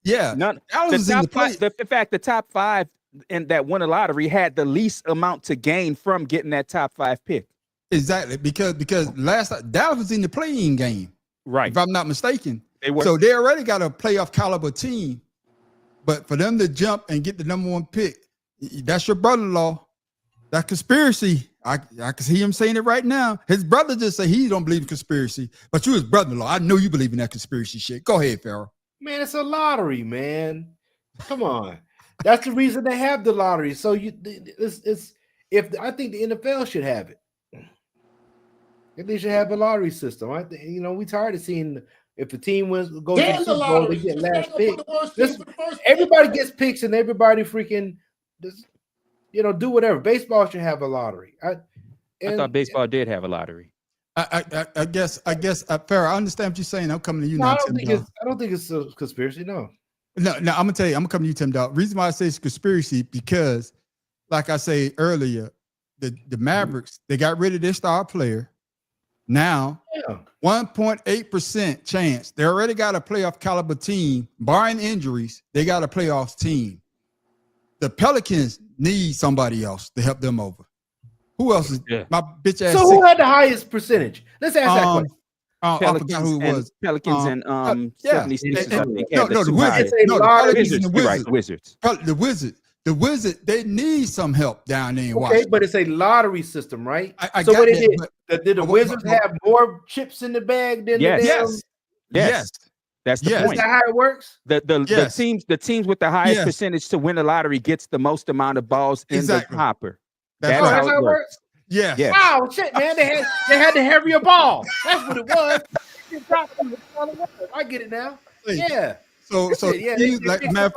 Dallas is in the play. In fact, the top 5 and that won a lottery had the least amount to gain from getting that top 5 pick. Exactly, because last Dallas was in the playing game, right? If I'm not mistaken, they were. So they already got a playoff caliber team. But for them to jump and get the number 1 pick, that's your brother-in-law. That conspiracy. I can see him saying it right now. His brother just say he don't believe in conspiracy, but you his brother-in-law. I know you believe in that conspiracy shit. Go ahead, Pharaoh. Man, it's a lottery, man. Come on. That's the reason they have the lottery. So I think the NFL should have it. If they should have a lottery system. I think, you know, we tired of seeing if the team goes to the Super Bowl, they get last pick. Everybody gets picks and everybody freaking just, you know, do whatever. Baseball should have a lottery. I thought baseball did have a lottery. I guess, Pharaoh, I understand what you're saying. I'm coming to you now. I don't think it's a conspiracy. No. No, I'm gonna tell you. I'm gonna come to you, Tim Dog. Reason why I say it's conspiracy because, like I say earlier, the Mavericks, they got rid of their star player. Now, 1.8% chance. They already got a playoff caliber team, barring injuries. They got a playoffs team. The Pelicans need somebody else to help them over. Who else is my bitch ass? So who had the highest percentage? Let's ask that question. I forgot who it was. Pelicans and 76ers. The Wizards. The Wizards. The Wizards, they need some help down there in Washington. But it's a lottery system, right? So what it is, did the Wizards have more chips in the bag than the Yes. That's the point. Is that how it works? The teams with the highest percentage to win the lottery gets the most amount of balls in the hopper. That's how it works. Yeah. Wow, shit, man. They had the heavier ball. That's what it was. I get it now. Yeah. So like Mad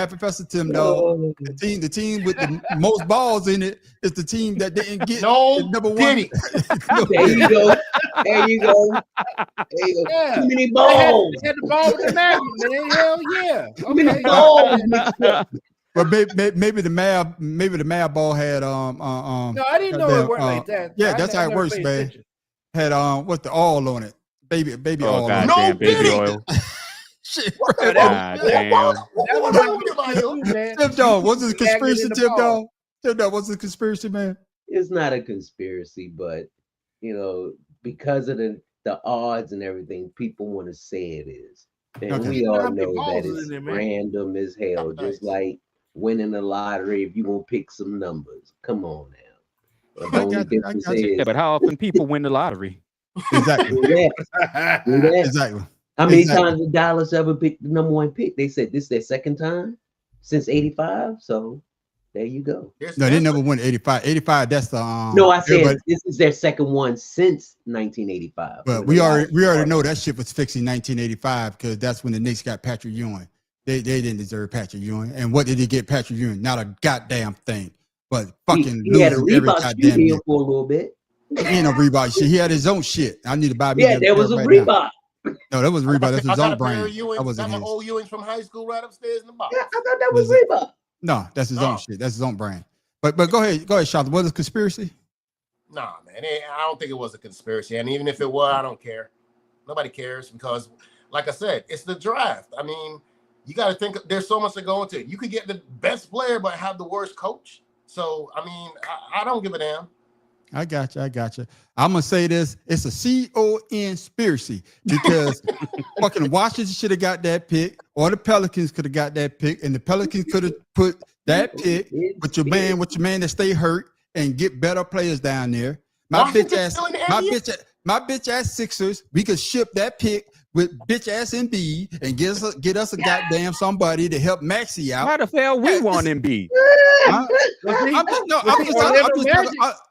Professor Tim Dog, the team with the most balls in it is the team that didn't get number 1. There you go. Yeah. Too many balls. They had the ball with the Mavericks, man. Hell yeah. Too many balls. But maybe the Mad ball had No, I didn't know it worked like that. Yeah, that's how it works, man. Had what's the oil on it? Baby oil. God, on damn, baby oil. Shit. Tim Dog, what's the conspiracy, Tim Dog? Tim Dog, what's the conspiracy, man? It's not a conspiracy, but you know, because of the odds and everything, people want to say it is. And we all know that it's random as hell, just like winning the lottery. If you're gonna pick some numbers, come on now. But how often people win the lottery? Exactly. Exactly. How many times did Dallas ever pick the number 1 pick? They said this is their second time since '85. So there you go. No, they never won 85. 85, that's the no, I said this is their second one since 1985. But we already know that shit was fixed in 1985 because that's when the Knicks got Patrick Ewing. They didn't deserve Patrick Ewing. And what did he get Patrick Ewing? Not a goddamn thing. But fucking he had a Reebok shoe for a little bit. He ain't no Reebok shit. He had his own shit. I need to buy me. Yeah, there was a Reebok. No, that was Reebok. That's his own brand. That was my old Ewings from high school right upstairs in the box. Yeah, I thought that was Reebok. No, that's his own shit. That's his own brand. But go ahead, Charlotte. What is conspiracy? Nah, man. I don't think it was a conspiracy. And even if it was, I don't care. Nobody cares because, like I said, it's the draft. I mean, you got to think there's so much to go into it. You could get the best player, but have the worst coach. So, I mean, I don't give a damn. I got you. I'm gonna say this: it's a conspiracy because fucking Washington should have got that pick, or the Pelicans could have got that pick, and the Pelicans could have put that pick with your man that stay hurt and get better players down there. My bitch my bitch ass Sixers, we could ship that pick with bitch ass Embiid and get us a goddamn somebody to help Maxey out. How the hell we want Embiid?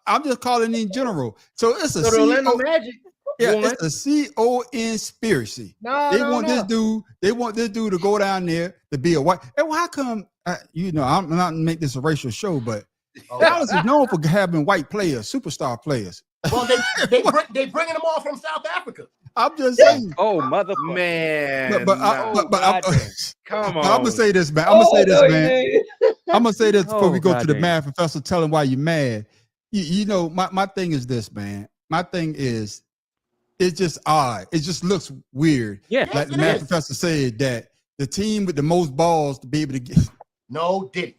I'm just calling in general. So it's a Orlando Magic. Yeah, it's a conspiracy. They want this dude to go down there to be a white. And how come? I'm not make this a racial show, but Dallas is known for having white players, superstar players. Well, they bringing them all from South Africa. I'm just saying. Oh, motherfucker, man! Come on. I'm gonna say this, man. I'm gonna say this before we go to the math professor. Tell him why you're mad. My thing is this, man. My thing is, it's just odd. It just looks weird. Yeah, like the math professor said that the team with the most balls to be able to get. No, did.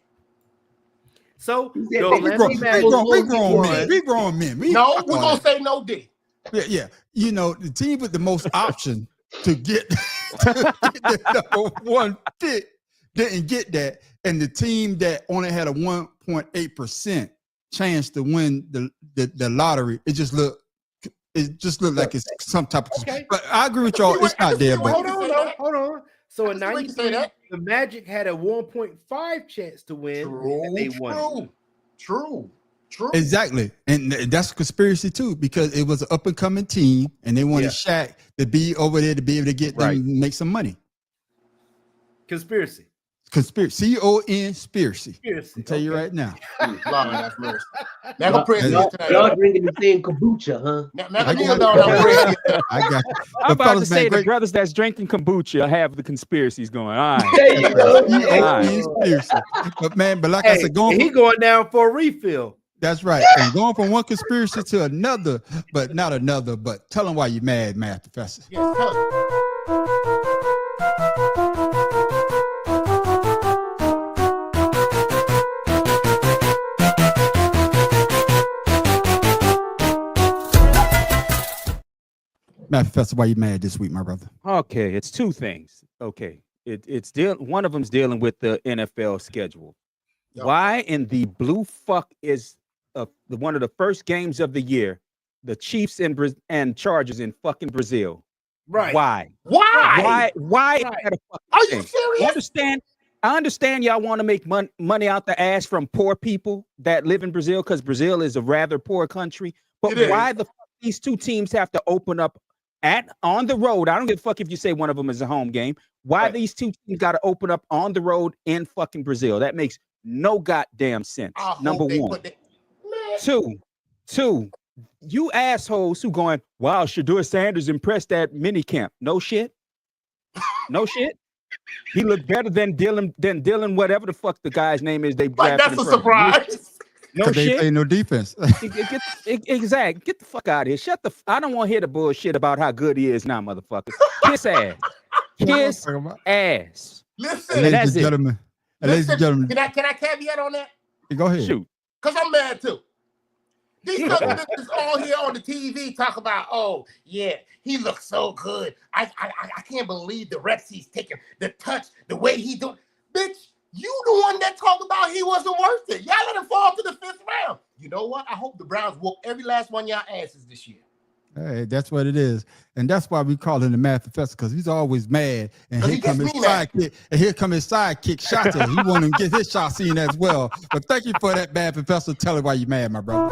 So we grown men. We grown men. We're gonna say no did. Yeah. The team with the most option to get the number one pick didn't get that, and the team that only had a 1.8% chance to win the lottery, it just looked like it's some type of. Okay. But I agree with y'all. It's not there. But hold on. So in 93, the Magic had a 1.5 chance to win, and they won. True. Exactly, and that's a conspiracy too, because it was an up and coming team, and they wanted Shaq to be over there to be able to get them make some money. Conspiracy. Conspiracy. Conspiracy. I'll tell you right now. Y'all drinking the same kombucha, huh? I got you. I'm about to say the brothers that's drinking kombucha have the conspiracies going on. There you go. But like I said, he going down for a refill. That's right. And going from one conspiracy to another, but not another. But tell them why you're mad, math professor. Yes, tell us. Math professor, why you mad this week, my brother? Okay, it's two things. Okay, it's one of them's dealing with the NFL schedule. Yep. Why in the blue fuck is one of the first games of the year, the Chiefs and Chargers in fucking Brazil? Right. Why? Right. Are you serious? I understand y'all want to make money out the ass from poor people that live in Brazil, because Brazil is a rather poor country. But why the fuck these two teams have to open up on the road? I don't give a fuck if you say one of them is a home game. Why these two teams got to open up on the road in fucking Brazil? That makes no goddamn sense. Number one. Two, you assholes who going, wow, Shedeur Sanders impressed at minicamp. No shit. No shit. He looked better than Dylan, whatever the fuck the guy's name is. They that's a surprise. No shit. They play no defense. Exactly. Get the fuck out of here. I don't want to hear the bullshit about how good he is now, motherfucker. Kiss ass. Kiss ass. Listen, ladies and gentlemen. Can I caveat on that? Go ahead. Shoot. Because I'm mad too. These niggas all here on the TV talk about, oh yeah, he looks so good. I can't believe the reps he's taking, the touch, the way he do. Bitch, you the one that talked about he wasn't worth it. Y'all let him fall to the 5th round. You know what? I hope the Browns whoop every last one of y'all asses this year. Hey, that's what it is. And that's why we call him the math professor, because he's always mad. And here come his sidekick, Shata. He want him to get his shot seen as well. But thank you for that, math professor. Tell him why you mad, my brother.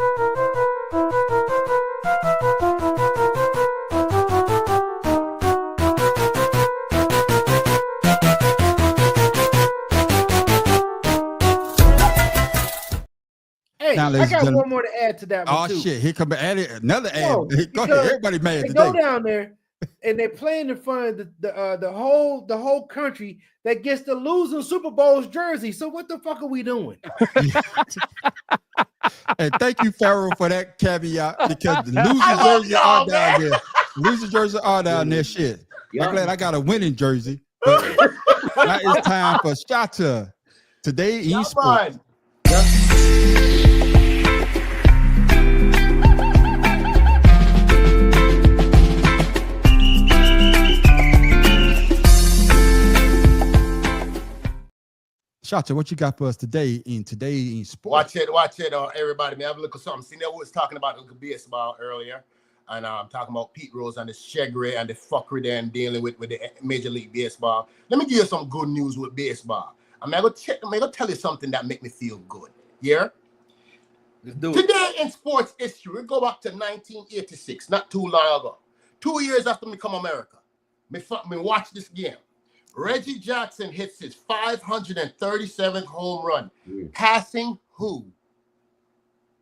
Hey, I got one more to add to that one too. Shit, here come another ad. Go ahead, everybody mad today. Go down there and they're playing in front of the whole country that gets the losing Super Bowl's jersey. So what the fuck are we doing? And thank you, Pharaoh, for that caveat, because the losing jerseys are down there. Losing jerseys are down there. Shit. I'm glad I got a winning jersey. But now it's time for Shata. Today in sports. Shata, what you got for us today in sports? Watch it, everybody. Man, have a look at something. See, that was talking about the baseball earlier. And I'm talking about Pete Rose and the shaggery and the fuckery they're dealing with the Major League Baseball. Let me give you some good news with baseball. I'm going to tell you something that make me feel good. Yeah? Today in sports history, we go back to 1986, not too long ago. 2 years after me come America, me watch this game. Reggie Jackson hits his 537th home run, passing who?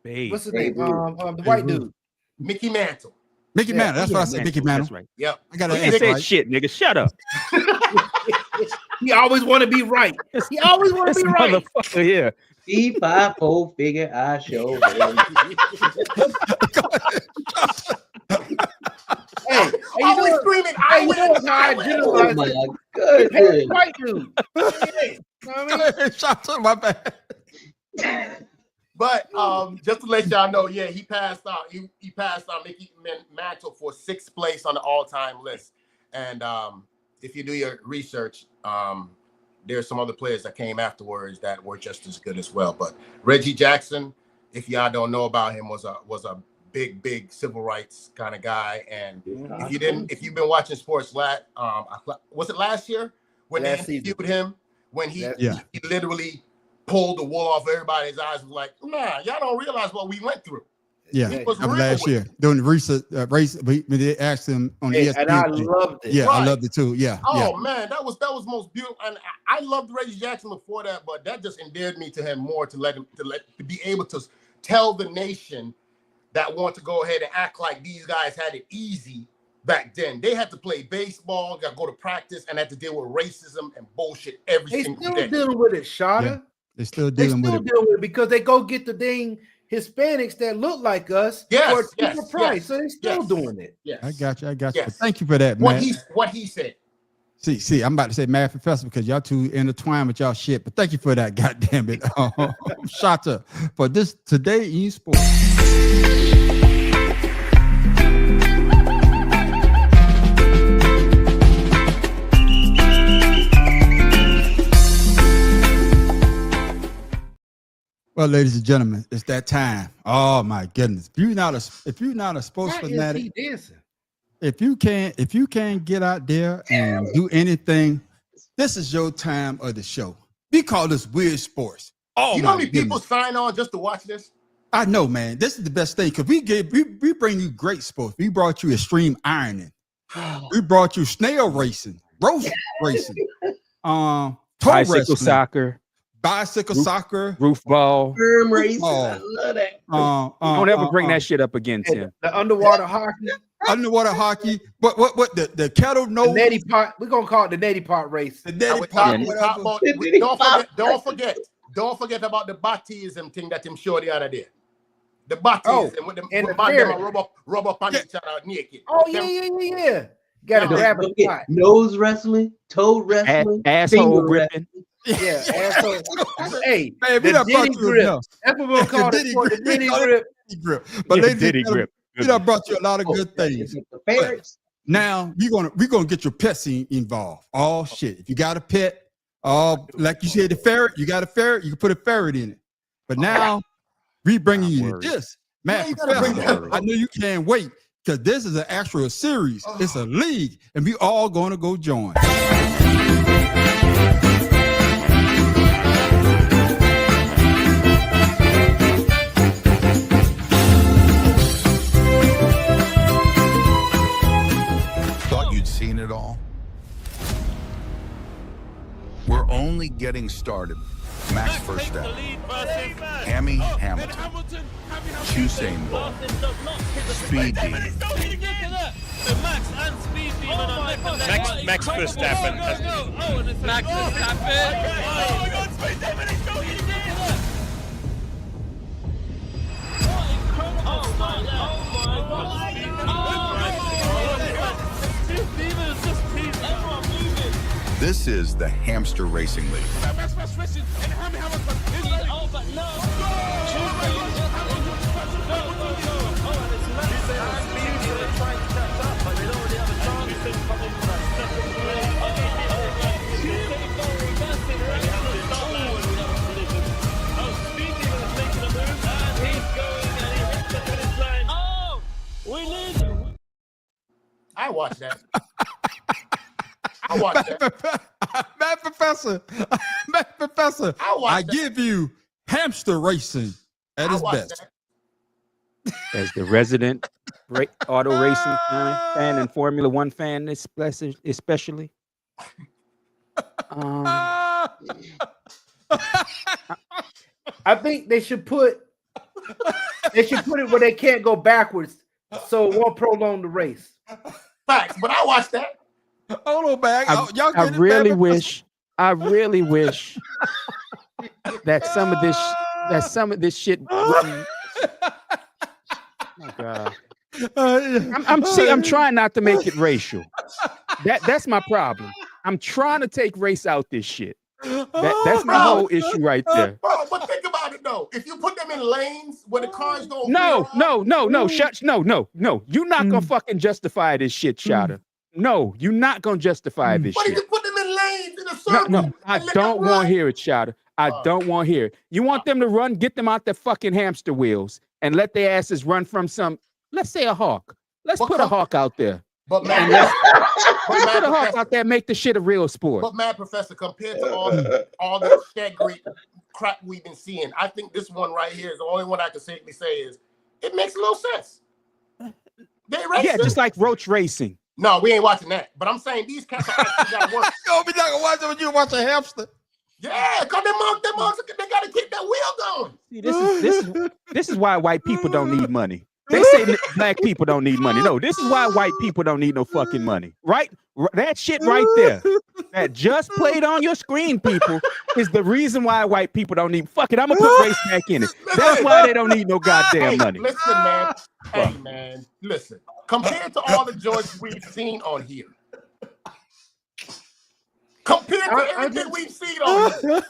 What's his name? The white dude. Mickey Mantle. Mickey Mantle. That's what I said. Mickey Mantle. That's right. Yep. I got to say shit, nigga. Shut up. He always want to be right. He always want to be right. Motherfucker, yeah. E5 figure I show. Hey, always screaming. Hey, you know what I do? Oh my goodness. White dude. Hey, you know what I mean? Shout out, my bad. But just to let y'all know, yeah, he passed out. He passed on Mickey Mantle for 6th place on the all-time list. And if you do your research, there's some other players that came afterwards that were just as good as well. But Reggie Jackson, if y'all don't know about him, was a big civil rights kind of guy. And if you've been watching sports, was it last year when they interviewed him when he literally pulled the wool off everybody's eyes, was like, nah, y'all don't realize what we went through. Yeah, last year during the race, they asked him on ESPN. And I loved it. Yeah, I loved it too. Yeah. Oh man, that was most beautiful. And I loved Reggie Jackson before that, but that just endeared me to him more to be able to tell the nation that want to go ahead and act like these guys had it easy back then. They had to play baseball, got to go to practice, and had to deal with racism and bullshit every single day. They still dealing with it, Shada. Yeah, they're still dealing with it because they go get the dang Hispanics that look like us for a cheaper price. So they're still doing it. Yes. I got you. Yes. But thank you for that, man. What he said. See, I'm about to say Mad Professor because y'all two intertwined with y'all shit. But thank you for that, goddamn it. Shata for this today in sports. Well, ladies and gentlemen, it's that time. Oh my goodness! If you're not a sports fanatic, if you can't get out there and do anything, this is your time of the show. We call this Weird Sports. Oh, you know how many people sign on just to watch this? I know, man. This is the best thing because we bring you great sports. We brought you extreme ironing. We brought you snail racing, roast racing, bicycle soccer. Bicycle soccer, roof ball, firm racing. I love that. Don't ever bring that shit up again, Tim. The underwater hockey. Underwater hockey. What the kettle nose? The neti pot. We're gonna call it the neti pot race. The neti pot. Don't forget about the baptism thing that him showed the other day. The baptism with the rub up on each other naked. Oh yeah. Gotta grab a spot. Nose wrestling, toe wrestling, asshole gripping. Yeah, asshole. Hey, man, we done brought you grip. enough. That's what we'll call it. The Diddy grip. But ladies and gentlemen, we done brought you a lot of good things. Now we're gonna get your pets involved. Oh shit! If you got a pet, like you said, the ferret, you got a ferret, you can put a ferret in it. But now we bringing you this, man. I know you can't wait because this is an actual series. It's a league, and we all gonna go join. Seen it all. We're only getting started. Max Verstappen, Hammy Hamilton, Usain Bolt, Speed Demon. Max Verstappen. Max This is the Hamster Racing League. We need watch that. I watch that. Matt Professor, I give you hamster racing at its best. As the resident auto racing fan and Formula One fan, especially. I think they should put it where they can't go backwards, so it won't prolong the race. Facts, but I watched that. Hold on, back. I really wish that some of this shit. Oh God. I'm trying not to make it racial. That's my problem. I'm trying to take race out this shit. That's my whole issue right there. Bro, but think about it though. If you put them in lanes where the cars don't. No. You're not gonna fucking justify this shit, Shada. No, you're not gonna justify this But shit. if you put them in lanes in a circle. No, I don't want to hear it, Shada. I don't want to hear it. You want them to run, get them out the fucking hamster wheels and let their asses run from some, let's say a hawk. Let's put a hawk out there. But man, let's put a hawk out there and make the shit a real sport. But man, Professor, compared to all the staggery crap we've been seeing, I think this one right here is the only one I can safely say is it makes a little sense. They racing. Yeah, just like roach racing. No, we ain't watching that. But I'm saying these cats are actually got work. You'll be not gonna watch it when you watch a hamster. Yeah, because them monks, they gotta keep that wheel going. See, this is why white people don't need money. They say black people don't need money. No, this is why white people don't need no fucking money. Right? That shit right there, that just played on your screen, people, is the reason why white people don't need. Fuck it, I'm gonna put race back in it. That's why they don't need no goddamn money. Listen, man. Hey, man. Listen. Compared to all the joints we've seen on here, compared to everything we've seen on here,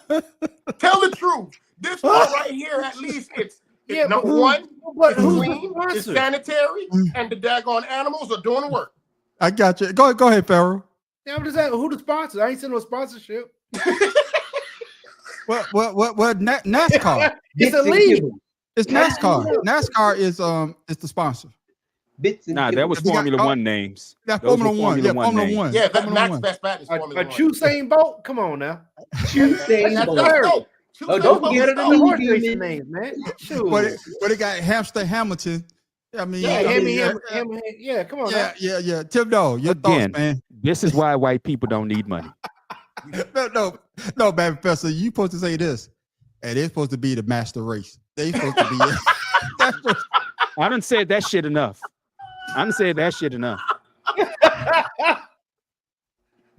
tell the truth. This one right here, at least, it's number one, it's clean, it's sanitary, and the daggone animals are doing the work. I got you. Go ahead, Pharaoh. Yeah, I'm just saying, who the sponsor? I ain't seen no sponsorship. What? NASCAR. It's illegal. It's NASCAR. NASCAR is the sponsor. That was Formula One names. That's Formula One. Yeah, Formula One. Yeah, that's Max Verstappen is Formula One. A Usain Bolt? Come on now. Usain Bolt. Don't get it in the horse racing names, man. But they got Hamster Hamilton. I mean, yeah, come on. Yeah. Tim Dog, your thoughts, man. This is why white people don't need money. No, man, Professor, you supposed to say this, and it's supposed to be the master race. They supposed to be. I done said that shit enough.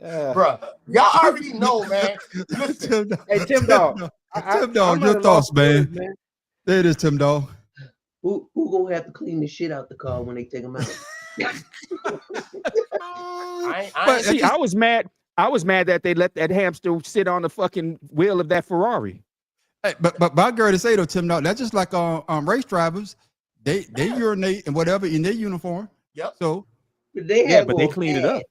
Bruh, y'all already know, man. Listen. Hey, Tim Dog. Tim Dog, your thoughts, man. There it is, Tim Dog. Who gonna have to clean the shit out the car when they take them out? I was mad. I was mad that they let that hamster sit on the fucking wheel of that Ferrari. Hey, but I got to say though, Tim, that's just like race drivers. They urinate and whatever in their uniform. Yep. So but they clean it up.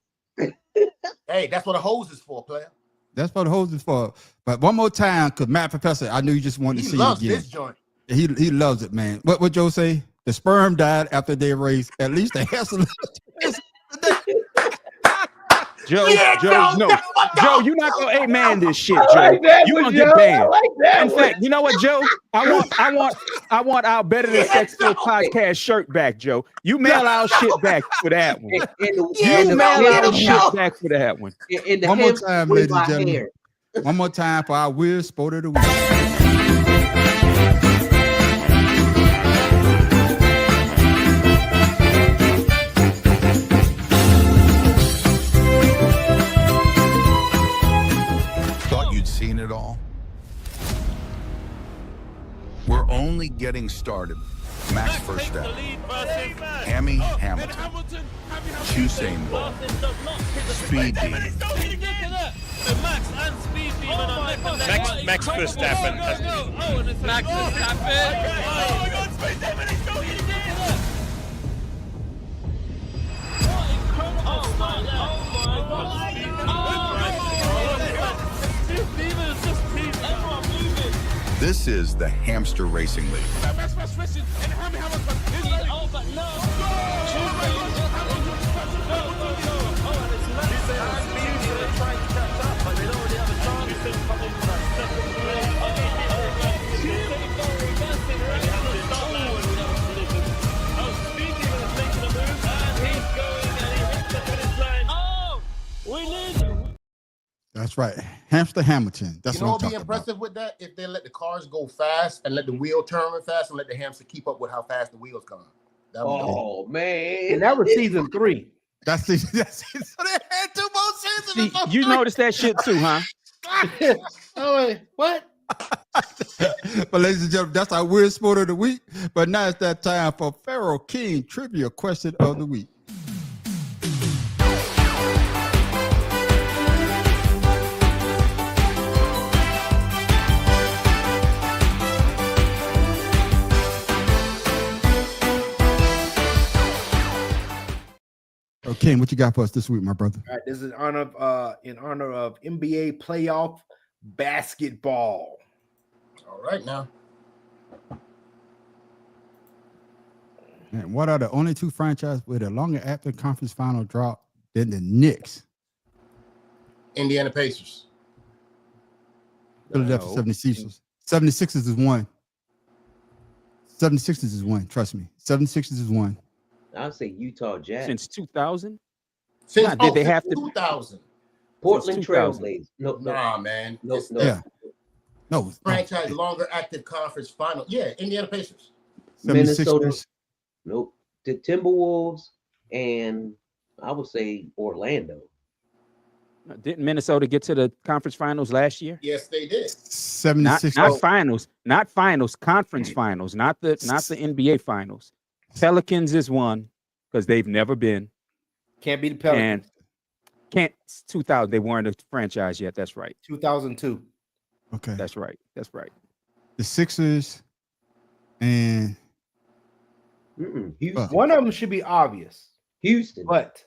Hey, that's what a hose is for, player. That's what the hose is for. But one more time, because Matt Professor, I knew you just wanted to see it again. This joint. He loves it, man. What Joe say? The sperm died after their race. At least the hamster. Joe, you're not gonna amen this shit, Joe. You gonna get banned. In fact, you know what, Joe? I want our Better Than Sex podcast shirt back, Joe. You mail our shit back for that one. You mail our shit back for that one. One more time, ladies and gentlemen. One more time for our weird sport of the week. Seen it all. We're only getting started. Max Verstappen, Hammy Hamilton, Usain Bolt, Speed Demon. Max Verstappen. Max This is the Hamster Racing League. That's right. Hamster Hamilton. That's you know what what I'm would be talking about. impressive with that? If they let the cars go fast and let the wheel turn fast and let the hamster keep up with how fast the wheels come. That would Oh man. And that was season 3. That's so they had 2 more seasons. See, you noticed that shit too, huh? Oh, wait, what? But ladies and gentlemen, that's our weird sport of the week. But now it's that time for Pharaoh King trivia question of the week. Okay, what you got for us this week, my brother? All right, this is in honor of NBA playoff basketball. All right now. And what are the only 2 franchises with a longer after conference final drop than the Knicks? Indiana Pacers. Philadelphia 76ers. 76ers is 1. 76ers is 1. Trust me. 76ers is 1. I'll say Utah Jazz. Since 2000? Since Did they have to 2000? Portland 2000. Trailblazers. No, Nah, man. no, It's no. Yeah. No. franchise longer active conference final. Yeah, Indiana Pacers. Minnesota. 76ers. Nope. The Timberwolves and I would say Orlando. Didn't Minnesota get to the conference finals last year? Yes, they did. 76ers. Not finals, conference finals, not the NBA finals. Pelicans is 1 because they've never been. Can't be the Pelicans. And can't 2000. They weren't a franchise yet. That's right. 2002. Okay. That's right. That's right. The Sixers and Houston. One of them should be obvious. Houston. But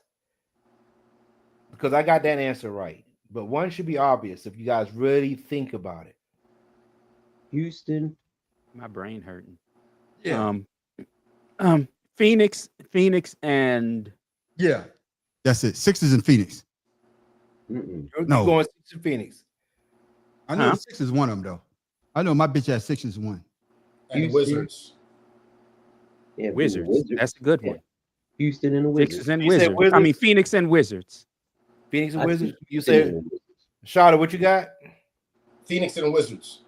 because I got that answer right. But one should be obvious if you guys really think about it. Houston. My brain hurting. Yeah. Phoenix, and yeah, that's it. Sixers and Phoenix. Mm-mm. No. Going to Phoenix. I know the Sixers one of them though. I know my bitch ass Sixers won. And the Wizards. Yeah, Wizards. That's a good one. Houston and the Wizards. Sixers and You said Wizards. I mean Phoenix and Wizards. Phoenix and I Wizards. think You Phoenix said, and Wizards. Shada, what you got? Phoenix and the Wizards.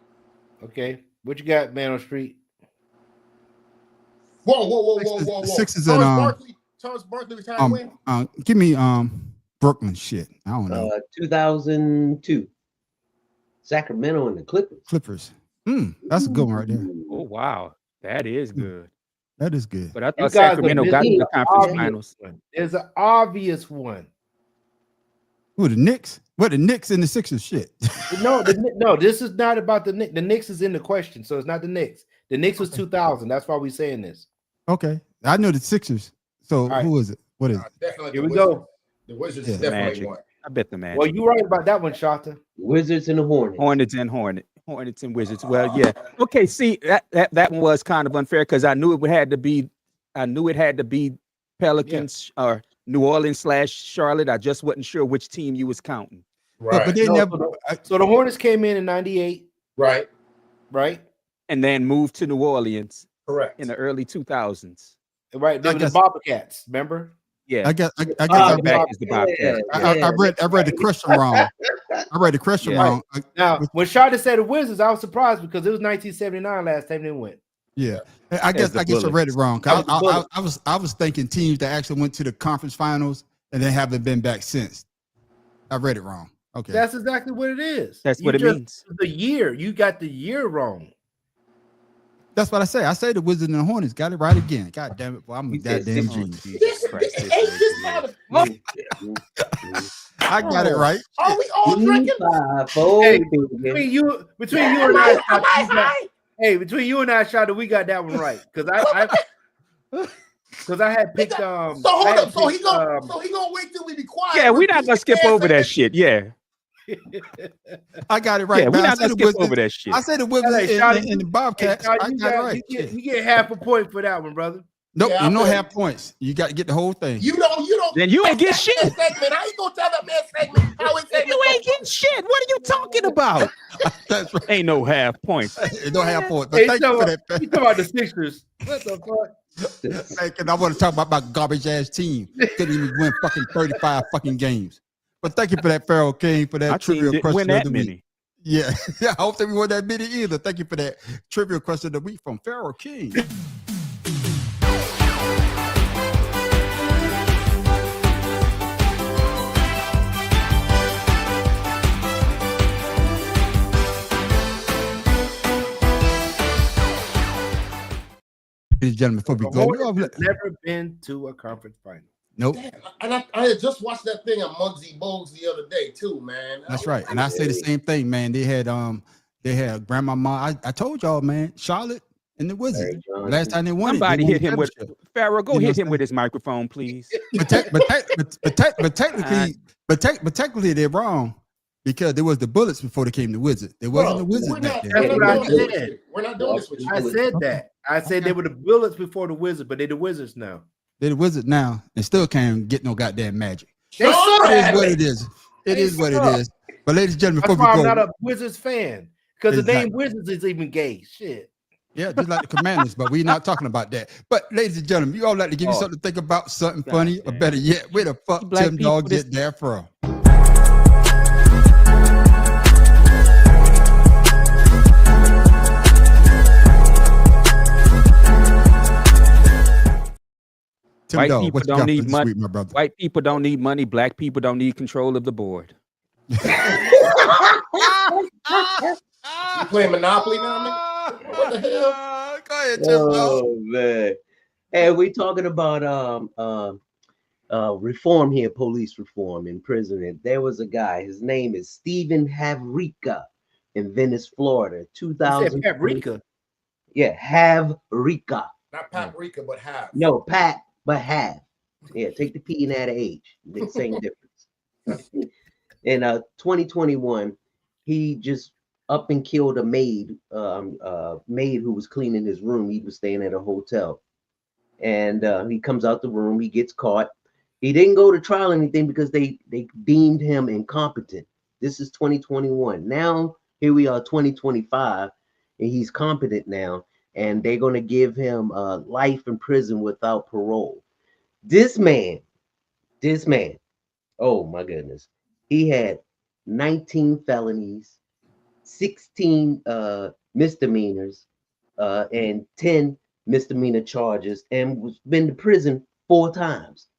Okay. What you got, man on street? Whoa. Sixers and Charles Barkley retired when? give me Brooklyn shit. I don't know. 2002. Sacramento and the Clippers. Clippers. That's a good one right there. Oh wow, that is good. That is good. But I thought Sacramento got to the conference finals. There's an obvious one. Who, the Knicks? What, the Knicks and the Sixers shit? No, this is not about the Knicks. The Knicks is in the question, so it's not the Knicks. The Knicks was 2000. That's why we're saying this. Okay. I know the Sixers. So who is it? What is it? Definitely Here we go. The Wizards Yeah. is definitely Magic. one. I bet the Magic. Well, you're right about that one, Shata. Wizards and the Hornets. Hornets and Wizards. Well, yeah. Okay. See, that one was kind of unfair because I knew it had to be Pelicans or New Orleans / Charlotte. I just wasn't sure which team you was counting. Right. But they never. So the Hornets came in '98. Right. And then moved to New Orleans Correct. in the early 2000s. Right. They were the Bobcats, remember? Yeah. I guess back is the Bobcats. I read the question wrong. I read the question wrong. Now, when Shada said the Wizards, I was surprised because it was 1979 last time they went. Yeah, I guess I read it wrong. I was thinking teams that actually went to the conference finals and they haven't been back since. I read it wrong. Okay, That's exactly what it is. That's what it means. The year. You got the year wrong. that's what I say. I say the Wizards and the Hornets got it right again. God damn it! Boy, I'm a goddamn genius. I got it right. Are we all drinking? Hey, between you and I, between you and I, Shada, we got that one right because I had picked So hold up. So he gonna wait till we be quiet. Yeah, we're not gonna skip over that shit. Yeah. I got it right. Yeah, we're not gonna skip over that shit. I said the Wizards and the Bobcats. I got it right. You get half a point for that one, brother. Nope, Yeah, you don't I have points. You got to get the whole thing. You don't. Then you ain't get shit. Segment. I ain't gonna tell that man segment how his segment. You ain't getting shit. What are you talking about? That's right. Ain't no half points. You don't have points. But Hey, thank you for that. you talking about the Sixers? What the fuck? Hey, 'cause I want to talk about my garbage ass team. Couldn't even win fucking 35 fucking games. But thank you for that, Pharaoh King, for that Our team trivia didn't question win of that the many. week. Yeah, I hope that we won that many either. Thank you for that trivia question of the week from Pharaoh King. Ladies and gentlemen, before we The go, Hornets have never been to a conference final. nope. Damn, and I had just watched that thing on Muggsy Bogues the other day too, man. That's right. And I say the same thing, man. They had grandmama. I told y'all, man, Charlotte and the Wizards. Last time they won Somebody it, they hit won him the with championship. Pharaoh. Go You know hit what him with his microphone, please. But technically they're wrong because there was the Bullets before they came to Wizards. There wasn't the Wizards back then. That's what I said. We're not doing this with you. I said that. I said they were the Bullets before the Wizards, but they're the Wizards now. They're the Wizards now and still can't get no goddamn magic. They suck. It is what it is. It is what it is. But ladies and gentlemen, That's before why we I'm go, not a Wizards fan because the Exactly. name Wizards is even gay. Shit. yeah, just like the Commanders, but we're not talking about that. But ladies and gentlemen, you all like to give you Oh. something to think about, something funny, or better yet, where the fuck Black Tim people Dog just- get there from? Tim White Dog, people what you don't got for need this money. week, my brother? White people don't need money. Black people don't need control of the board. You playing Monopoly now, nigga? What the hell? Go ahead, Tim Dog. Oh man. Hey, we talking about reform here, police reform in prison. And there was a guy, his name is Stephen Havrica in Venice, Florida. 2000. Paprika. Yeah, Havrica. Not paprika, but half. No, Pat, but have. Yeah, take the P and add a H. The same difference. In 2021, he just up and killed a maid who was cleaning his room. He was staying at a hotel. And he comes out the room, he gets caught. He didn't go to trial or anything because they deemed him incompetent. This is 2021. Now, here we are, 2025, and he's competent now. And they're going to give him life in prison without parole. This man, oh my goodness, he had 19 felonies, 16 misdemeanors, and 10 misdemeanor charges, and was been to prison 4 times.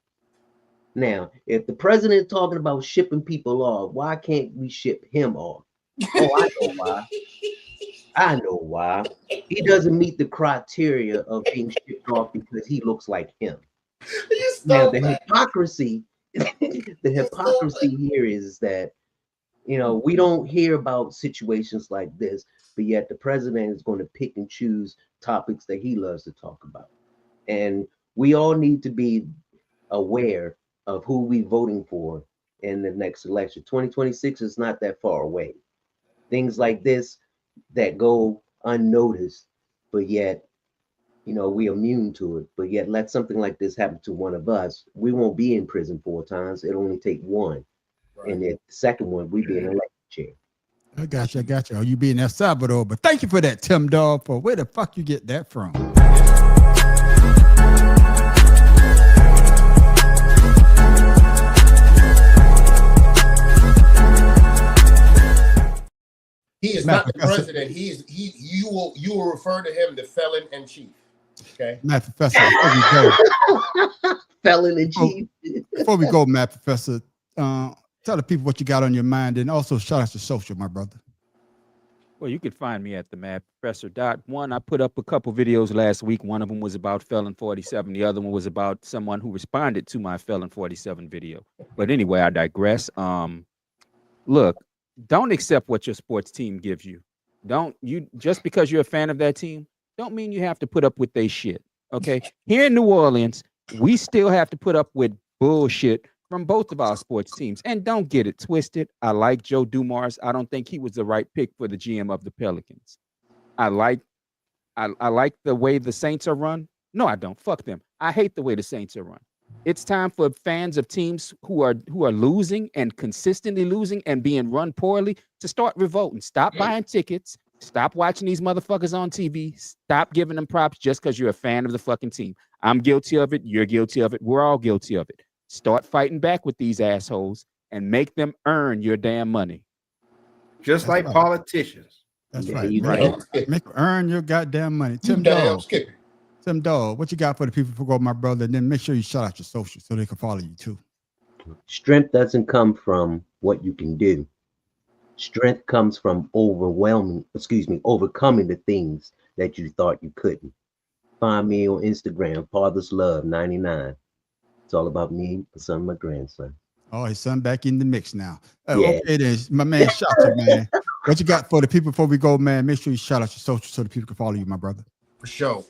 Now, if the president talking about shipping people off, why can't we ship him off? Oh, I know why. I know why. He doesn't meet the criteria of being shipped off because he looks like him. Now, the hypocrisy here is that, you know, we don't hear about situations like this, but yet the president is going to pick and choose topics that he loves to talk about. And we all need to be aware of who we voting for in the next election. 2026 is not that far away. Things like this that go unnoticed, but yet, you know, we're immune to it. But yet, let something like this happen to one of us, we won't be in prison 4 times. It'll only take 1. Right. And the second one, we be in an electric chair. I got you. Oh, you be in El Salvador, but thank you for that, Tim Dog. For where the fuck you get that from? He is not the president. You will refer to him the felon in chief. Okay. Matt Professor, before we go. Felon in chief. Before we go, Matt Professor, tell the people what you got on your mind, and also shout out to social, my brother. Well, you can find me at the Mad Professor. One, I put up a couple videos last week. One of them was about Felon 47. The other one was about someone who responded to my Felon 47 video. But anyway, I digress. Look, don't accept what your sports team gives you. Just because you're a fan of that team, don't mean you have to put up with their shit. Okay. Here in New Orleans, we still have to put up with bullshit from both of our sports teams. And don't get it twisted. I like Joe Dumars. I don't think he was the right pick for the GM of the Pelicans. I like the way the Saints are run. No, I don't. Fuck them. I hate the way the Saints are run. It's time for fans of teams who are losing and consistently losing and being run poorly to start revolting. Stop buying tickets. Stop watching these motherfuckers on TV. Stop giving them props just because you're a fan of the fucking team. I'm guilty of it. You're guilty of it. We're all guilty of it. Start fighting back with these assholes and make them earn your damn money. Just That's like right. politicians. That's Yeah, right. you Make, know. make them earn your goddamn money. You Tim damn Dog. skippy. Tim Dog, what you got for the people for my brother? And then make sure you shout out your social so they can follow you too. Strength doesn't come from what you can do. Strength comes from overcoming the things that you thought you couldn't. Find me on Instagram, Father's Love 99. It's all about me, my son, my grandson. Oh, his son back in the mix now. Yeah. Okay, then, my man, shout out, man. What you got for the people before we go, man? Make sure you shout out your social so the people can follow you, my brother. For sure.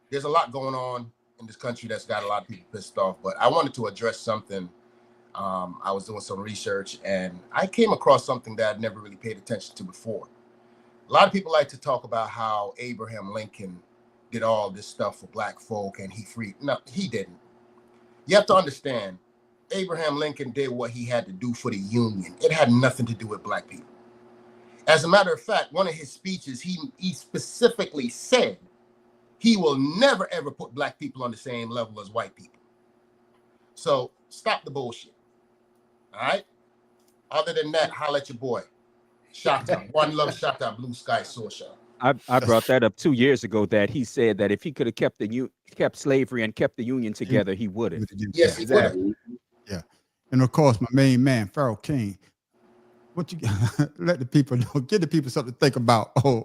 There's a lot going on in this country that's got a lot of people pissed off, but I wanted to address something. I was doing some research and I came across something that I'd never really paid attention to before. A lot of people like to talk about how Abraham Lincoln did all this stuff for black folk and he freed. No, he didn't. You have to understand, Abraham Lincoln did what he had to do for the Union. It had nothing to do with black people. As a matter of fact, one of his speeches, he specifically said he will never, ever put black people on the same level as white people. So stop the bullshit. All right? Other than that, holla at your boy. Shout out. One love, shout out, Blue Sky Social. I brought that up 2 years ago that he said that if he could have kept slavery and kept the Union together, he would have. Yes, exactly. Yeah. And of course, my main man, Pharaoh King. What you let the people know, give the people something to think about, or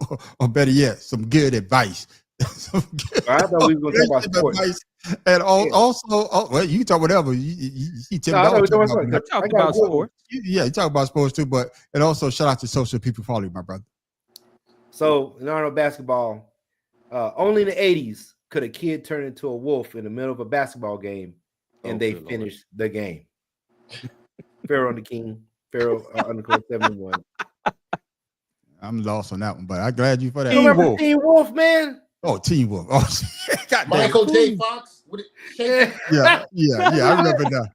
better yet, some good advice. I thought we were going to talk about sports. And also, well, you can talk whatever. You Tim Dog talk about sports. Yeah, you talk about sports too, but and also shout out to social people follow you, my brother. So, in honor of basketball, only in the 80s could a kid turn into a wolf in the middle of a basketball game and they finished the game. Pharaoh and the King, Pharaoh underscore 71. I'm lost on that one, but I'm glad you for that. You remember Teen Wolf, man? Oh, Teen Wolf. Oh, God Michael J. Fox. Yeah, I remember that.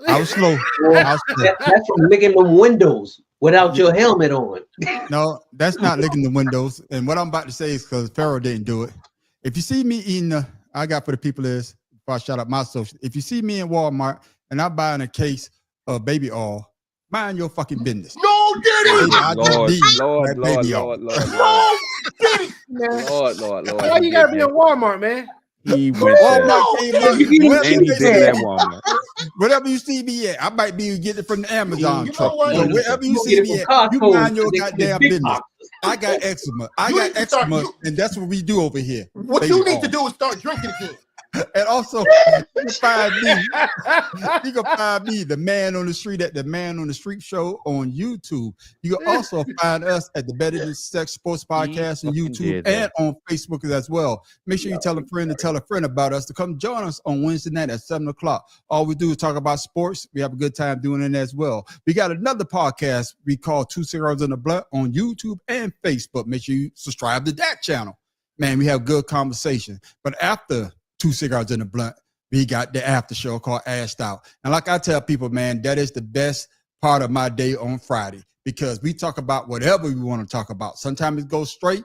I was slow. That's from licking the windows without your helmet on. No, that's not licking the windows. And what I'm about to say is because Pharaoh didn't do it. If you see me eating, I got for the people is, if I shout out my social, if you see me in Walmart and I'm buying a case of baby oil, mind your fucking business. No, Diddy! Lord. Why you gotta be in Walmart, man? He went there. Whatever you see me at, I might be getting it from the Amazon truck. what? So wherever you see me at, you mind your goddamn business. I got eczema. And that's what we do over here. What you need to do is start drinking again. And also, you can find me, the Man on the Street at the Man on the Street Show on YouTube. You can also find us at the Better Than Sex Sports Podcast on YouTube and on Facebook as well. Make sure you tell a friend to tell a friend about us to come join us on Wednesday night at 7 o'clock. All we do is talk about sports. We have a good time doing it as well. We got another podcast we call Two Cigars in the Blunt on YouTube and Facebook. Make sure you subscribe to that channel. Man, we have good conversation. But after Two Cigars in the Blunt, we got the after show called Ashed Out. And like I tell people, man, that is the best part of my day on Friday because we talk about whatever we want to talk about. Sometimes it goes straight,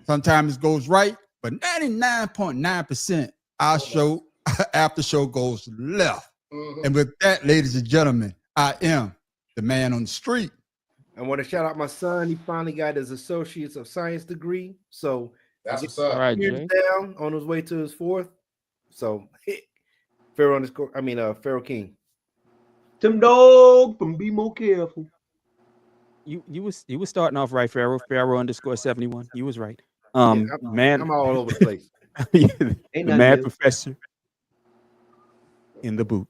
sometimes it goes right, but 99.9% our show after show goes left. And with that, ladies and gentlemen, I am the Man on the Street. I want to shout out my son. He finally got his Associates of Science degree. So that's what's up. Right, down on his way to his fourth. So Pharaoh King. Tim Dog, be more careful. You was starting off right, Pharaoh underscore 71. You was right. Man, I'm all over the place. The mad professor in the boot.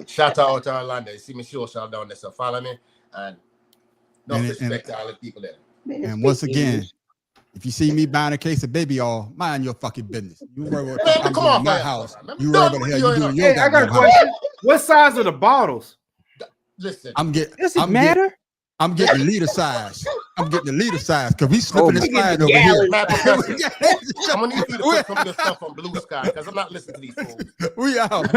Shout out to Orlando. You see me shout down there. So follow me and no disrespect to all the people there. And once again, if you see me buying a case of baby oil, mind your fucking business. You worry what I'm doing in my house. You worry what the hell you doing in your I got a question. What size are the bottles? Listen, does it matter? I'm getting the liter size. I'm getting the liter size because we slipping and sliding over here. I'm gonna need you to put some of this stuff on Blue Sky because I'm not listening to these fools. We out.